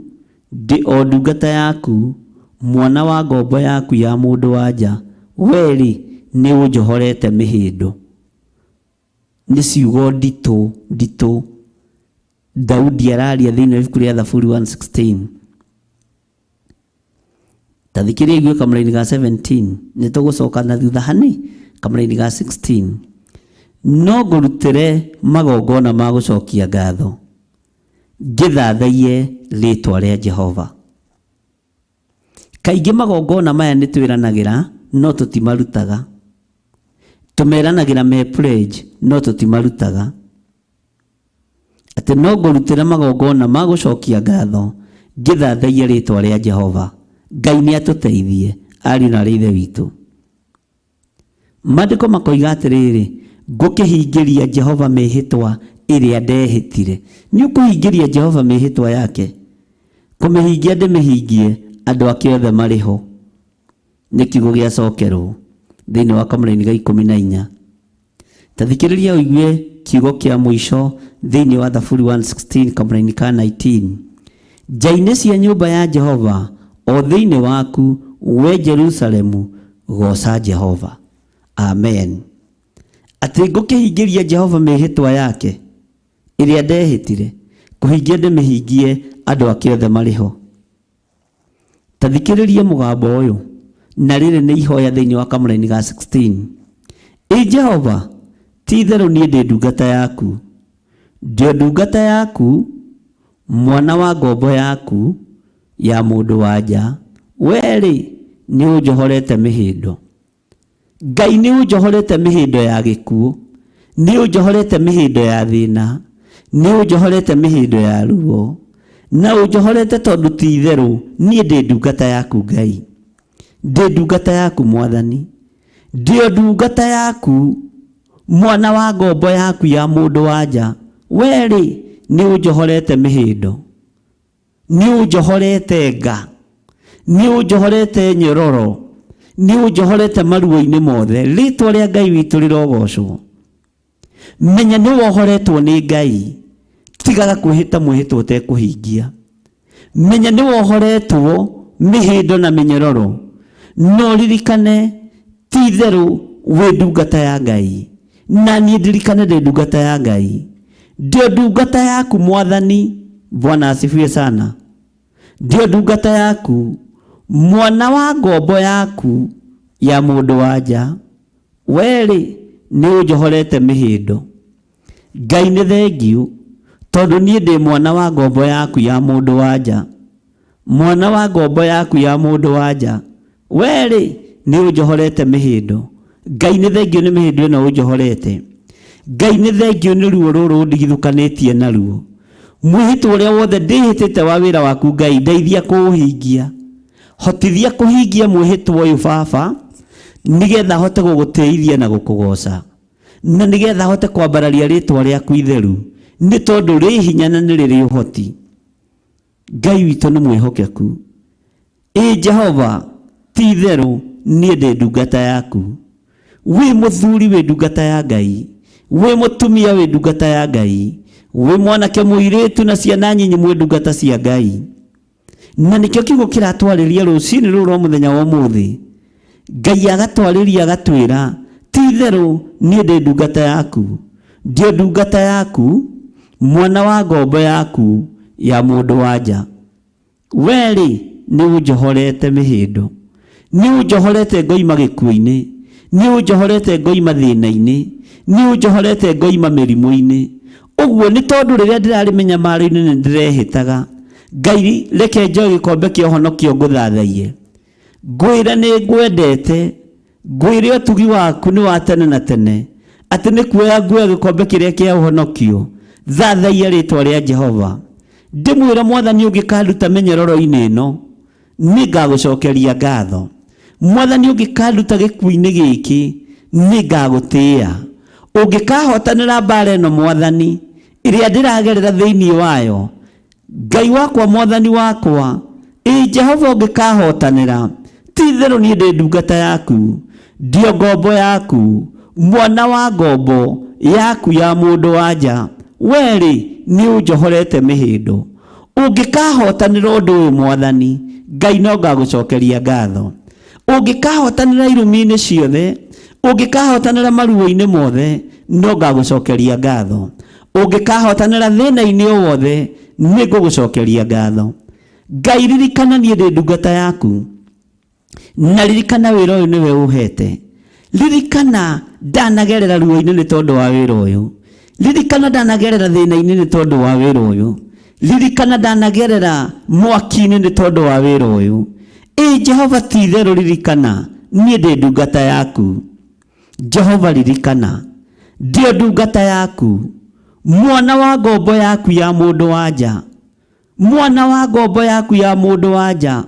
Speaker 9: ndi o ndungata yaku mwana wa ngombo yaku ya mundu wanja weri ni unjohorete mihindo. Ni ciugo ndito Daudi araria thiini wa ibuku ria Thaburi 116. Tathikiria igue kamuraini ga 17 ni tugucoka na thutha hani kamuraini ga 16. No ngurutire magongona ma gucokia ngatho ngithathaie ritwa ria Jehova. Kaingi magongona maya ni twiranagira no tutimarutaga. Tumeranagira me pledge no tutimarutaga. Ati no ngurutire magongona ma gucokia ngatho ngithathaie ritwa ria Jehova. Ngai nĩ atũteithie ari na ithe witũ. Maandĩko makoiga atĩrĩrĩ, ngũkĩhingĩria Jehova mĩhĩtwa ĩrĩa ndehĩtire. Nĩ ũkũhingĩria Jehova mĩhĩtwa yake? Kũmĩhingia ndĩmĩhingie andũ ake othe marĩ ho. Nĩ kiugo gĩacokerwo thĩinĩ wa Kamũra-inĩ ga 14. Ta thikĩrĩria ũigue kiugo kĩa mũico thĩinĩ wa Thaburi 116 Kamũra-inĩ ka 19. Nja-inĩ cia nyũmba ya Jehova o thĩinĩ waku, we Jerusalemu, goca Jehova. Amen. Atĩ ngũkĩhingĩria Jehova mĩhĩtwa yake ĩrĩa ndehĩtire, kũhingia ndĩmĩhingie andũ ake othe marĩ ho. Ta thikĩrĩria mũgambo ũyũ, na rĩrĩ nĩ ihoya thĩinĩ wa Kamũra-inĩ ga 16. Jehova, ti-itherũ niĩ ndĩ ndungata yaku, ndĩ ndungata yaku, mwana wa ngombo yaku ya mũndũ-wa-nja. Wee-rĩ, nĩ ũnjohorete mĩhĩndo. Ngai nĩ ũnjohorete mĩhĩndo ya gĩkuũ, nĩ ũnjohorete mĩhĩndo ya thĩna, nĩ ũnjohorete mĩhĩndo ya ruo, na ũnjohorete tondũ ti-itherũ niĩ ndĩ ndungata yaku Ngai. Ndĩ ndungata yaku Mwathani, ndĩ ndungata yaku, mwana wa ngombo yaku ya mũndũ-wa-nja. Wee-rĩ, nĩ ũnjohorete mĩhĩndo, nĩ ũnjohorete nga, nĩ ũnjohorete nyororo, nĩ ũnjohorete maruo-inĩ mothe. Rĩĩtwa rĩa Ngai witũ rĩrogocwo. Menya nĩ wohoretwo nĩ Ngai, tigaga kwĩhĩta mwĩhĩtwo ũtekũhingia. Menya nĩ wohoretwo mĩhĩndo na mĩnyororo, no ririkane ti-itherũ wĩ ndungata ya Ngai, na niĩ ndirikane ndĩ ndungata ya Ngai. Ndĩ ndungata yaku Mwathani. Bwana asifiwe sana. Ndĩ ndungata yaku, mwana wa ngombo yaku ya mũndũ-wa-nja. Wee-rĩ, nĩ ũnjohorete mĩhĩndo. Ngai nĩ thengiũ tondũ niĩ ndĩ mwana wa ngombo yaku ya mũndũ-wa-nja. Mwana wa ngombo yaku ya mũndũ-wa-nja. Wee-rĩ, nĩ ũnjohorete mĩhĩndo. Ngai nĩ thengiũ nĩ mĩhĩndo ĩno ũnjohorete. Ngai nĩ thengiũ nĩ ruo rũrũ ndigithũkanĩtie naruo. Mwĩhĩtwa ũrĩa wothe ndĩhĩtĩte wa wĩra waku Ngai, ndeithia kũũhingia. Hotithia kũhingia mwĩhĩtwa ũyũ Baba, nĩgetha hote gũgũtĩithia na gũkũgoca, na nĩgetha hote kwambararia rĩĩtwa rĩaku itheru, nĩ tondũ rĩ hinya na nĩ rĩrĩ ũhoti. Ngai witũ nĩ mwĩhokeku. Jehova, ti-itherũ niĩ ndĩ ndungata yaku. Wĩ mũthuri wĩ ndungata ya Ngai, wĩ mũtumia wĩ ndungata ya Ngai, wĩ mwanake mũirĩtu na ciana nyinyi mwĩ ndungata cia Ngai. Na nĩkĩo kiugo kĩratwarĩria rũciinĩ rũrũ rwa mũthenya wa ũmũthĩ. Ngai agatwarĩria agatwĩra, ti-itherũ niĩ ndĩ ndungata yaku, ndĩ ndungata yaku, mwana wa ngombo yaku ya mũndũ-wa-nja. Wee-rĩ, nĩ ũnjohorete mĩhĩndo, nĩ ũnjohorete ngoima gĩkuũ-inĩ, nĩ ũnjohorete ngoima thĩna-inĩ, nĩ ũnjohorete ngoima mĩrimũ-inĩ. Ũguo nĩ tondũ rĩrĩa ndĩrarĩ mĩnyamaro-inĩ nĩ ndĩrehĩtaga. Ngai, reke njoe gĩkombe kĩa ũhonokio ngũthathaiye. Ngwĩre nĩ ngwendete, ngwĩre ũtugi waku nĩ wa tene na tene, atĩ nĩ kuoya nguoya gĩkombe kĩrĩa kĩa ũhonokio. Thathaia rĩĩtwa rĩa Jehova. Ndĩmwĩra Mwathani, ũngĩkanduta mĩnyororo-inĩ ĩno, nĩ ngagũcokeria ngatho. Mwathani, ũngĩkanduta gĩkuũ-inĩ gĩkĩ, nĩ ngagũtĩĩa. Ũngĩkahotanĩra mbara ĩno Mwathani, ĩrĩa ndĩragerera thĩinĩ wayo, Ngai wakwa, Mwathani wakwa, Jehova, ũngĩkahotanĩra, ti-itherũ niĩ ndĩ ndungata yaku, ndĩ ngombo yaku, mwana wa ngombo yaku ya mũndũ-wa-nja. Wee-rĩ, nĩ ũnjohorete mĩhĩndo. Ũngĩkahotanĩra ũndũ ũyũ Mwathani, Ngai no ngagũcokeria ngatho. Ũngĩkahotanĩra irumi-inĩ ciothe, ũngĩkahotanĩra maruo-inĩ mothe, no ngagũcokeria ngatho. Ũngĩkahotanĩra thĩna-inĩ o wothe, nĩ ngũgũcokeria ngatho. Ngai, ririkana niĩ ndĩ ndungata yaku, na ririkana wĩra ũyũ nĩwe ũhete. Ririkana ndanagerera ruo-inĩ nĩ tondũ wa wĩra ũyũ. Ririkana ndanagerera thĩna-inĩ nĩ tondũ wa wĩra ũyũ. Ririkana ndanagerera mwaki-inĩ nĩ tondũ wa wĩra ũyũ. Jehova, ti-itherũ ririkana niĩ ndĩ ndungata yaku. Jehova, ririkana ndĩ ndungata yaku, mwana wa ngombo yaku ya mũndũ-wa-nja. Mwana wa ngombo yaku ya mũndũ-wa-nja.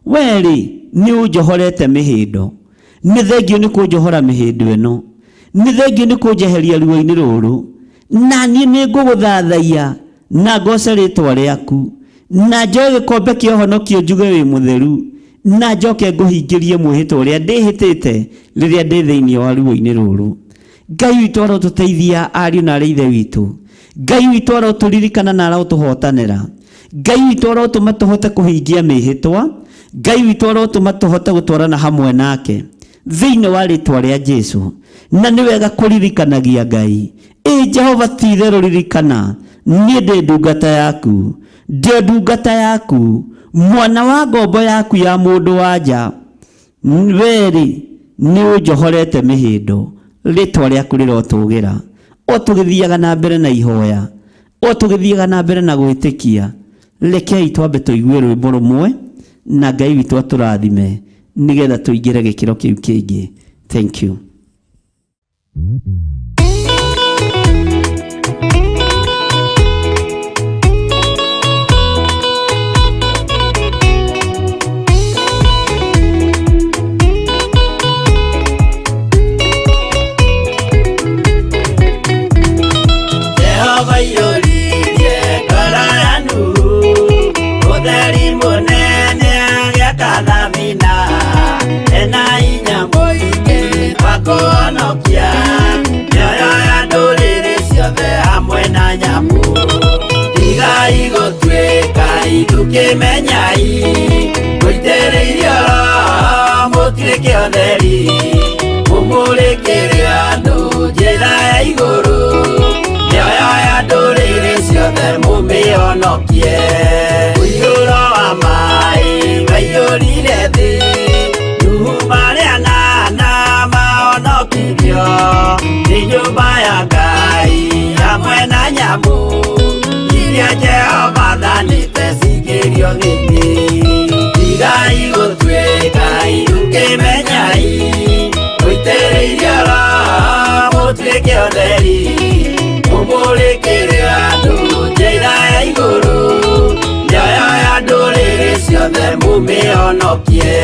Speaker 9: weri ni unjohorete mihindo ni thengio ni kunjohora mihindo eno ni thengio ni kunjeheria ruo-ini ruru na ni nguguthathaia na ngoce ritwa riaku na njoe gikombe kia ũhonokio njuge wi mutheru na njoke nguhingirie mwihito uria ndihitite riria ndi thiini wa ruo-ini ruru. Ngai witũ arotuteithia ariũ na arĩ ithe witũ. Ngai witũ aroturirikana na arotuhotanĩra. Ngai witũ arotũma tũhote kũhingia mĩhĩtwa. Ngai witũ arotũma tũhote gũtwarana hamwe nake thĩinĩ wa rĩtwa rĩa Jesũ. Na nĩ wega kũririkanagia Ngai. Jehova ti-itherũ ririkana niĩ ndĩ ndungata yaku, ndĩ ndungata yaku, mwana wa ngombo yaku ya mũndũ wa nja. Weri nĩ ũnjohorete mĩhĩndo, rĩtwa rĩaku rĩrotũgĩra. O tũgĩthiaga na mbere na ihoya, o tũgĩthiaga na mbere na gwĩtĩkia, rekei twambe tũigue rwĩmbo rũmwe na Ngai witũ atũrathime nĩgetha tũingĩre gĩkĩro kĩu kĩngĩ. Thank you.
Speaker 3: Menyai goitereirio mutwike otheri mumurikire andu njira ya iguru nioyo ya ndũrĩrĩ ciothe mumĩonokie ũihũro wa maĩ waiyũrire thĩ Nuhu marĩa nana mahonokirio nĩ nyũmba ya Ngai hamwe na nyamũ iria Jehova thanĩte cingĩrio thĩinĩ. Tigai gũtuĩka iruke menyai mũitĩrĩirie Roho mũtuĩke ũtheri mũmũrĩkĩre andũ njĩra ya igũrũ mĩoyo ya ndũrĩrĩ ciothe mũmĩonokie.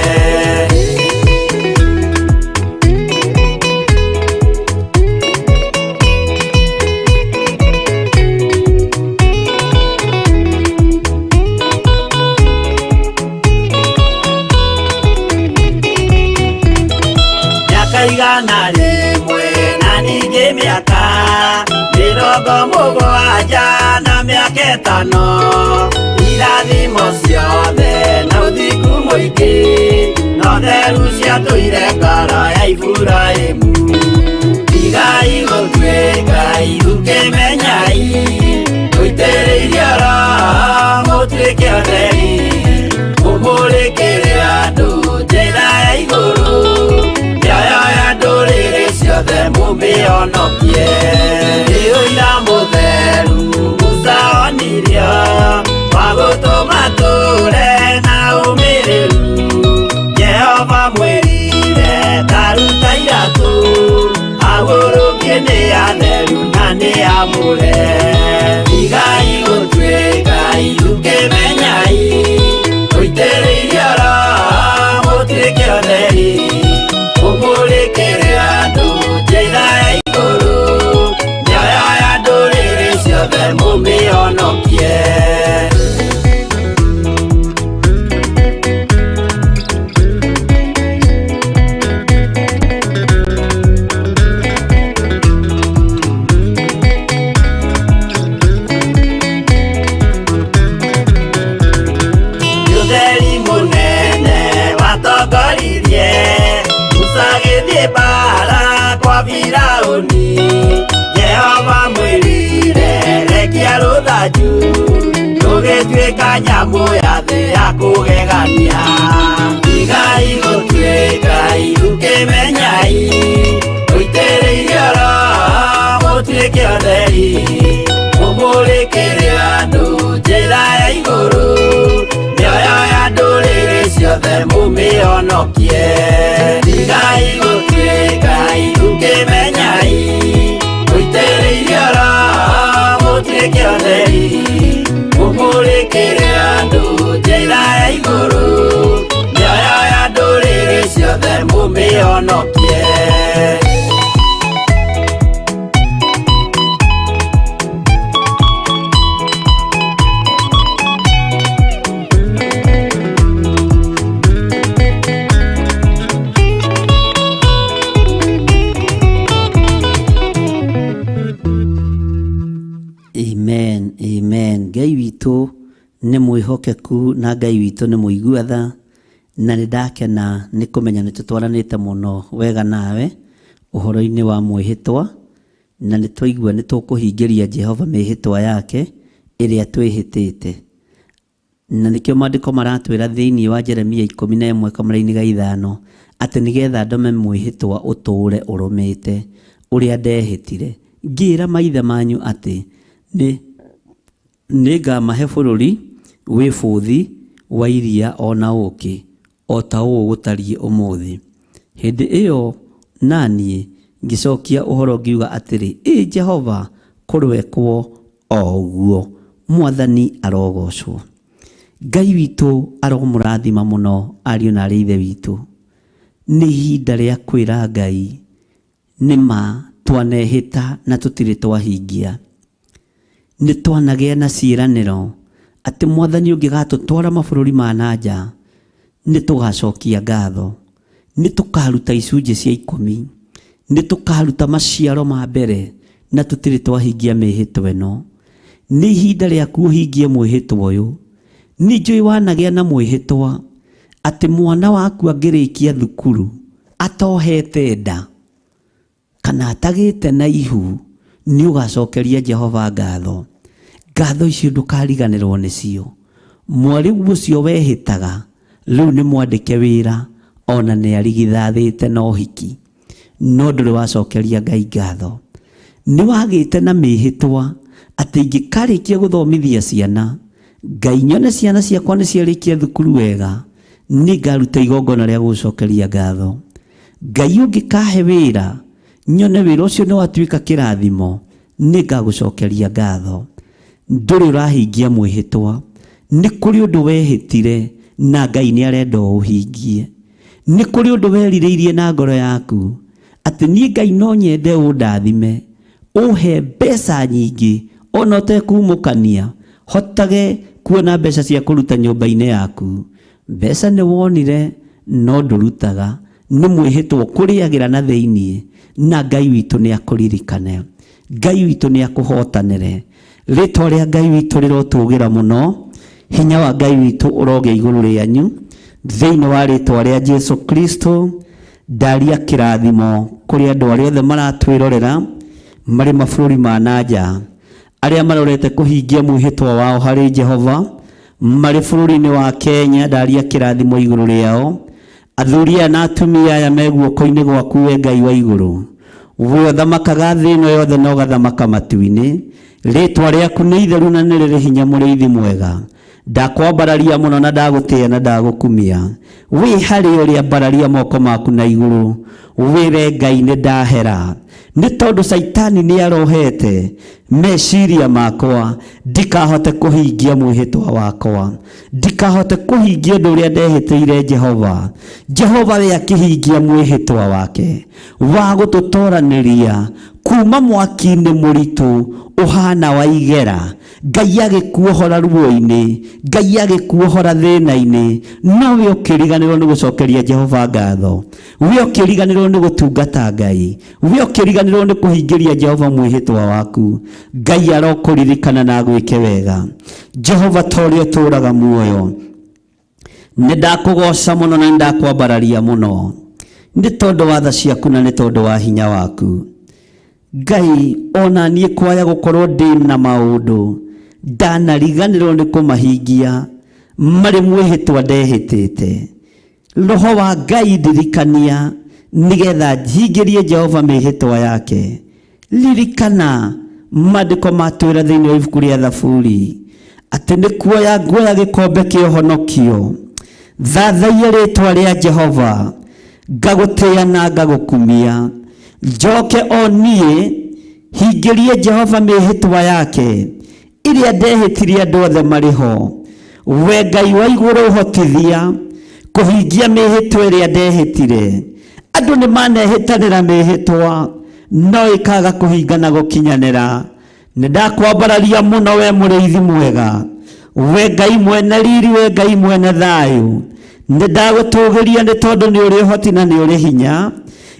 Speaker 3: Igana rĩmwe na ningĩ mĩaka 70 na mĩaka 5 irathimo ciothe na ũthingu mũingĩ na ũtheru ciatũire ngoro ya Iburahĩmu. Tigai gũtuĩka iruke menyai mũitĩrĩirie Roho mũtuĩke ũtheri mũmũrĩkĩre andũ njĩra ya igũrũ ciothe mumĩonokie. Ũira mũtheru Musa onirio wa gũtũma tũre na ũmĩrĩru. Jehova mwĩrire taruta iratũ agũrũkie nĩ atheru na nĩ amũre. Tigai gũtuĩka iruke menyai mũitĩrĩirie Roho mũtuĩke ũtheri mũmũrĩkĩre andũ njĩra ya igũrũ mĩoyo ya ndũrĩrĩ ciothe mũmĩonokie. Ũtheri mũnene watongoririe bara kwa Firaũni. Jehova mwĩrire rekia rũthanju rũgĩtuĩka nyamũ ya thĩ ya kũgegania. Tigai gũtuĩka iruke menyai mũitĩrĩirie Roho mũtuĩke ũtheri mũmũrĩkĩre andũ njĩra ya igũrũ mĩoyo ya ndũrĩrĩ ciothe mũmĩonokie. Tigai gũtuĩka iruke menyai mũitĩrĩirie Roho mũtuĩke ũtheri mũmũrĩkĩre andũ njĩra ya igũrũ ũhonokie.
Speaker 9: Amen, amen. Ngai witũ nĩ mwĩhokeku na Ngai witũ nĩ mũiguatha, na nĩ ndakena nĩ kũmenya nĩ tũtwaranĩte mũno wega nawe ũhoro-inĩ wa mwĩhĩtwa, na nĩ twaigua nĩ tũkũhingĩria Jehova mĩhĩtwa yake ĩrĩa twĩhĩtĩte. Na nĩkĩo maandĩko maratwĩra thĩinĩ wa Jeremia 11:5 atĩ nĩgetha ndome mwĩhĩtwa ũtũũre ũrũmĩte ũrĩa ndehĩtire, ngĩra maithe manyu atĩ nĩngamahe bũrũri wĩ bũthi wa iria ona ũkĩ, o ta ũũ gũtariĩ ũmũthĩ. Hĩndĩ ĩyo naniĩ ngĩcokia ũhoro ngiuga atĩrĩ, Jehova kũrwekwo o ũguo, Mwathani arogocwo. Ngai witũ aromũrathima mũno ariũ na aarĩ ithe witũ. Nĩ ihinda rĩa kwĩra Ngai nĩma twanehĩta na tũtirĩ twahingia. Nĩ twanagĩa na ciĩranĩro atĩ Mwathani ũngĩgatũtwara mabũrũri ma nanja nĩ tũgacokia ngatho, nĩ tũkaruta icunjĩ cia 10, nĩ tũkaruta maciaro ma mbere, na tũtirĩ twahingia mĩhĩtwa ĩno. Nĩ ihinda rĩaku ũhingie mwĩhĩtwa ũyũ. Nĩ njũĩ wanagĩa na mwĩhĩtwa atĩ mwana waku angĩrĩkia thukuru atohete nda kana atagĩte na ihu, nĩ ũgacokeria Jehova ngatho. Ngatho icio ndũkariganĩrwo nĩcio. Mwarĩgu ũcio wehĩtaga rĩu nĩ mwandĩke wĩra, ona nĩ arigithathĩte na ũhiki, no ndũrĩ wacokeria Ngai ngatho. Nĩ wagĩte na mĩhĩtwa atĩ ingĩkarĩkia gũthomithia ciana, Ngai nyone ciana ciakwa nĩ ciarĩkia thukuru wega, nĩ ngaruta igongona rĩa gũcokeria ngatho. Ngai ũngĩkahe wĩra, nyone wĩra ũcio nĩ watuĩka kĩrathimo, nĩ ngagũcokeria ngatho. Ndũrĩ ũrahingia mwĩhĩtwa. Nĩ kũrĩ ũndũ wehĩtire na Ngai nĩ arenda ũhingie. Nĩ kũrĩ ũndũ werirĩirie na ngoro yaku atĩ niĩ Ngai no nyende ũndathime, ũhe mbeca nyingĩ ona ũtekumũkania, hotage kuona mbeca cia kũruta nyũmba-inĩ yaku. Mbeca nĩ wonire no ndũrutaga, nĩ mwĩhĩtwa kũrĩagĩra na thĩiniĩ, na Ngai witũ nĩ akũririkane. Ngai witũ nĩ akũhotanĩre. Rĩtwa rĩa Ngai witũ rĩrotũgĩra mũno, hinya wa Ngai witũ ũrogĩa igũrũ rĩanyu thĩinĩ wa rĩtwa rĩa Jesu Kristo. Ndaria kĩrathimo kũrĩ andũ arĩa othe maratwĩrorera marĩ mabũrũri ma nanja, arĩa marorete kũhingia mwĩhĩtwa wao harĩ Jehova marĩ bũrũri-inĩ wa Kenya. Ndaria kĩrathimo igũrũ rĩao. Athuri aya na atumia aya me guoko-inĩ gwaku, we Ngai wa igũrũ, we ũthamakaga thĩ ĩno yothe na ũgathamaka matu-inĩ. Rĩtwa rĩaku nĩ itheru na nĩ rĩrĩ hinya, mũrĩithi mwega. Ndakwambararia mũno na ndagũtĩĩa na ndagũkumia. Wĩ harĩ ũrĩa mbararia moko maku na igũrũ, wĩre Ngai nĩ ndahera. Nĩ tondũ Saitani nĩ arohete meciria makwa, ndikahote kũhingia mwĩhĩtwa wakwa, ndikahote kũhingia ũndũ ũrĩa ndehĩtĩire Jehova. Jehova we akĩhingia mwĩhĩtwa wake wa gũtũtoranĩria kuma mwaki-inĩ mũritũ ũhana wa igera. Ngai agĩkuohora ruo-inĩ, Ngai agĩkuohora thĩna-inĩ, no we ũkĩriganĩrwo nĩ gũcokeria Jehova ngatho. We ũkĩriganĩrwo nĩ gũtungata Ngai, we ũkĩriganĩrwo nĩ kũhingĩria Jehova mwĩhĩtwa waku. Ngai arokũririkana na gwĩke wega. Jehova ta ũrĩa ũtũũraga muoyo, nĩ ndakũgoca mũno na nĩ ndakwambararia mũno, nĩ tondũ wa tha ciaku na nĩ tondũ wa hinya waku. Ngai, ona niĩ kwaya gũkorwo ndĩ na maũndũ ndanariganĩrwo nĩ kũmahingia marĩ mwĩhĩtwa ndehĩtĩte. Roho wa Ngai ndirikania nĩgetha hingĩrie Jehova mĩhĩtwa yake. Ririkana maandĩko matwĩra thĩinĩ wa ibuku rĩa Thaburi atĩ nĩ kuoya nguoya gĩkombe kĩa ũhonokio, thathaia rĩtwa rĩa Jehova, ngagũtĩĩa na ngagũkumia. Njoke o niĩ hingĩrie Jehova mĩhĩtwa yake ĩrĩa ndehĩtirie andũ othe marĩ ho. We Ngai wa igũrũ ũhotithia kũhingia mĩhĩtwa ĩrĩa ndehĩtire Andũ nĩ manehĩtanĩra mĩhĩtwa no ikaga kũhingana gũkinyanĩra. Nĩ ndakwambararia mũno we mũrĩithi mwega, we Ngai mwene riri, we Ngai mwene thayũ. Nĩ ndagũtũgĩria nĩ tondũ nĩ ũrĩ ũhoti na nĩ ũrĩ hinya.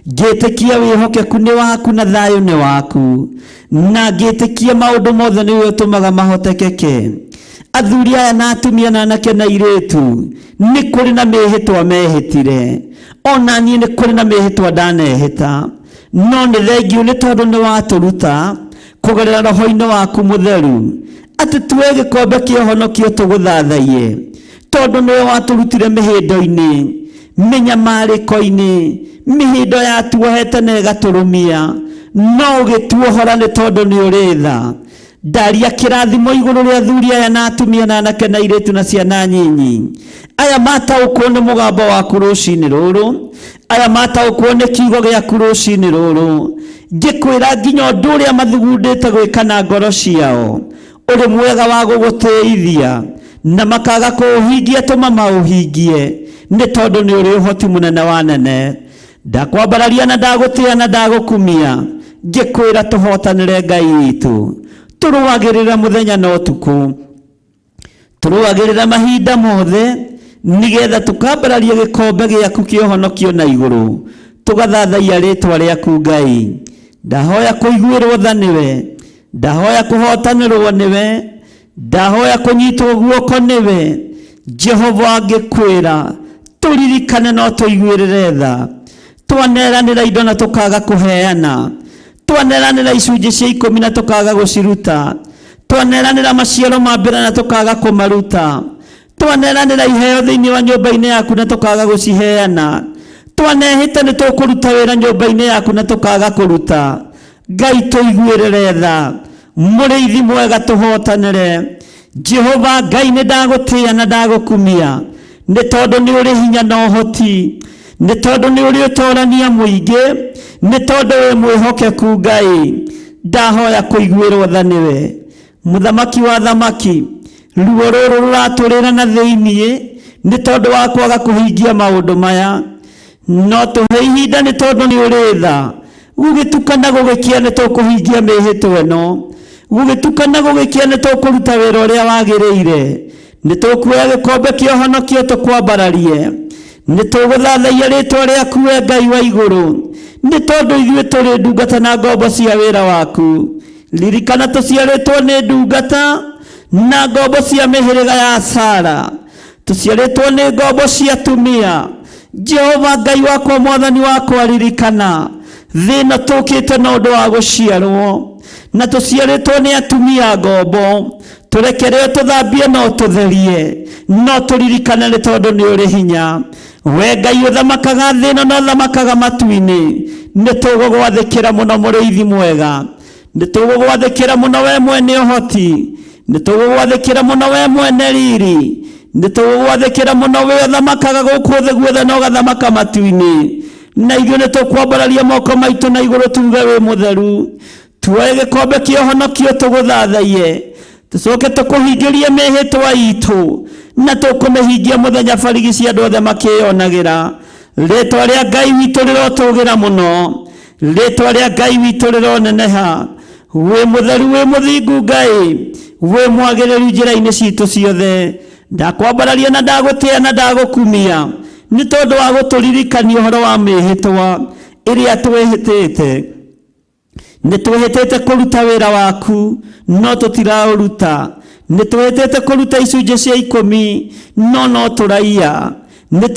Speaker 9: Ngĩtĩkia wĩhokeku nĩ waku na thayũ nĩ waku, na ngĩtĩkia maũndũ mothe nĩ ũtũmaga mahotekeke. Athuri aya na atumia na anake na airĩtu nĩ kũrĩ na mĩhĩtwa mehĩtire, ona niĩ nĩ kũrĩ na mĩhĩtwa ndanehĩta, no nĩ thengiũ nĩ tondũ nĩ watũruta kũgerera roho-inĩ waku mũtheru atĩ tuoe gĩkombe kĩa ũhonokio tũgũthathaiye, tondũ nĩwe watũrutire mĩhĩndo-inĩ, mĩnyamarĩko-inĩ, mĩhĩndo yatuohete na ĩgatũrũmia, no ũgĩtuohora nĩ tondũ nĩ ũrĩ tha. Ndaria kĩrathimo igũrũ rĩa athuri aya na atumia na anake na airĩtu na ciana nyinyi aya mataũkwo nĩ mũgambo waku rũcinĩ rũrũ, aya mataũkwo nĩ kiugo gĩaku rũcinĩ rũrũ. Ngĩkwĩra nginya ũndũ ũrĩa mathugundĩte gwĩka na ngoro ciao ũrĩ mwega wa gũgũteithia, na makaga kũũhingia tũma maũhingie, nĩ tondũ nĩ ũrĩ ũhoti mũnene wa nene. Ndakwambararia na ndagũtĩĩa na ndagũkumia, ngĩkwĩra tũhotanĩre Ngai witũ. Tũrũagĩrĩra mũthenya na ũtukũ, tũrũagĩrĩra mahinda mothe, nĩgetha tũkambararia gĩkombe gĩaku kĩa ũhonokio na igũrũ, tũgathathaia rĩtwa rĩaku Ngai. Ndahoya kũiguĩrwo tha nĩwe, ndahoya kũhotanĩrwo nĩwe, ndahoya kũnyitwo guoko nĩwe. Jehova, ngĩkwĩra tũririkane no tũiguĩrĩre tha. Twaneranĩra indo na tũkaga kũheana, twaneranĩra icunjĩ cia 10 na tũkaga gũciruta, twaneranĩra maciaro ma mbere na tũkaga kũmaruta, twaneranĩra iheo thĩinĩ wa nyũmba-inĩ yaku na tũkaga gũciheana, twanehĩte nĩ tũkũruta wĩra nyũmba-inĩ yaku na tũkaga kũruta. Ngai, tũiguĩrĩre tha. Mũrĩithi mwega, tũhotanĩre. Jehova Ngai, nĩ ndagũtĩĩa na ndagũkumia, nĩ tondũ nĩ ũrĩ hinya na ũhoti, nĩ tondũ nĩ ũrĩ ũtorania mũingĩ, nĩ tondũ wĩ mwĩhokeku Ngai. Ndahoya kũiguĩrwo tha nĩwe, mũthamaki wa thamaki. Ruo rũrũ rũratũrĩra na thĩiniĩ nĩ tondũ wa kwaga kũhingia maũndũ maya, no tũhe ihinda nĩ tondũ nĩ ũrĩ tha. Gũgĩtukana gũgĩkia nĩ tũkũhingia mĩhĩtwa ĩno, gũgĩtukana gũgĩkia nĩ tũkũruta wĩra ũrĩa wagĩrĩire, nĩ tũkuoya gĩkombe kĩa ũhonokio tũkwambararie, nĩ tũgũthathaiya rĩtwa rĩaku we Ngai wa igũrũ, nĩ tondũ ithuĩ tũrĩ ndungata na ngombo cia wĩra waku. Ririkana tũciarĩtwo nĩ ndungata na ngombo cia mĩhĩrĩga ya Sara, tũciarĩtwo nĩ ngombo cia atumia. Jehova Ngai wakwa, mwathani wakwa, ririkana thĩna tũkĩte na ũndũ wa gũciarwo, na tũciarĩtwo nĩ atumia ngombo. Tũrekere tũthambie no tũtherie, no tũririkane nĩ tondũ nĩ ũrĩ hinya. We Ngai ũthamakaga thĩna na ũthamakaga matu-inĩ, nĩ tũgũgwathĩkĩra mũno mũrĩithi mwega, nĩ tũgũgwathĩkĩra mũno we mwene ũhoti, nĩ tũgũgwathĩkĩra mũno we mwene riri, nĩ tũgũgwathĩkĩra mũno we ũthamakaga gũkũ thĩ guothe na ũgathamaka matu-inĩ. Na ithuĩ nĩ tũkwambararia moko maitũ na igũrũ tuge wĩ mũtheru. Tuoye gĩkombe kĩa ũhonokio tũgũthathaiye, tũcoke tũkũhingĩrie mĩhĩtwa itũ, na tũkũmĩhingia mũthenya barigi andũ othe makĩyonagĩra. Rĩtwa rĩa Ngai witũ rĩrotũgĩra mũno, rĩtwa rĩa Ngai witũ rĩroneneha. Wĩ mũtheru, wĩ mũthingu Ngai, wĩ mwagĩrĩru njĩra-inĩ citũ ciothe. Ndakwambararia na ndagũtĩĩa na ndagũkumia, nĩ tondũ wa gũtũririkania ũhoro wa mĩhĩtwa ĩrĩa twĩhĩtĩte. Nĩ twĩhĩtĩte kũruta wĩra waku, no tũtiraũruta. Nĩ twĩhĩtĩte kũruta icunjĩ cia 10, no tũraiya. Nĩ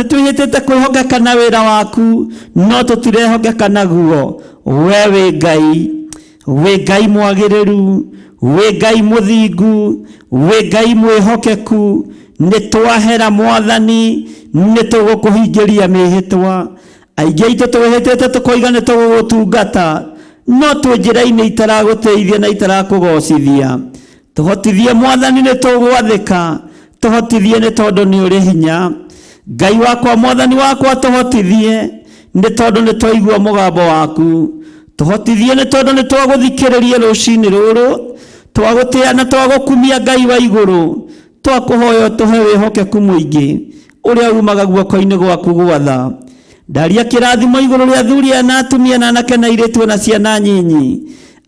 Speaker 9: twĩhĩtĩte kwĩhokeka na wĩra waku, no tũtirehokeka naguo. We wĩ Ngai, wĩ Ngai mwagĩrĩru, wĩ Ngai mũthingu, wĩ Ngai mwĩhokeku. Nĩ twahera Mwathani, nĩ tũgũkũhingĩria mĩhĩtwa. Aingĩ aitũ twĩhĩtĩte tũkoiga nĩ tũgũgũtungata, no twĩ njĩra-inĩ itaragũteithia na itarakũgocithia. Tũhotithie Mwathani, nĩ tũgwathĩka. Tũhotithie nĩ tondũ nĩ ũrĩ hinya. Ngai wakwa, Mwathani wakwa, tũhotithie nĩ tondũ nĩ twaigua mũgambo waku. Tũhotithie nĩ tondũ nĩ twagũthikĩrĩria rũcinĩ rũrũ, twagũtĩĩa na twagũkumia Ngai wa igũrũ. Twakũhoya tũhe wĩhokeku mũingĩ ũrĩa umaga guoko-inĩ gwaku gwatha.
Speaker 10: ndaria kirathimo iguru ria thuria na atumia na anake na airitu na ciana nyinyi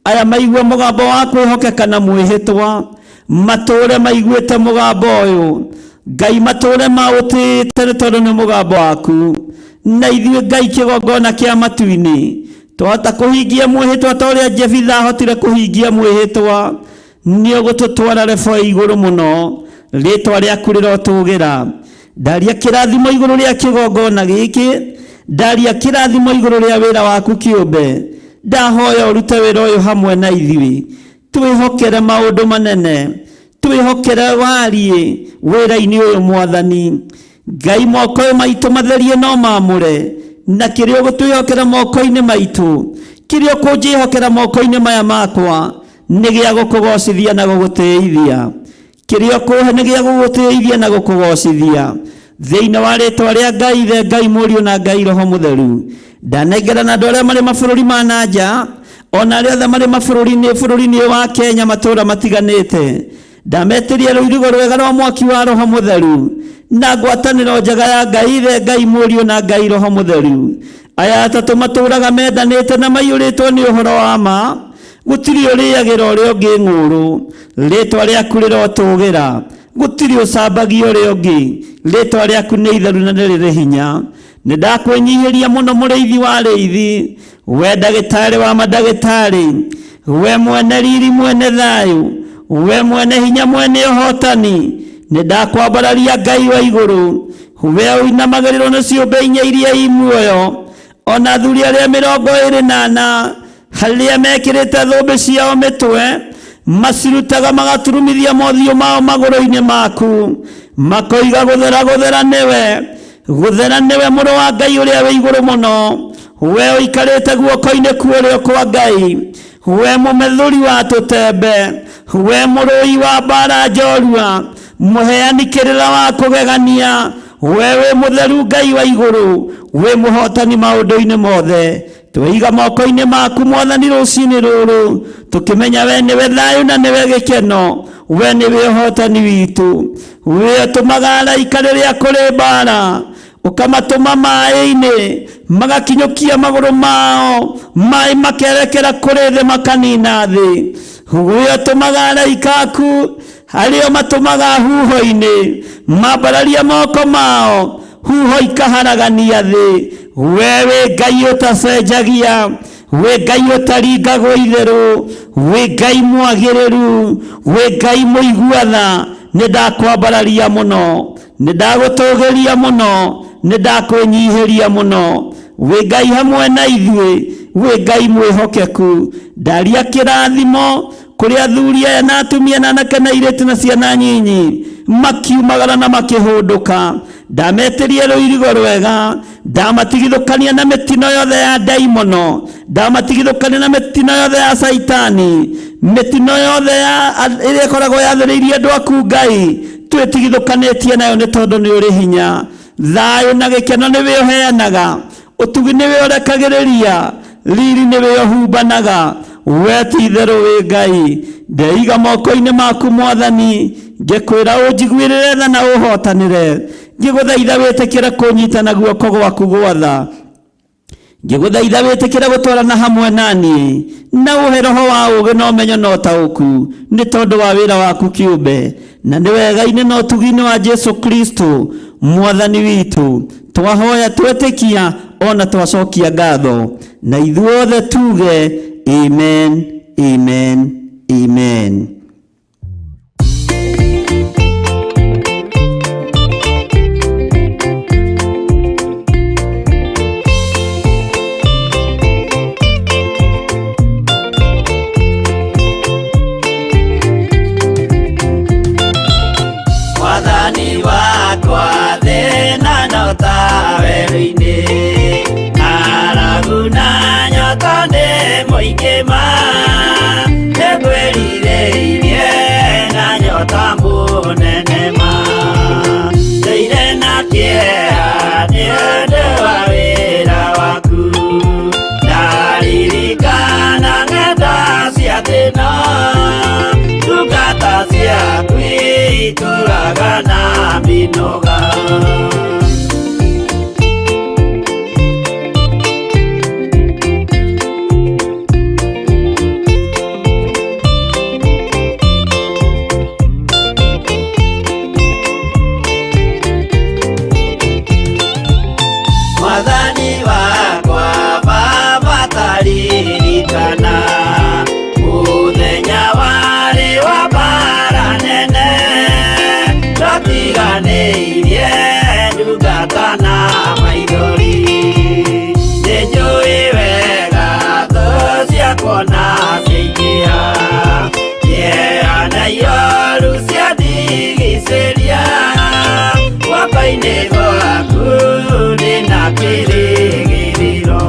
Speaker 10: aya maigua mugambo wa kwihokeka na mwihitwa mature maiguite mugambo uyu Ngai mature mautite tondu ni mugambo waku na ithuĩ Ngai kĩgongona kĩa matu-inĩ twahota kũhingia mwĩhĩtwa ta ũrĩa Jefitha ahotire kũhingia mwĩhĩtwa nĩ ũgũtũtwara rebo igũrũ mũno rĩtwa rĩaku rĩrotũgĩra ndaria kĩrathimo igũrũ rĩa kĩgongona gĩkĩ ndaria kĩrathimo igũrũ rĩa wĩra waku kĩũmbe ndahoya ũrute wĩra ũyũ hamwe na ithuĩ twĩhokere maũndũ manene twĩhokere warie wĩra-inĩ ũyũ Mwathani Ngai moko maitũ matherie no mamũre na kĩrĩa ũgũtwĩhokera moko-inĩ maitũ kĩrĩa ũkũnjĩhokera moko-inĩ maya makwa nĩ gĩa gũkũgocithia na gũgũtĩithia kĩrĩa ũkũhe nĩ gĩa gũgũtĩithia na gũkũgocithia thĩinĩ wa rĩtwa rĩa Ngai Ithe Ngai Mũriũ na Ngai Roho Mũtheru ndanengera na andũ arĩa marĩ mabũrũri ma nanja ona arĩa othe marĩ bũrũri-inĩ wa Kenya matũũra matiganĩte ndametĩria rũirigo rwega rwa mwaki wa Roho Mũtheru na ngwatanĩro njega ya Ngai Ithe Ngai Mũriũ na Ngai Roho Mũtheru aya atatũ matũũraga mendanĩte na maiyũrĩtwo nĩ ũhoro wa ma gũtirĩ ũrĩagĩra ũrĩa ũngĩ ng'ũrũ rĩtwa rĩaku rĩrotũgĩra gũtirĩ ũcambagia ũrĩa ũngĩ rĩtwa rĩaku nĩ itheru na nĩ rĩrĩ hinya nĩ ndakwĩnyihĩria mũno mũrĩithi wa rĩithi we ndagĩtarĩ wa mandagĩtarĩ we mwene riri mwene thayũ we mwene hinya mwene ũhotani nĩ ndakwambararia Ngai wa igũrũ we ũinamagĩrĩrwo nĩ ciũmbe inya iria imuoyo ona athuri arĩa 24 harĩa mekĩrĩte thũmbĩ ciao mĩtwe macirutaga magaturumithia mothiũ mao magũrũ-inĩ maku makoiga gũthera nĩwe mũrũ wa Ngai ũrĩa wĩ igũrũ mũno we ũikarĩte guoko-inĩ ku ũrĩo kwa Ngai we mũmethũri wa tũtembe we mũrũi wa mbara njorua mũheani kĩrĩra wa kũgegania we wĩ mũtheru Ngai wa igũrũ we mũhotani maũndũ-inĩ mothe twĩiga moko-inĩ maku Mwathani rũcinĩ rũrũ tũkĩmenya we nĩwe thayũ na nĩwe gĩkeno we nĩwe ũhotani witũ we ũtũmaga araika rĩrĩa kũrĩ mbara ũkamatũma maĩ-inĩ magakinyũkia magũrũ mao maĩ makerekera kũrĩ thĩ makanina thĩ we ũtũmaga araika aku arĩo matũmaga huho-inĩ mambararia moko mao huho ikaharagania thĩ we wĩ Ngai ũtacenjagia we Ngai ũtaringagwo itherũ we Ngai mwagĩrĩru we Ngai mũiguatha nĩ ndakwambararia mũno nĩ ndagũtũgĩria mũno nĩ ndakwĩnyihĩria mũno we Ngai hamwe na ithuĩ we Ngai mwĩhokeku ndaria kĩrathimo kũrĩ athuri aya na atumia na anake na airĩtu na ciana nyinyi makiumagara na makĩhũndũka ndametĩria rũirigo rwega ndamatigithũkania na mĩtino yothe ya ndaimono ndamatigithũkania na mĩtino yothe ya saitani mĩtino yothe ĩrĩa ĩkoragwo yathĩrĩirie andũ aku Ngai twĩtigithũkanĩtie nayo nĩ tondũ nĩ ũrĩ hinya thayũ na gĩkeno nĩwe ũheanaga ũtugi nĩwe ũrekagĩrĩria riri nĩwe ũhumbanaga we ti itherũ wĩ Ngai ndeiga moko-inĩ maku Mwathani ngĩkwĩra ũnjiguĩrĩre tha na ũhotanĩre ngĩgũthaitha wĩtĩkĩre kũnyitana guoko gwaku gwatha ngĩgũthaitha wĩtĩkĩre gũtwarana hamwe naniĩ na ũhe roho wa ũũgĩ na ũmenyo na ũtaũku nĩ tondũ wa wĩra waku kĩũmbe na nĩ wega-inĩ na ũtugi-inĩ wa Jesu Kristo Mwathani witũ twahoya twĩtĩkia ona twacokia ngatho na ithuothe tuge amen amen amen.
Speaker 3: Mwathani wakwa thĩna nyota werũ-inĩ arabu na nyota nĩ mũingĩ ma nĩngwĩrirĩirie na nyota mũnene ma ndĩire na kĩeha nĩ ũndũ wa wĩra waku ndaririkana ng'enda cia thĩna ndungata ciaku ituraga na minoga wĩra-inĩ gwaku ndĩna kĩrĩgĩrĩro.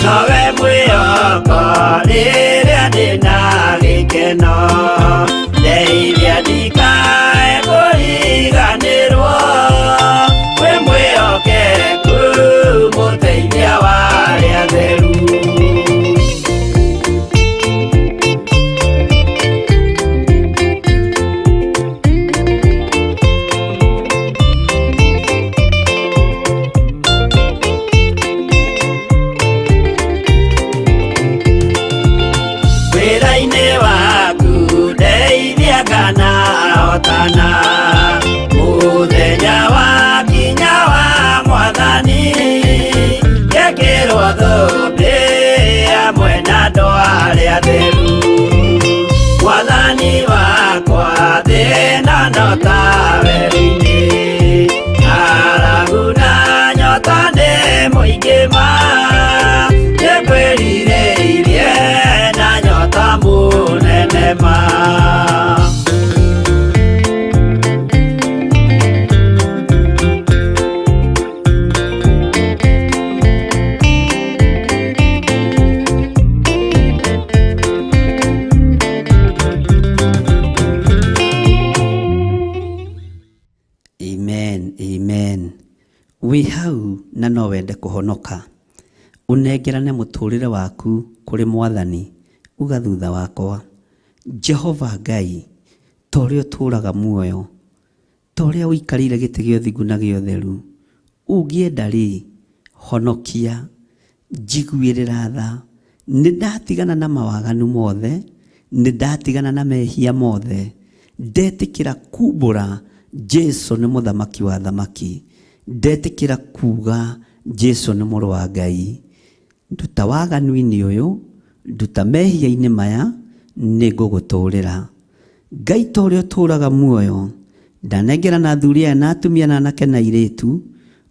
Speaker 3: Nawe mwĩhoko rĩrĩa ndĩna gĩkeno, ndeithia ndikae kũriganĩrwo, wĩ mwĩhokeku mũteithia wa arĩa atheru. Mũthenya wa kinya wa Mwathani gekĩrwo thũmbĩ hamwe na andũ arĩa atheru. Mwathani wakwa thĩna no ta werũ-inĩ, ng'aragu na nyota nĩ mũingĩ ma, nĩngwĩrirĩirie na nyota mũnene ma. Wĩ hau na no wende kũhonoka, ũnengerane mũtũrĩre waku kũrĩ Mwathani, uga thutha wakwa: Jehova Ngai, ta ũrĩa ũtũũraga muoyo, ta ũrĩa ũikarĩire gĩtĩ gĩa ũthingu na gĩa ũtheru, ũngĩenda rĩ, honokia, njiguĩrĩra tha. Nĩndatigana na mawaganu mothe, nĩndatigana na mehia mothe, ndetĩkĩra kumbũra Jesu nĩ mũthamaki wa thamaki, ndetĩkĩra kuga Jesu nĩ mũrũ wa Ngai. Nduta waganu-inĩ ũyũ, nduta mehia-inĩ maya, nĩngũgũtũũrĩra. Ngai ta ũrĩa ũtũũraga muoyo, ndanengera na athuri aya na atumia na anake na airĩtu,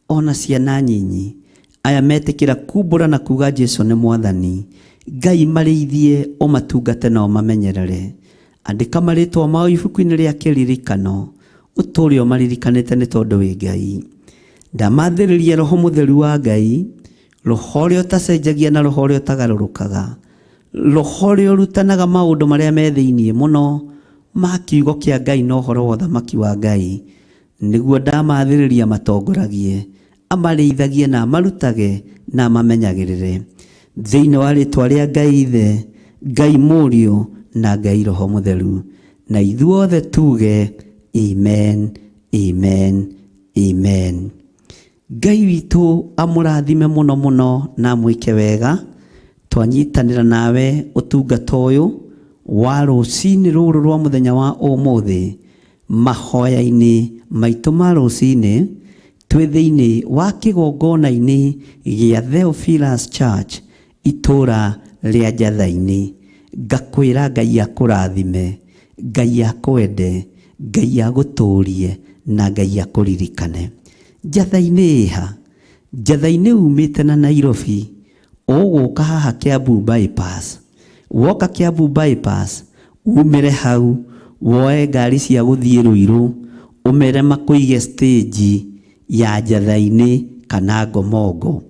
Speaker 3: ona ciana nyinyi, aya metĩkĩra kumbũra na kuga Jesu nĩ Mwathani. Ngai marĩithie, ũmatungate na ũmamenyerere. Andĩka marĩtwa mao ibuku-inĩ rĩa kĩririkano, ũtũũre ũmaririkanĩte nĩ tondũ wĩ Ngai. Ndamathĩrĩria Roho Mũtheru wa Ngai, Roho ũrĩa ũtacenjagia na Roho ũrĩa ũtagarũrũkaga, Roho ũrĩa ũrutanaga maũndũ marĩa me thĩiniĩ mũno ma kiugo kĩa Ngai na ũhoro wa ũthamaki wa Ngai, nĩguo ndamathĩrĩria matongoragie, amarĩithagie na amarutage na amamenyagĩrĩre, thĩinĩ wa rĩtwa rĩa Ngai Ithe, Ngai Mũriũ na Ngai Roho Mũtheru. Na ithuothe tuge amen, amen, amen. Ngai witũ amũrathime mũno mũno na amwĩke wega. Twanyitanĩra nawe ũtungata ũyũ wa rũcinĩ rũrũ rwa mũthenya wa ũmũthĩ, mahoya-inĩ maitũ ma rũcinĩ, twĩ thĩinĩ wa kĩgongona-inĩ gĩa Theophilus Church itũũra rĩa Njatha-inĩ. Ngakwĩra Ngai akũrathime, Ngai akwende, Ngai agũtũũrie na Ngai akũririkane. Njatha-inĩ ĩha, Njatha-inĩ umĩte na Nairobi, ũgũka haha Kiambu bypass. Woka Kiambu bypass, umĩre hau, woe ngari cia gũthiĩ Ruiru, ũmere makũige stage ya Njatha-inĩ kana Ngomongo.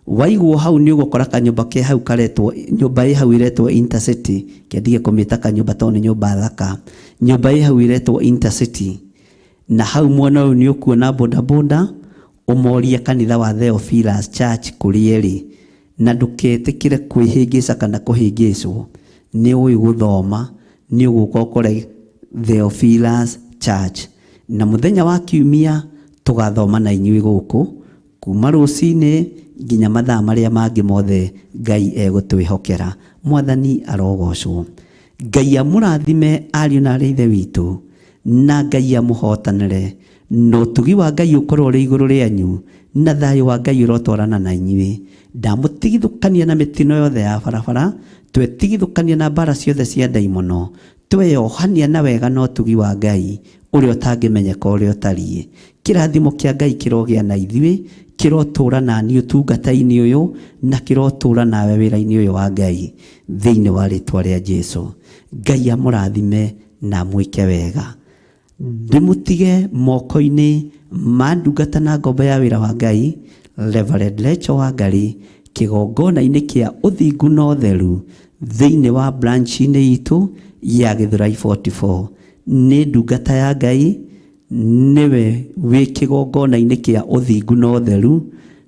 Speaker 3: Waigwo hau nĩ ũgũkora kanyũmba ke hau karetwo, nyũmba ĩ hau iretwo Intercity, kĩndige kũmĩta kanyũmba tondũ nĩ nyũmba thaka. Nyũmba ĩ hau iretwo Intercity. Na hau mwena ũyũ nĩ ũkuona bodaboda, ũmorie kanitha wa Theophilus Church kũrĩ ĩrĩ. Na ndũketĩkĩre kwĩhĩngĩca kana kũhĩngĩcwo. Nĩ ũĩ gũthoma, nĩ ũgũka ũkore Theophilus Church. Na mũthenya wa Kiumia tũgathoma na inyuĩ gũkũ, kuma rũcinĩ nginya mathaa marĩa mangĩ mothe Ngai egũtwĩhokera. Mwathani arogocwo. Ngai amũrathime ariũ na aarĩ a Ithe witũ,
Speaker 9: na Ngai amũhotanĩre, na ũtugi wa Ngai ũkorwo ũrĩ igũrũ rĩanyu, na thayũ wa Ngai ũrotwarana na inyuĩ. Ndamũtigithũkania na mĩtino yothe ya barabara, twetigithũkania na mbara ciothe cia ndaimono, tweyohania na wega na ũtugi wa Ngai ũrĩa ũtangĩmenyeka ũrĩa ũtariĩ. Kĩrathimo kĩa Ngai kĩrogĩa na ithuĩ, kĩrotũũra naniĩ ũtungata-inĩ ũyũ, na kĩrotũũra nawe wĩra-inĩ ũyũ wa Ngai thĩinĩ wa rĩtwa rĩa Jesũ. Ngai amũrathime na mwĩke wega. Ndĩmũtige moko-inĩ ma ndungata na ngombo ya wĩra wa Ngai, Reverend Lecho Wangari, kĩgongona-inĩ kĩa ũthingu na ũtheru thĩinĩ wa branch-inĩ itũ ya Gĩthũrai 44. Nĩ ndungata ya Ngai, niwe wĩ kĩgongona-inĩ kĩa ũthingu na ũtheru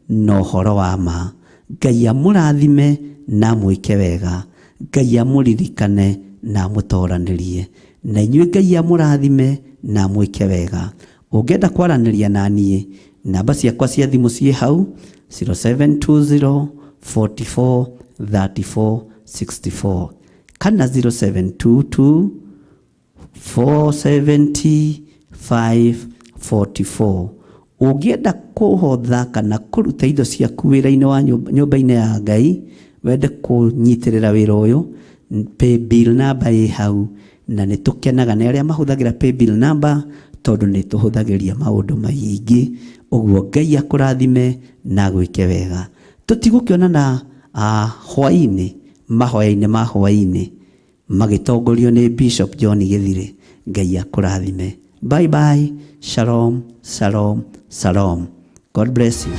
Speaker 9: na ũhoro wa ma. Ngai amũrathime na mwĩke wega. Ngai amũririkane na mũtoranĩrie. Na inyuĩ Ngai amũrathime na mwĩke wega. Ũngĩenda kwaranĩria na niĩ, namba ciakwa cia thimũ ciĩ hau 0720 44 34 64 kana 0722 470 544. Ũngĩenda kũhotha kana kũruta indo ciaku wĩra-inĩ wa nyũmba-inĩ ya Ngai, wende kũnyitĩrĩra wĩra ũyũ, paybill number ĩ hau, na nĩ tũkenaga nĩ arĩa mahũthagĩra paybill number, tondũ nĩ tũhũthagĩria maũndũ maingĩ. Ũguo Ngai akũrathime na gwĩke wega. Tũtigũkĩonana hwaĩ-inĩ, mahoya-inĩ ma hwaĩ-inĩ magĩtongorio nĩ Bishop John Gĩthire. Ngai akũrathime. Bye bye. Shalom, shalom, shalom. God bless you.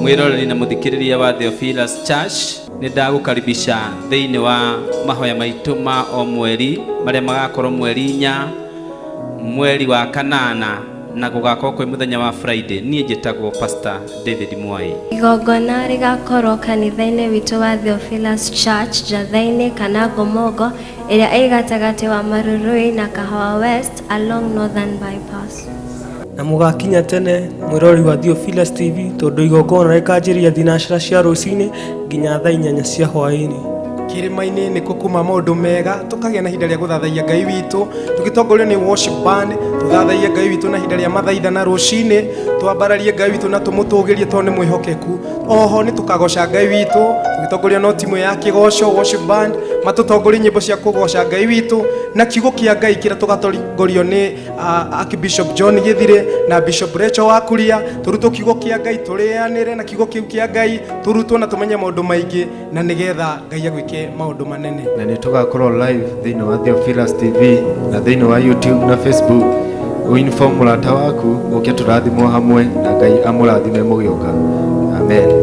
Speaker 4: Mwiroreri na muthikiriria wa Theophilus Church, ni ndagukaribisha thiini wa mahoya maitu ma o mweri maria magakorwo mweri 4 mweri wa kanana na gugakorwo kwi muthenya wa Friday. Nie njitagwo Pastor David Mwai.
Speaker 5: Igongona rigakorwo kanitha-inĩ witũ wa Theophilus Church Jathaini kana Gomogo ĩrĩa ĩ gatagati wa Marurui na Kahawa West along Northern Bypass.
Speaker 6: Na mũgakinya tene mwĩrori wa Theophilus TV, tondũ igongona rĩkanjĩrĩria thinacara cia rũcinĩ nginya thaa 8 cia hwaĩ-inĩ.
Speaker 7: Kĩrĩma-inĩ nĩ kuma maũndũ mega, tũkagĩa na ihinda rĩa gũthathaia Ngai witũ, tũgĩtongorio nĩ worship band, tũthathaie Ngai witũ na ihinda rĩa mathaithana rũcinĩ, twambararie Ngai witũ na tũmũtũgĩrie tondũ nĩ mwĩhokeku. Oho nĩ tũkagoca Ngai witũ tũratongorio no timu ya Kigoco worship band matũtongorie nyĩmbo cia kũgoca Ngai witũ na kiugo kĩa Ngai kĩrĩa tũgatongorio nĩ Archbishop John Githire na Bishop Rachel Wakuria. Tũrutwo kiugo kĩa Ngai tũrĩanĩre na kiugo kĩu kĩa Ngai tũrutwo na tũmenye maũndũ maingĩ na nĩgetha Ngai agwĩke maũndũ manene.
Speaker 8: Na nĩ tũgakorwo live thĩinĩ wa Theophilus TV na thĩinĩ wa YouTube na Facebook. Uinform mũrata waku ũke tũrathimwo hamwe na Ngai amũrathime mũgĩũka. Amen.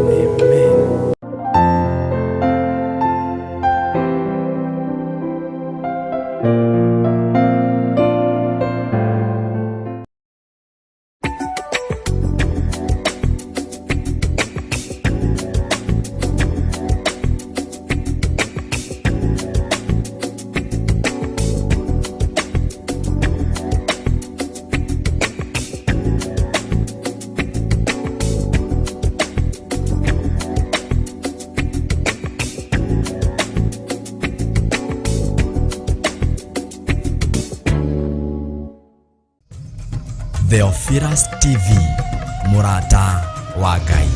Speaker 1: Theophilus TV, mũrata wa Ngai.